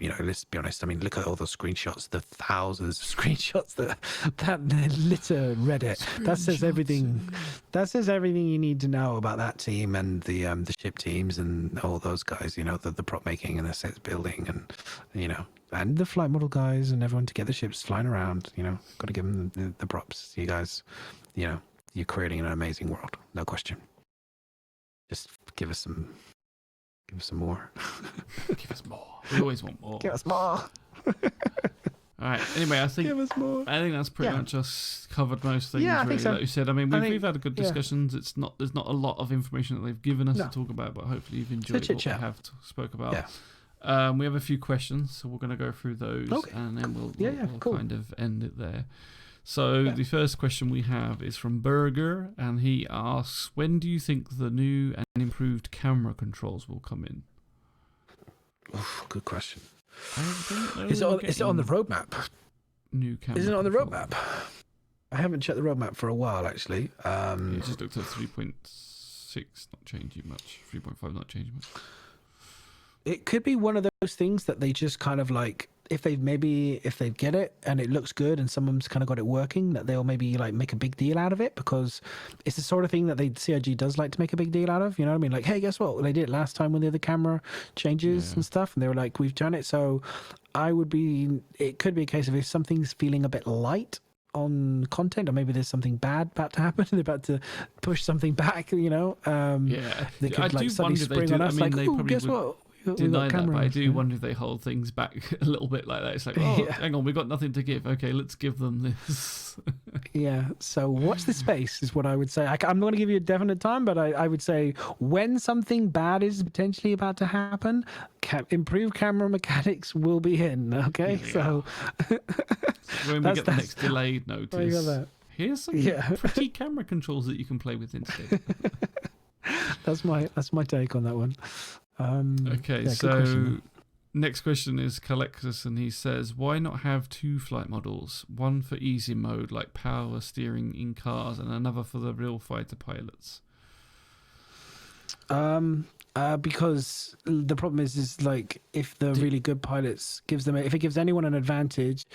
D: Let's be honest. I mean, look at all those screenshots, the thousands of screenshots that litter Reddit. That says everything. That says everything you need to know about that team and the ship teams and all those guys. The prop making and the sets building and and the flight model guys and everyone to get the ships flying around. Got to give them the props. You guys, you're creating an amazing world, no question. Just give us some more.
C: Give us more. We always want more.
D: Give us more.
C: All right. Anyway, I think
D: Give us more.
C: I think that's pretty much us covered most things.
D: Yeah, I
C: really,
D: think so.
C: like you said. I mean, we've had a good discussions. There's not a lot of information that they've given us to talk about, but hopefully you've enjoyed what we have spoke about.
D: Yeah.
C: We have a few questions, so we're going to go through those, and then we'll kind of end it there. So the first question we have is from Berger, and he asks, when do you think the new and improved camera controls will come in?
D: Oof, good question.
C: Is
D: it on the roadmap?
C: New camera.
D: Is it on the roadmap? I haven't checked the roadmap for a while, actually.
C: It just looked at 3.6, not changing much. 3.5, not changing much.
A: It could be one of those things that they just kind of like, if they get it and it looks good and someone's kind of got it working, that they'll maybe like make a big deal out of it, because it's the sort of thing that CIG does like to make a big deal out of. You know what I mean? Like, hey, guess what? They did it last time when they had the camera changes and stuff, and they were like, we've done it. So it could be a case of if something's feeling a bit light on content, or maybe there's something bad about to happen, they're about to push something back, they could like suddenly spring on us, like, oh, guess what?
C: Deny that, but I do wonder if they hold things back a little bit like that. It's like, hang on, we've got nothing to give. Okay, let's give them this.
A: So watch this space is what I would say. I'm not going to give you a definite time, but I would say when something bad is potentially about to happen, improved camera mechanics will be in. Okay, so
C: when we get the next delayed notice, here's some pretty camera controls that you can play with instead.
A: That's my take on that one.
C: So next question is Calexus, and he says, why not have 2 flight models, one for easy mode like power steering in cars and another for the real fighter pilots?
A: Because the problem is like, if the really good pilots if it gives anyone an advantage,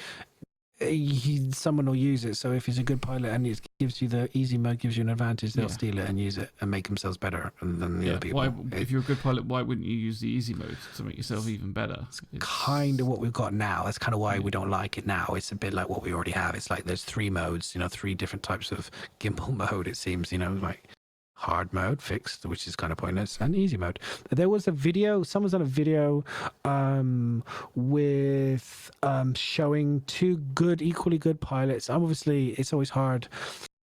A: someone will use it. So if it's a good pilot and it gives you the easy mode, gives you an advantage, they'll steal it and use it and make themselves better than the other people.
C: If you're a good pilot, why wouldn't you use the easy mode to make yourself even better?
D: It's kind of what we've got now. That's kind of why we don't like it now. It's a bit like what we already have. It's like there's 3 modes, 3 different types of gimbal mode, it seems, like hard mode, fixed, which is kind of pointless, and easy mode. There was a video, someone's done a video with showing 2 equally good pilots. Obviously, it's always hard.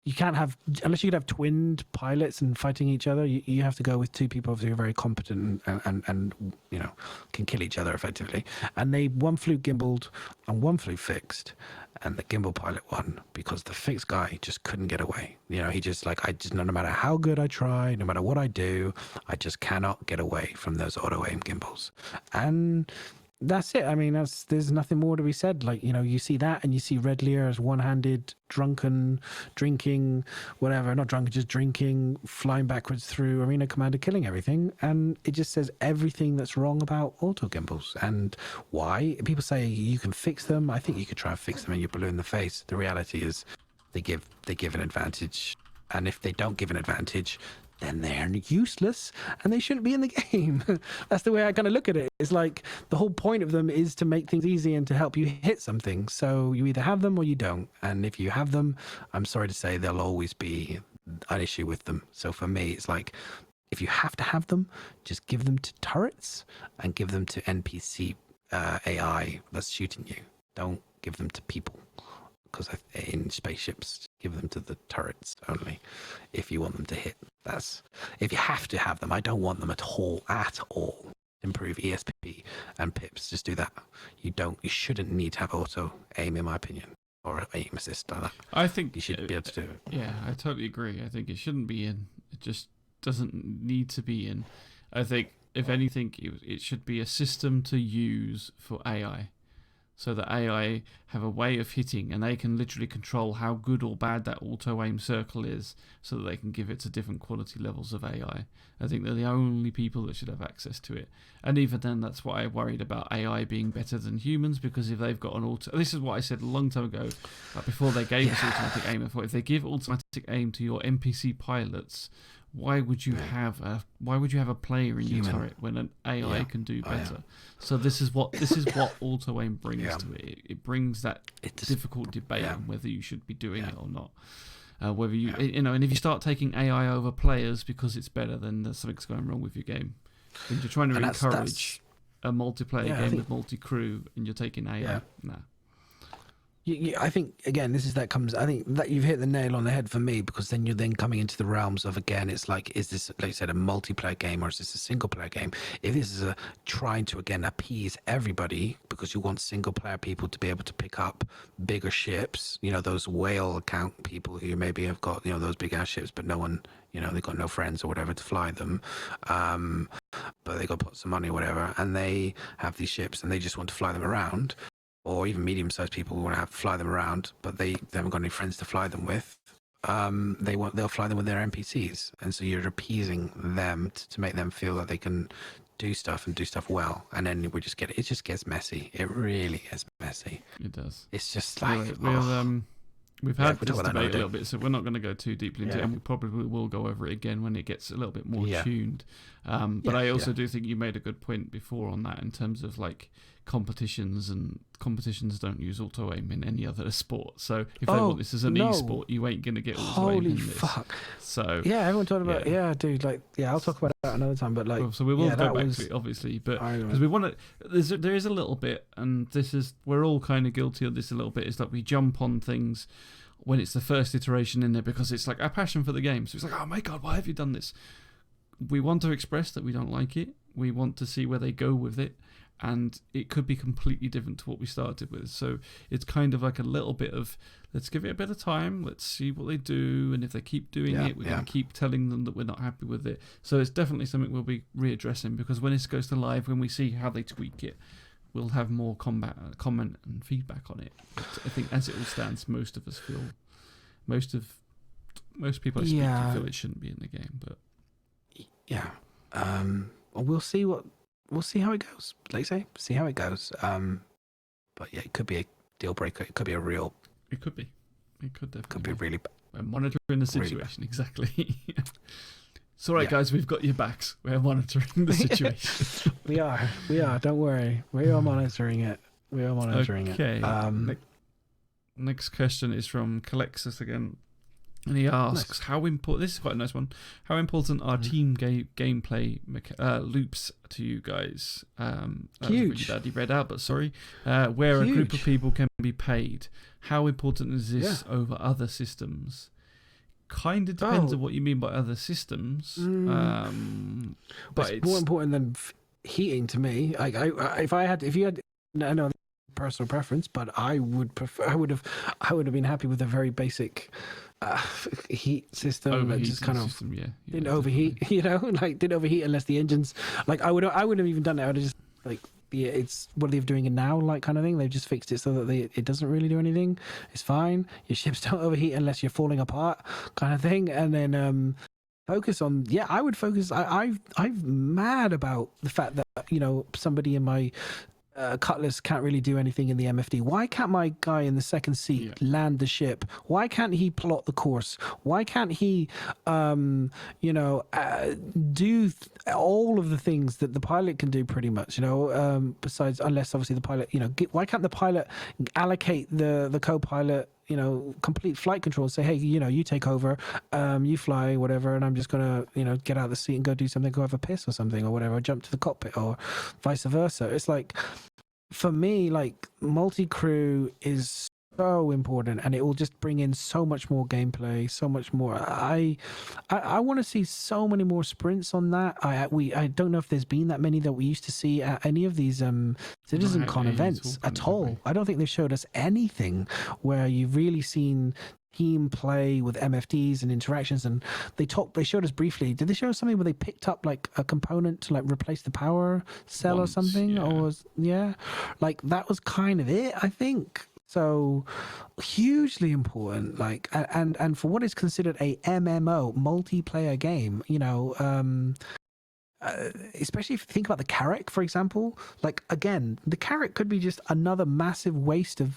D: You can't have, unless you could have twinned pilots and fighting each other, you have to go with 2 people who are very competent and can kill each other effectively. And one flew gimbaled and one flew fixed, and the gimbal pilot won because the fixed guy just couldn't get away. He just no matter how good I try, no matter what I do, I just cannot get away from those auto aim gimbals. And that's it. I mean, there's nothing more to be said. Like, you see that, and you see Red Lear as one-handed, drunken, drinking, whatever, not drunken, just drinking, flying backwards through Arena Commander, killing everything. And it just says everything that's wrong about auto gimbals. And why? People say you can fix them. I think you could try and fix them and you're blue in the face. The reality is they give an advantage. And if they don't give an advantage,
A: then they're useless and they shouldn't be in the game. That's the way I kind of look at it. It's like the whole point of them is to make things easy and to help you hit something. So you either have them or you don't. And if you have them, I'm sorry to say there'll always be an issue with them. So for me, it's like, if you have to have them, just give them to turrets and give them to NPC AI that's shooting you. Don't give them to people. Because in spaceships, give them to the turrets only if you want them to hit. That's if you have to have them. I don't want them at all. Improve ESP and pips. Just do that. You shouldn't need to have auto aim, in my opinion, or aim assist like that.
C: I think
A: you should be able to do it.
C: Yeah, I totally agree. I think it shouldn't be in. It just doesn't need to be in. I think if anything, it should be a system to use for AI. So that AI have a way of hitting, and they can literally control how good or bad that auto-aim circle is, so that they can give it to different quality levels of AI. I think they're the only people that should have access to it. And even then, that's why I worried about AI being better than humans, because if they've got an auto... This is what I said a long time ago, before they gave us automatic aim. I thought, if they give automatic aim to your NPC pilots, why would you have a player in your turret when an AI can do better? So this is what auto aim brings to it. It brings that difficult debate on whether you should be doing it or not. Whether you and if you start taking AI over players because it's better, then something's going wrong with your game. When you're trying to encourage a multiplayer game with multi-crew and you're taking AI, nah.
A: I think again, I think that you've hit the nail on the head for me, because then you're coming into the realms of, again, it's like, is this, like you said, a multiplayer game or is this a single player game? If this is trying to again appease everybody because you want single player people to be able to pick up bigger ships, those whale account people who maybe have got those big ass ships, but no one, they've got no friends or whatever to fly them, but they got to put some money or whatever, and they have these ships and they just want to fly them around. Or even medium-sized people who want to fly them around, but they haven't got any friends to fly them with. They'll fly them with their NPCs, and so you're appeasing them to make them feel that they can do stuff and do stuff well. And then it just gets messy. It really gets messy.
C: It does.
A: It's just like
C: we've had this debate a little bit, so we're not going to go too deeply into it, and we probably will go over it again when it gets a little bit more tuned. But I also do think you made a good point before on that in terms of like competitions don't use auto aim in any other sport. So if they want this as an e-sport, you ain't going to get auto aim in this. Holy fuck. So
A: everyone talked about dude, like I'll talk about that another time, but like
C: so we will go back to it obviously, but because we want to, there is a little bit, and we're all kind of guilty of this a little bit, is that we jump on things when it's the first iteration in there because it's like our passion for the game. So it's like, oh my god, why have you done this? We want to express that we don't like it. We want to see where they go with it, and it could be completely different to what we started with. So it's kind of like a little bit of, let's give it a bit of time, let's see what they do, and if they keep doing it, we're going to keep telling them that we're not happy with it. So it's definitely something we'll be readdressing, because when this goes to live, when we see how they tweak it, we'll have more comment and feedback on it. But I think as it all stands, most of us feel, most people I speak to feel it shouldn't be in the game, but
A: we'll see how it goes. Like you say, see how it goes. But it could be a deal breaker. It could be a real.
C: It could be. It could definitely.
A: Could be really bad.
C: We're monitoring the situation exactly. It's all right, guys. We've got your backs. We're monitoring the situation.
A: We are. Don't worry. We are monitoring it.
C: Okay. Next question is from Calexus again. And he asks, how important... This is quite a nice one. How important are team gameplay loops to you guys?
A: Huge.
C: That he read out, but sorry. Where a group of people can be paid. How important is this over other systems? Kind of depends on what you mean by other systems.
A: But it's more important than heating to me. Like, if you had... I know personal preference, but I would prefer... I would have been happy with a very basic... heat system that just kind of didn't overheat, didn't overheat unless the engines, like I wouldn't have even done it. I would have just like, it's what they're doing it now, like kind of thing. They've just fixed it so that it doesn't really do anything. It's fine. Your ships don't overheat unless you're falling apart, kind of thing. And then focus on, I would focus. I'm mad about the fact that somebody in my Cutlass can't really do anything in the MFD. Why can't my guy in the second seat land the ship? Why can't he plot the course? Why can't he, do all of the things that the pilot can do pretty much, besides, unless obviously the pilot, why can't the pilot allocate the co-pilot, complete flight control and say, hey, you take over, you fly, whatever, and I'm just going to, get out of the seat and go do something, go have a piss or something or whatever, or jump to the cockpit or vice versa. It's like, for me, like, multi-crew is so important, and it will just bring in so much more gameplay, so much more. I want to see so many more sprints on that. I don't know if there's been that many that we used to see at any of these CitizenCon events at all. I don't think they've showed us anything where you've really seen team play with MFDs and interactions. And they showed us briefly. Did they show us something where they picked up like a component to like replace the power cell or something? Like that was kind of it, I think. So hugely important, like, and for what is considered a MMO multiplayer game, especially if you think about the Carrack, for example, like, again, the Carrack could be just another massive wasted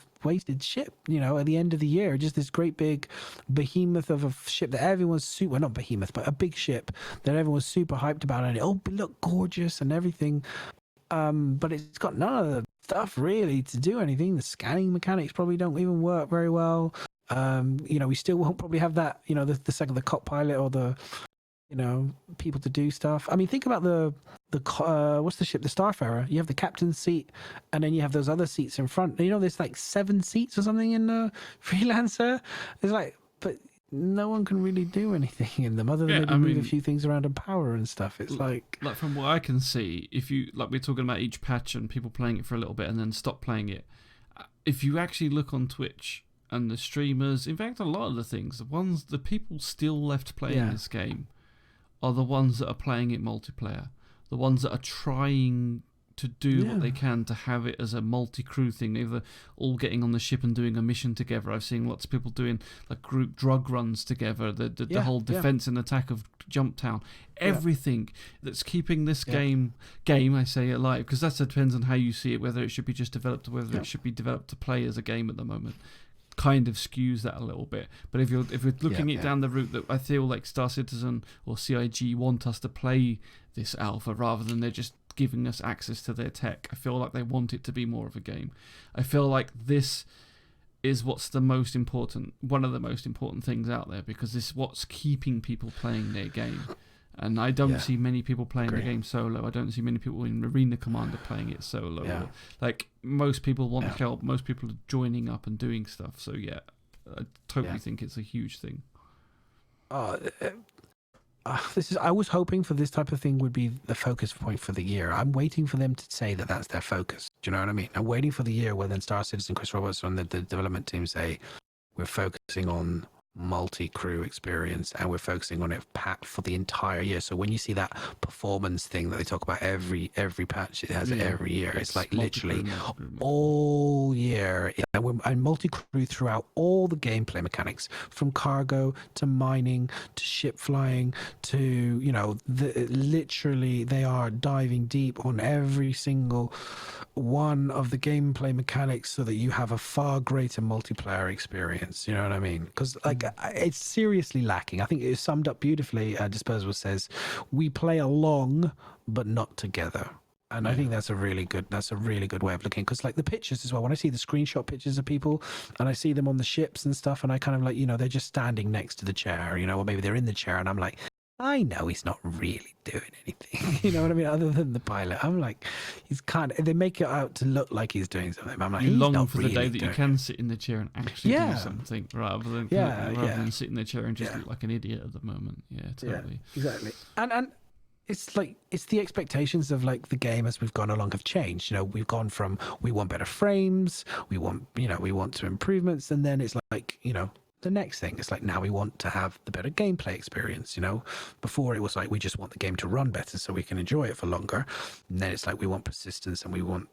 A: ship, at the end of the year, just this great big behemoth of a ship that everyone's well, not behemoth, but a big ship that everyone's super hyped about, and it'll look gorgeous and everything. But it's got none of the stuff really to do anything. The scanning mechanics probably don't even work very well. We still won't probably have that, the second the cop pilot or the, people to do stuff. I mean, think about the what's the ship? The Starfarer. You have the captain's seat, and then you have those other seats in front. There's like 7 seats or something in the Freelancer. It's like, but no one can really do anything in them other than maybe move a few things around and power and stuff. It's like
C: from what I can see, if you, like, we're talking about each patch and people playing it for a little bit and then stop playing it. If you actually look on Twitch and the streamers, in fact, a lot of the things, the people still left playing this game are the ones that are playing it multiplayer, the ones that are trying to do what they can to have it as a multi-crew thing. They're all getting on the ship and doing a mission together. I've seen lots of people doing like group drug runs together, the whole defense and attack of Jump Town, everything that's keeping this game I say alive, because that depends on how you see it, whether it should be just developed or whether it should be developed to play as a game at the moment. Kind of skews that a little bit. But if we're looking it down the route that I feel like Star Citizen or CIG want us to play this alpha rather than they're just giving us access to their tech, I feel like they want it to be more of a game. I feel like this is one of the most important things out there, because this is what's keeping people playing their game. And I don't see many people playing the game solo. I don't see many people in Arena Commander playing it solo.
A: Yeah.
C: Like, most people want help. Most people are joining up and doing stuff. So, I totally think it's a huge thing.
A: I was hoping for this type of thing would be the focus point for the year. I'm waiting for them to say that that's their focus. Do you know what I mean? I'm waiting for the year where then Star Citizen, Chris Roberts and the development team say, we're focusing on multi-crew experience and we're focusing on it for the entire year. So when you see that performance thing that they talk about every patch, it has it every year. It's like literally all year, and multi-crew throughout all the gameplay mechanics, from cargo to mining to ship flying to literally they are diving deep on every single one of the gameplay mechanics so that you have a far greater multiplayer experience. You know what I mean? Because it's seriously lacking. I think it is summed up beautifully. Disposable says, we play along but not together. And I think that's a really good way of looking, because like the pictures as well, when I see the screenshot pictures of people and I see them on the ships and stuff, and I kind of like, they're just standing next to the chair, or maybe they're in the chair, and I'm like, I know he's not really doing anything, you know what I mean, other than the pilot. I'm like, they make it out to look like he's doing something. I'm like,
C: you
A: he's
C: long
A: not
C: for
A: really
C: the day that you can sit in the chair and actually do something, rather than sit in the chair and just look like an idiot at the moment. Yeah, totally.
A: Yeah, exactly. And it's like, it's the expectations of like the game as we've gone along have changed. We've gone from, we want better frames, we want some improvements, and then it's like, the next thing. It's like, now we want to have the better gameplay experience. Before it was like, we just want the game to run better so we can enjoy it for longer. And then it's like, we want persistence and we want,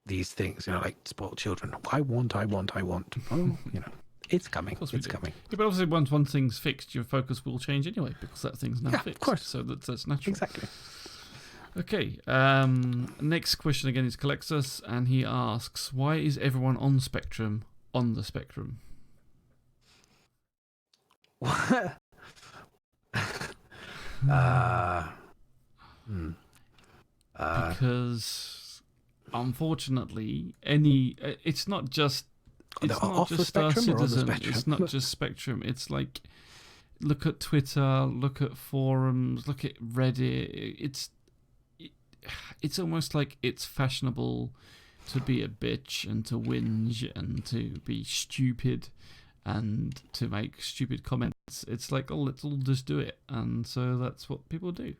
A: these things, like spoiled children. I want. Oh, it's coming. It's coming.
C: Yeah, but obviously, once one thing's fixed, your focus will change anyway, because that thing's now fixed.
A: Of course.
C: So that's natural.
A: Exactly.
C: Okay. Next question again is Colexus, and he asks, "Why is everyone on Spectrum on the Spectrum?" Because unfortunately, it's not just Star Citizen. It's not just Spectrum. It's like, look at Twitter, look at forums, look at Reddit. It's almost like it's fashionable to be a bitch and to whinge and to be stupid and to make stupid comments. It's like, oh, let's all just do it. And so that's what people do.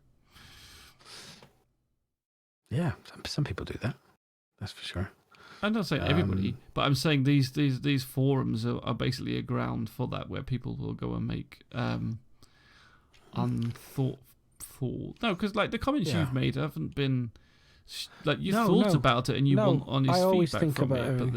D: Yeah, some people do that. That's for sure.
C: I'm not saying everybody, but I'm saying these forums are basically a ground for that, where people will go and make unthoughtful. No, because like the comments you've made haven't been like you thought about it and you want honest feedback from it. But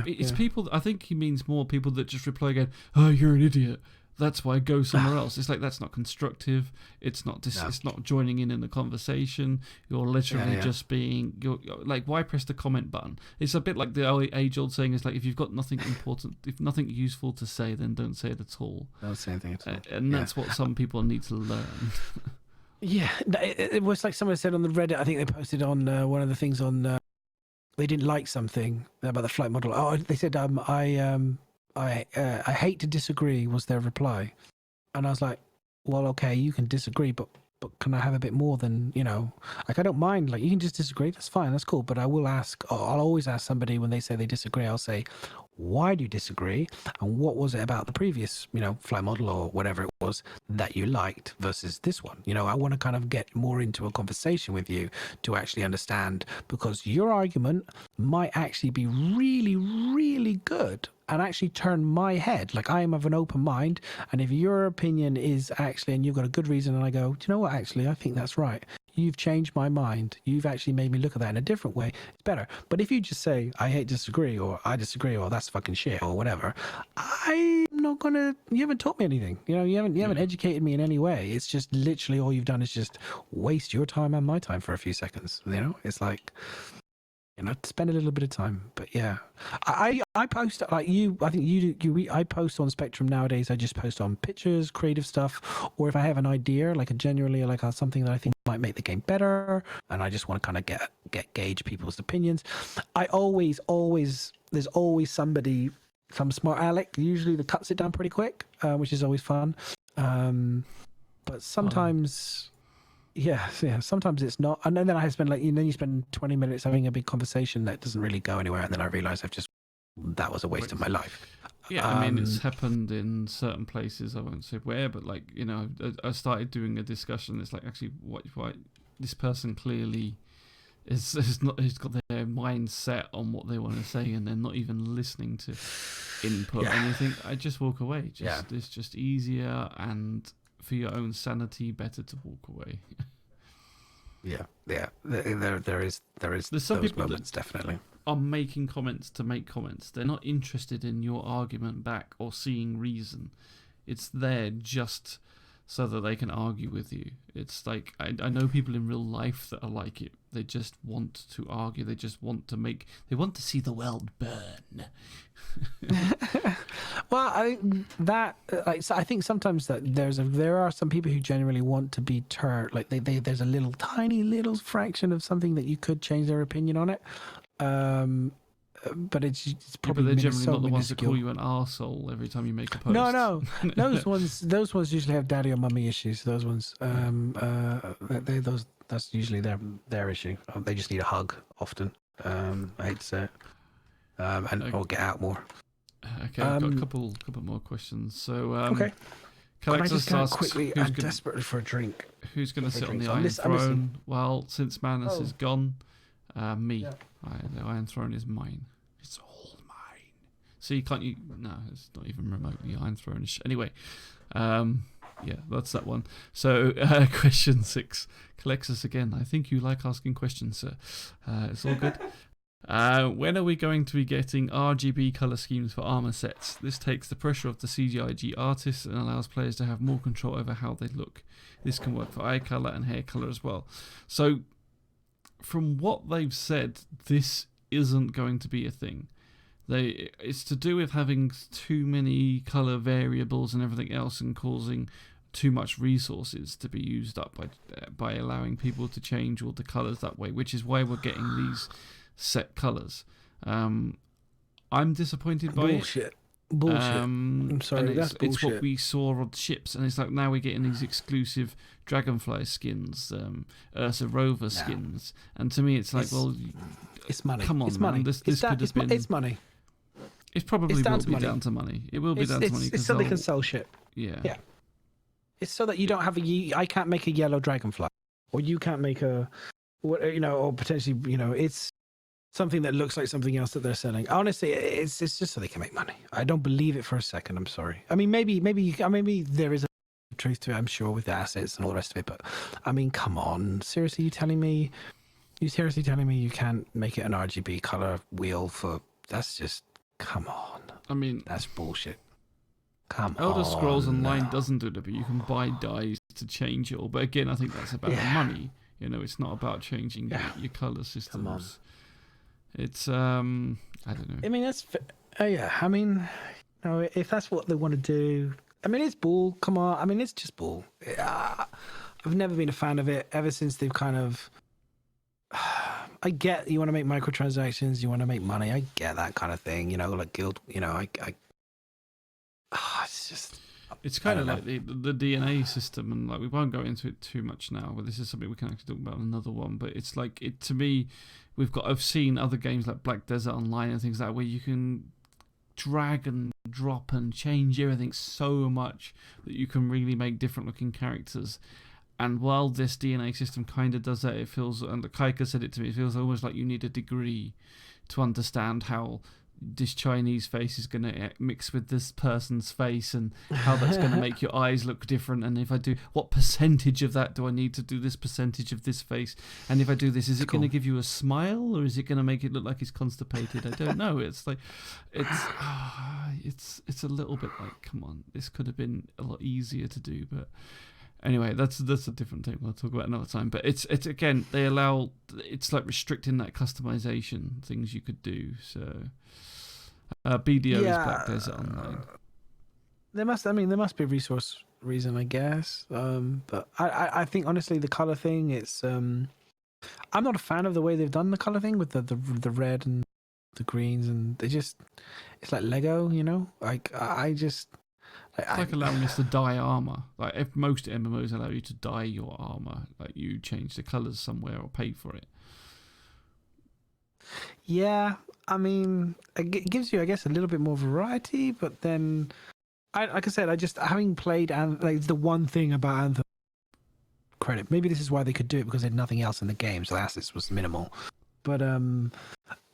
C: it's people. I think he means more people that just reply again, "Oh, you're an idiot. That's why I go somewhere else." It's like, that's not constructive. It's not it's not joining in the conversation. You're literally just being. You're like, why press the comment button? It's a bit like the age-old saying. It's like, if you've got nothing important, if nothing useful to say, then don't say it at all.
D: Don't say anything at all.
C: And that's what some people need to learn.
A: Yeah, it was like someone said on the Reddit. I think they posted on one of the things on. They didn't like something about the flight model. Oh, they said I hate to disagree, was their reply. And I was like, well, okay, you can disagree, but can I have a bit more than, like, I don't mind, like, you can just disagree, that's fine, that's cool, but I'll always ask somebody when they say they disagree, I'll say, why do you disagree, and what was it about the previous, flight model or whatever it was that you liked versus this one? I want to kind of get more into a conversation with you to actually understand, because your argument might actually be really, really good and actually turn my head. Like, I am of an open mind, and if your opinion is actually, and you've got a good reason, and I go, do you know what, actually, I think that's right. You've changed my mind. You've actually made me look at that in a different way. It's better. But if you just say, I hate disagree, or I disagree, or that's fucking shit, or whatever, I'm not gonna, you haven't taught me anything. You haven't educated me in any way. It's just literally all you've done is just waste your time and my time for a few seconds. It's like, spend a little bit of time. But yeah, I post like you. I think you do. I post on Spectrum nowadays. I just post on pictures, creative stuff, or if I have an idea, like something that I think might make the game better, and I just want to kind of gauge people's opinions. There's always somebody, some smart aleck, usually that cuts it down pretty quick, which is always fun. But sometimes. Yeah, sometimes it's not. And then I spend you spend 20 minutes having a big conversation that doesn't really go anywhere, and then I realize that was a waste of my life.
C: Yeah, I mean, it's happened in certain places. I won't say where, but I started doing a discussion. It's like, actually, what this person clearly is got their mind set on what they want to say, and they're not even listening to input. And you think, I just walk away. It's just easier, and for your own sanity, better to walk away. There is There's some those moments, definitely. Are making comments to make comments. They're not interested in your argument back or seeing reason. It's there just so that they can argue with you. It's like, I know people in real life that are like it. They just want to argue. They just want to see the world burn.
A: Well, I think that, I think sometimes that there are some people who genuinely want to be turned, like there's a tiny little fraction of something that you could change their opinion on it. But it's probably
C: but they're generally not the ones that call you an arsehole every time you make a post.
A: No, those ones usually have daddy or mummy issues. Those ones, that's usually their issue. They just need a hug often. I hate to say it, or get out more.
C: Okay, I've got a couple more questions. So,
A: okay.
C: Can I just ask
A: quickly? I'm desperately for a drink.
C: Who's going to sit on the Iron Throne? Well, since Manus is gone, me. Yeah. The Iron Throne is mine. It's all mine. See, can't you? No, it's not even remotely Iron Throne. Anyway, yeah, that's that one. So, question 6. Colexus again. I think you like asking questions, sir. It's all good. When are we going to be getting RGB colour schemes for armour sets? This takes the pressure off the CGIG artists and allows players to have more control over how they look. This can work for eye colour and hair colour as well. So from what they've said, this isn't going to be a thing. It's to do with having too many color variables and everything else, and causing too much resources to be used up by allowing people to change all the colors that way, which is why we're getting these set colors. I'm disappointed by
A: Bullshit. Bullshit. I'm sorry, that's bullshit.
C: It's what we saw on ships, and it's like now we're getting these exclusive Dragonfly skins, Ursa Rover skins, and to me it's like,
A: it's money.
C: Come on,
A: it's
C: man.
A: money.
C: This could have been.
A: It's money.
C: It probably will be down to money. It will be down to money.
A: It's so they can sell shit.
C: Yeah.
A: It's so that you don't have I can't make a yellow dragonfly, or you can't make or potentially, it's something that looks like something else that they're selling. Honestly, it's just so they can make money. I don't believe it for a second. I'm sorry. I mean, maybe there is a truth to it, I'm sure, with the assets and all the rest of it. But I mean, come on, seriously, you seriously telling me you can't make it an RGB color wheel for? That's just, come on.
C: I mean,
A: that's bullshit. Come
C: Elder Scrolls Online
A: now.
C: doesn't do that, but you can buy dyes to change it all. But again, I think that's about money. It's not about changing your color systems.
A: Come on.
C: It's I don't know.
A: I mean, that's I mean, if that's what they want to do, I mean, it's bull. Come on, I mean, it's just bull. I've never been a fan of it ever since they've kind of. I get you want to make microtransactions, you want to make money. I get that kind of thing. Like guild. It's just.
C: It's kind of like the DNA system, and like we won't go into it too much now. But this is something we can actually talk about in another one. But it's like to me, I've seen other games like Black Desert Online and things like that where you can drag and drop and change everything so much that you can really make different looking characters. And while this DNA system kind of does that, it feels, and Kaika said it to me, it feels almost like you need a degree to understand how this Chinese face is going to mix with this person's face, and how that's going to make your eyes look different. And if I do, what percentage of that do I need to do this percentage of this face? And if I do this, is it going to give you a smile, or is it going to make it look like he's constipated? I don't know. It's like, it's a little bit like, come on, this could have been a lot easier to do, but. Anyway, that's a different thing. We'll talk about another time. But it's again, they allow, it's like restricting that customization things you could do. So BDO is Black Desert Online.
A: There must be a resource reason, I guess. But I think honestly, the color thing, it's I'm not a fan of the way they've done the color thing with the red and the greens, and it's like Lego, Like
C: it's like allowing us to dye armor. Like if most MMOs allow you to dye your armor, like you change the colors somewhere or pay for it.
A: Yeah, I mean, it gives you, I guess, a little bit more variety. But then, like I said, having played and like the one thing about Anthem, credit. Maybe this is why they could do it, because they had nothing else in the game, so the assets was minimal. But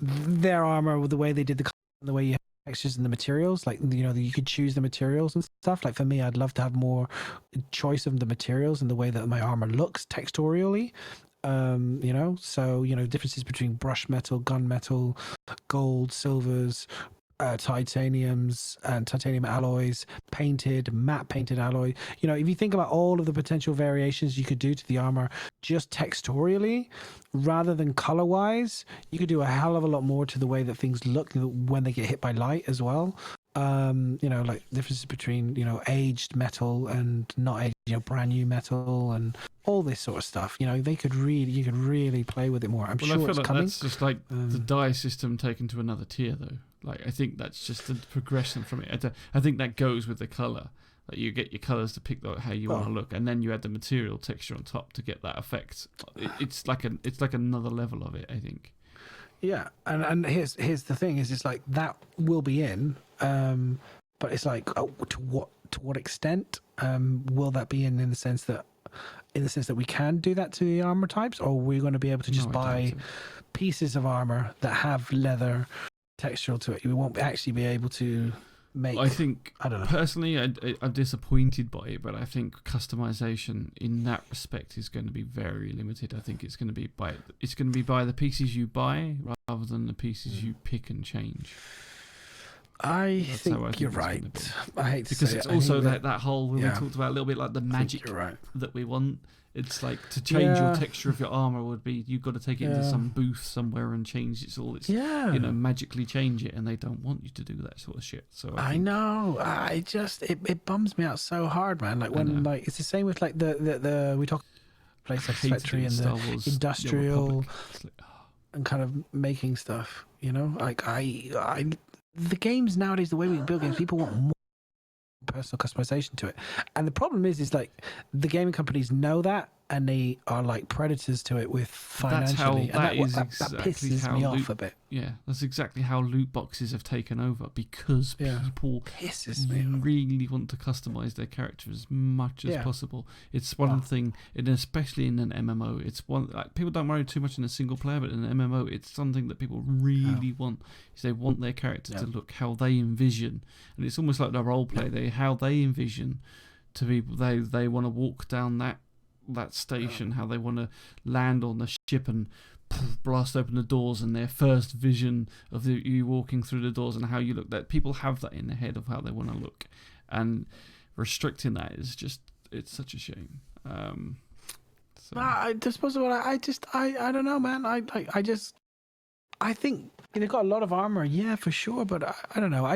A: their armor, with the way they did the way you textures and the materials, like you could choose the materials and stuff. Like for me, I'd love to have more choice of the materials and the way that my armor looks texturally. So differences between brush metal, gun metal, gold, silvers, titaniums and titanium alloys, matte painted alloy. If you think about all of the potential variations you could do to the armor just texturally rather than color wise, you could do a hell of a lot more to the way that things look when they get hit by light as well. Like differences between aged metal and not aged, brand new metal, and all this sort of stuff. You could really play with it more. I'm sure
C: I feel
A: it's
C: like
A: coming.
C: that's just like the dye system taken to another tier, though. Like I think that's just a progression from it. I think that goes with the color. Like you get your colors to pick how you want to look, and then you add the material texture on top to get that effect. It's like another level of it, I think.
A: Yeah, and here's the thing: is it's like that will be in, but it's like to what extent will that be in the sense that we can do that to the armor types, or are we going to be able to just buy pieces of armor that have leather textural to it? We won't actually be able to make.
C: I think,
A: I don't know.
C: Personally, I'm disappointed by it, but I think customization in that respect is going to be very limited. I think it's going to be by the pieces you buy rather than the pieces you pick and change.
A: I
C: That's
A: think
C: how I think
A: you're
C: it's gonna
A: right.
C: be.
A: I hate to
C: Because
A: say
C: it's
A: it. I
C: also
A: think
C: that whole when we talked about a little bit like the
A: I think
C: magic
A: you're right.
C: that we want. It's like to change your
A: Yeah.
C: texture of your armor would be you've got to take it into
A: Yeah.
C: some booth somewhere and change magically change it, and they don't want you to do that sort of shit. So
A: I know. I just it bums me out so hard, man. Like when like it's the same with like the we talk play Satisfactory and the industrial and kind of making stuff. You know, like I the games nowadays, the way we build games, people want more personal customization to it, and the problem is like the gaming companies know that, and they are like predators to it with financially. That pisses me off a bit.
C: Yeah, that's exactly how loot boxes have taken over, because people really want to customize their character as much as possible. It's one thing, and especially in an MMO, it's one like, people don't worry too much in a single player, but in an MMO, it's something that people really want. Is they want their character to look how they envision, and it's almost like the role play. How they envision to be. They want to walk down that station, how they want to land on the ship and blast open the doors, and their first vision of you walking through the doors and how you look. That people have that in their head of how they want to look, and restricting that is just, it's such a shame.
A: I suppose I don't know, man. I think they've got a lot of armor, yeah, for sure, but I don't know.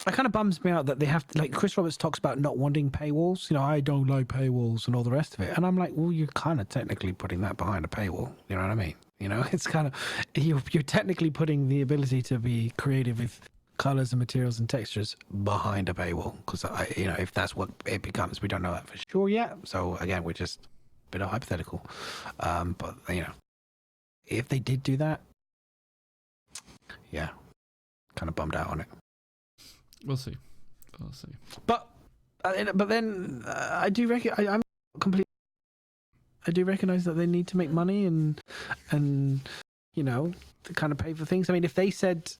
A: It kind of bums me out that they have to, like, Chris Roberts talks about not wanting paywalls. You know, I don't like paywalls and all the rest of it. And I'm like, well, you're kind of technically putting that behind a paywall. You know what I mean? You know, it's kind of, you're technically putting the ability to be creative with colors and materials and textures behind a paywall. Because, if that's what it becomes, we don't know that for sure yet. So, again, we're just a bit of hypothetical. But, if they did do that, yeah, kind of bummed out on it.
C: We'll see.
A: But then I do I'm completely. I do recognize that they need to make money and to kind of pay for things. I mean, if they said,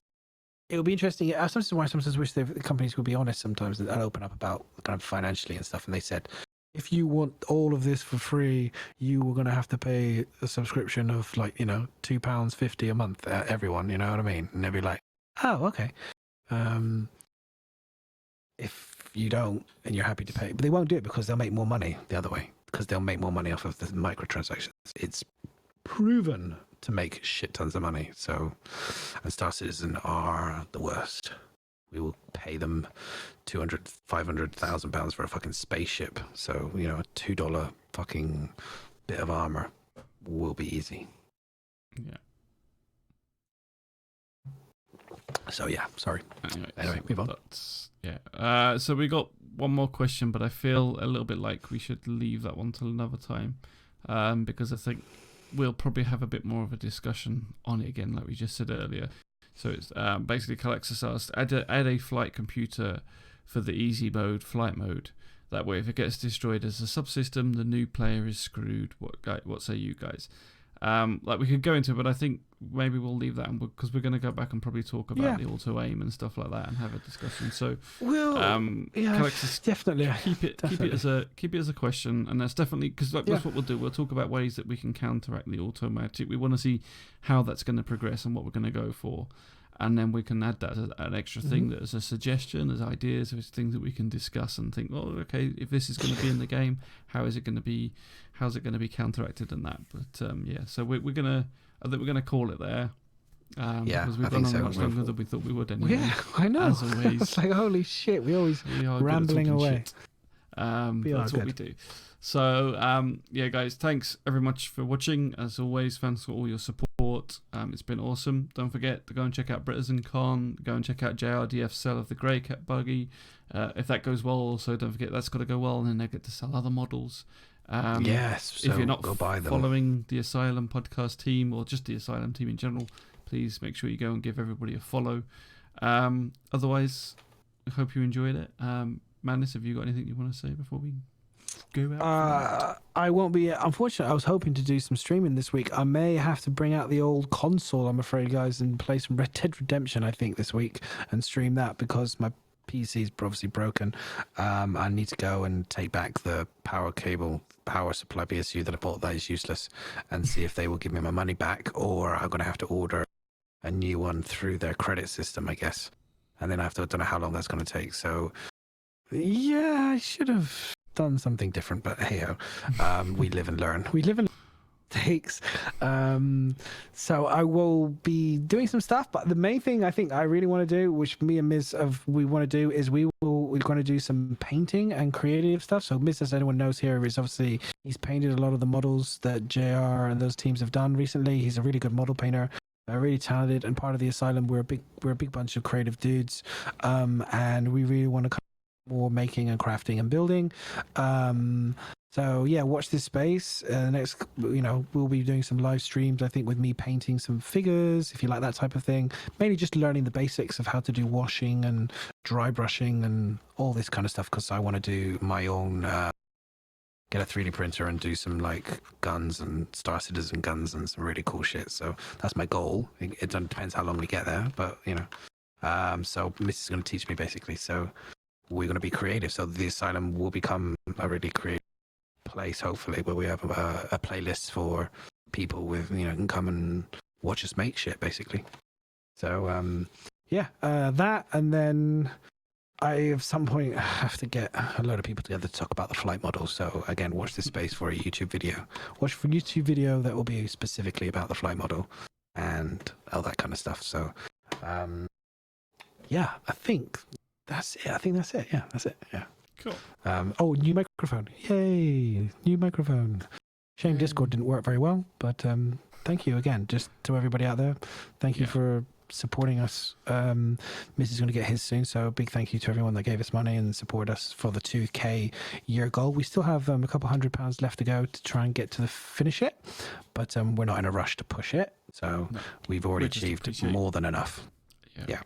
A: it would be interesting. I sometimes wish the companies would be honest sometimes and open up about kind of financially and stuff. And they said, if you want all of this for free, you were going to have to pay a subscription of like £2.50 a month, everyone. You know what I mean? And they'd be like, oh, okay. If you don't and you're happy to pay, but they won't do it because they'll make more money the other way, because they'll make more money off of the microtransactions. It's proven to make shit tons of money. So, and Star Citizen are the worst. We will pay them £500,000 for a fucking spaceship. So, a $2 fucking bit of armor will be easy.
C: Yeah.
A: So yeah, sorry. Anyway, move on.
C: So we got one more question, but I feel a little bit like we should leave that one till another time, because I think we'll probably have a bit more of a discussion on it again, like we just said earlier. So it's basically Calexis asked, add a flight computer for the easy mode, flight mode. That way, if it gets destroyed as a subsystem, the new player is screwed. What say you guys? Like we could go into it, but I think maybe we'll leave that because we're going to go back and probably talk about the auto aim and stuff like that and have a discussion. So Calexis,
A: definitely
C: keep it as a question, and that's definitely because that's what we'll do. We'll talk about ways that we can counteract the automatic. We want to see how that's going to progress and what we're going to go for. And then we can add that as an extra thing that as a suggestion, as ideas, as things that we can discuss and think, oh, okay, if this is going to be in the game, how's it going to be counteracted and that. But so we're gonna, I think we're gonna call it there. Because we've gone on much longer than we thought we would anyway.
A: Yeah, I know.
C: As always,
A: it's like holy shit, we are rambling away.
C: That's what we do. So guys, thanks very much for watching. As always, thanks for all your support. It's been awesome. Don't forget to go and check out Britisson. Go and check out JRDF's sale of the Grey Cat buggy. If that goes well, also don't forget that's got to go well, and then they get to sell other models.
A: So
C: if you're not
A: go buy them.
C: Following the Asylum podcast team or just the Asylum team in general, please make sure you go and give everybody a follow. Otherwise, I hope you enjoyed it. Madness, have you got anything you want to say before we go out?
A: I won't be. Unfortunately, I was hoping to do some streaming this week. I may have to bring out the old console, I'm afraid, guys, and play some Red Dead Redemption, I think, this week and stream that because my PC is obviously broken. I need to go and take back the power supply BSU that I bought that is useless and see if they will give me my money back, or I'm going to have to order a new one through their credit system, I guess.
D: and then I don't know how long that's going to take. So yeah, I should have done something different, but hey, we live and learn. We live and takes. So I will be doing some stuff, but the main thing I think I really want to do, which me and Miz we want to do, is we're going to do some painting and creative stuff. So Miz, as anyone knows here, is obviously he's painted a lot of the models that JR and those teams have done recently. He's a really good model painter. Really talented, and part of the Asylum, we're a big bunch of creative dudes, and we really want to come more making and crafting and building. So yeah, watch this space. Next, we'll be doing some live streams, I think, with me painting some figures, if you like that type of thing. Mainly just learning the basics of how to do washing and dry brushing and all this kind of stuff, because I want to do my own, get a 3D printer and do some like guns and Star Citizen guns and some really cool shit. So that's my goal. It depends how long we get there, but so Miss is going to teach me basically. So we're going to be creative. So the Asylum will become a really creative place, hopefully, where we have a playlist for people with, can come and watch us make shit, basically. So, that, and then I, at some point, have to get a load of people together to talk about the flight model. So, again, watch this space for a YouTube video. Watch for a YouTube video that will be specifically about the flight model and all that kind of stuff. So, I think that's it. Yeah, that's it. Yeah.
C: Cool.
D: New microphone. Yay. New microphone. Shame Discord didn't work very well, but thank you again, just to everybody out there. Thank you for supporting us. Miz is going to get his soon, so a big thank you to everyone that gave us money and supported us for the 2K year goal. We still have a couple £100 left to go to try and get to finish it, but we're not in a rush to push it, so we've already achieved more than enough. Yeah.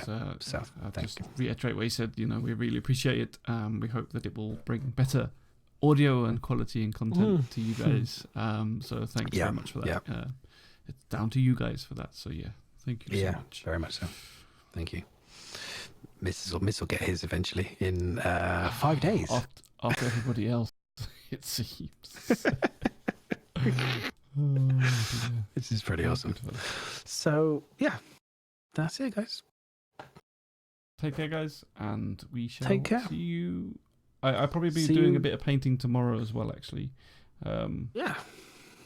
D: So
C: I'll just reiterate what you said. We really appreciate it. We hope that it will bring better audio and quality and content to you guys. So thanks very much for that. Yeah. It's down to you guys for that. So thank you so much.
D: Very much so. Thank you. Miss will get his eventually in 5 days.
C: After everybody else, it seems.
D: This is pretty awesome. So that's it, guys.
C: Take care, guys, and we shall see you. I'll probably be doing a bit of painting tomorrow as well, actually.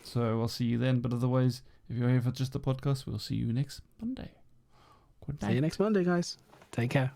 C: So I'll see you then. But otherwise, if you're here for just the podcast, we'll see you next Monday. Good night.
D: See you next Monday, guys. Take care.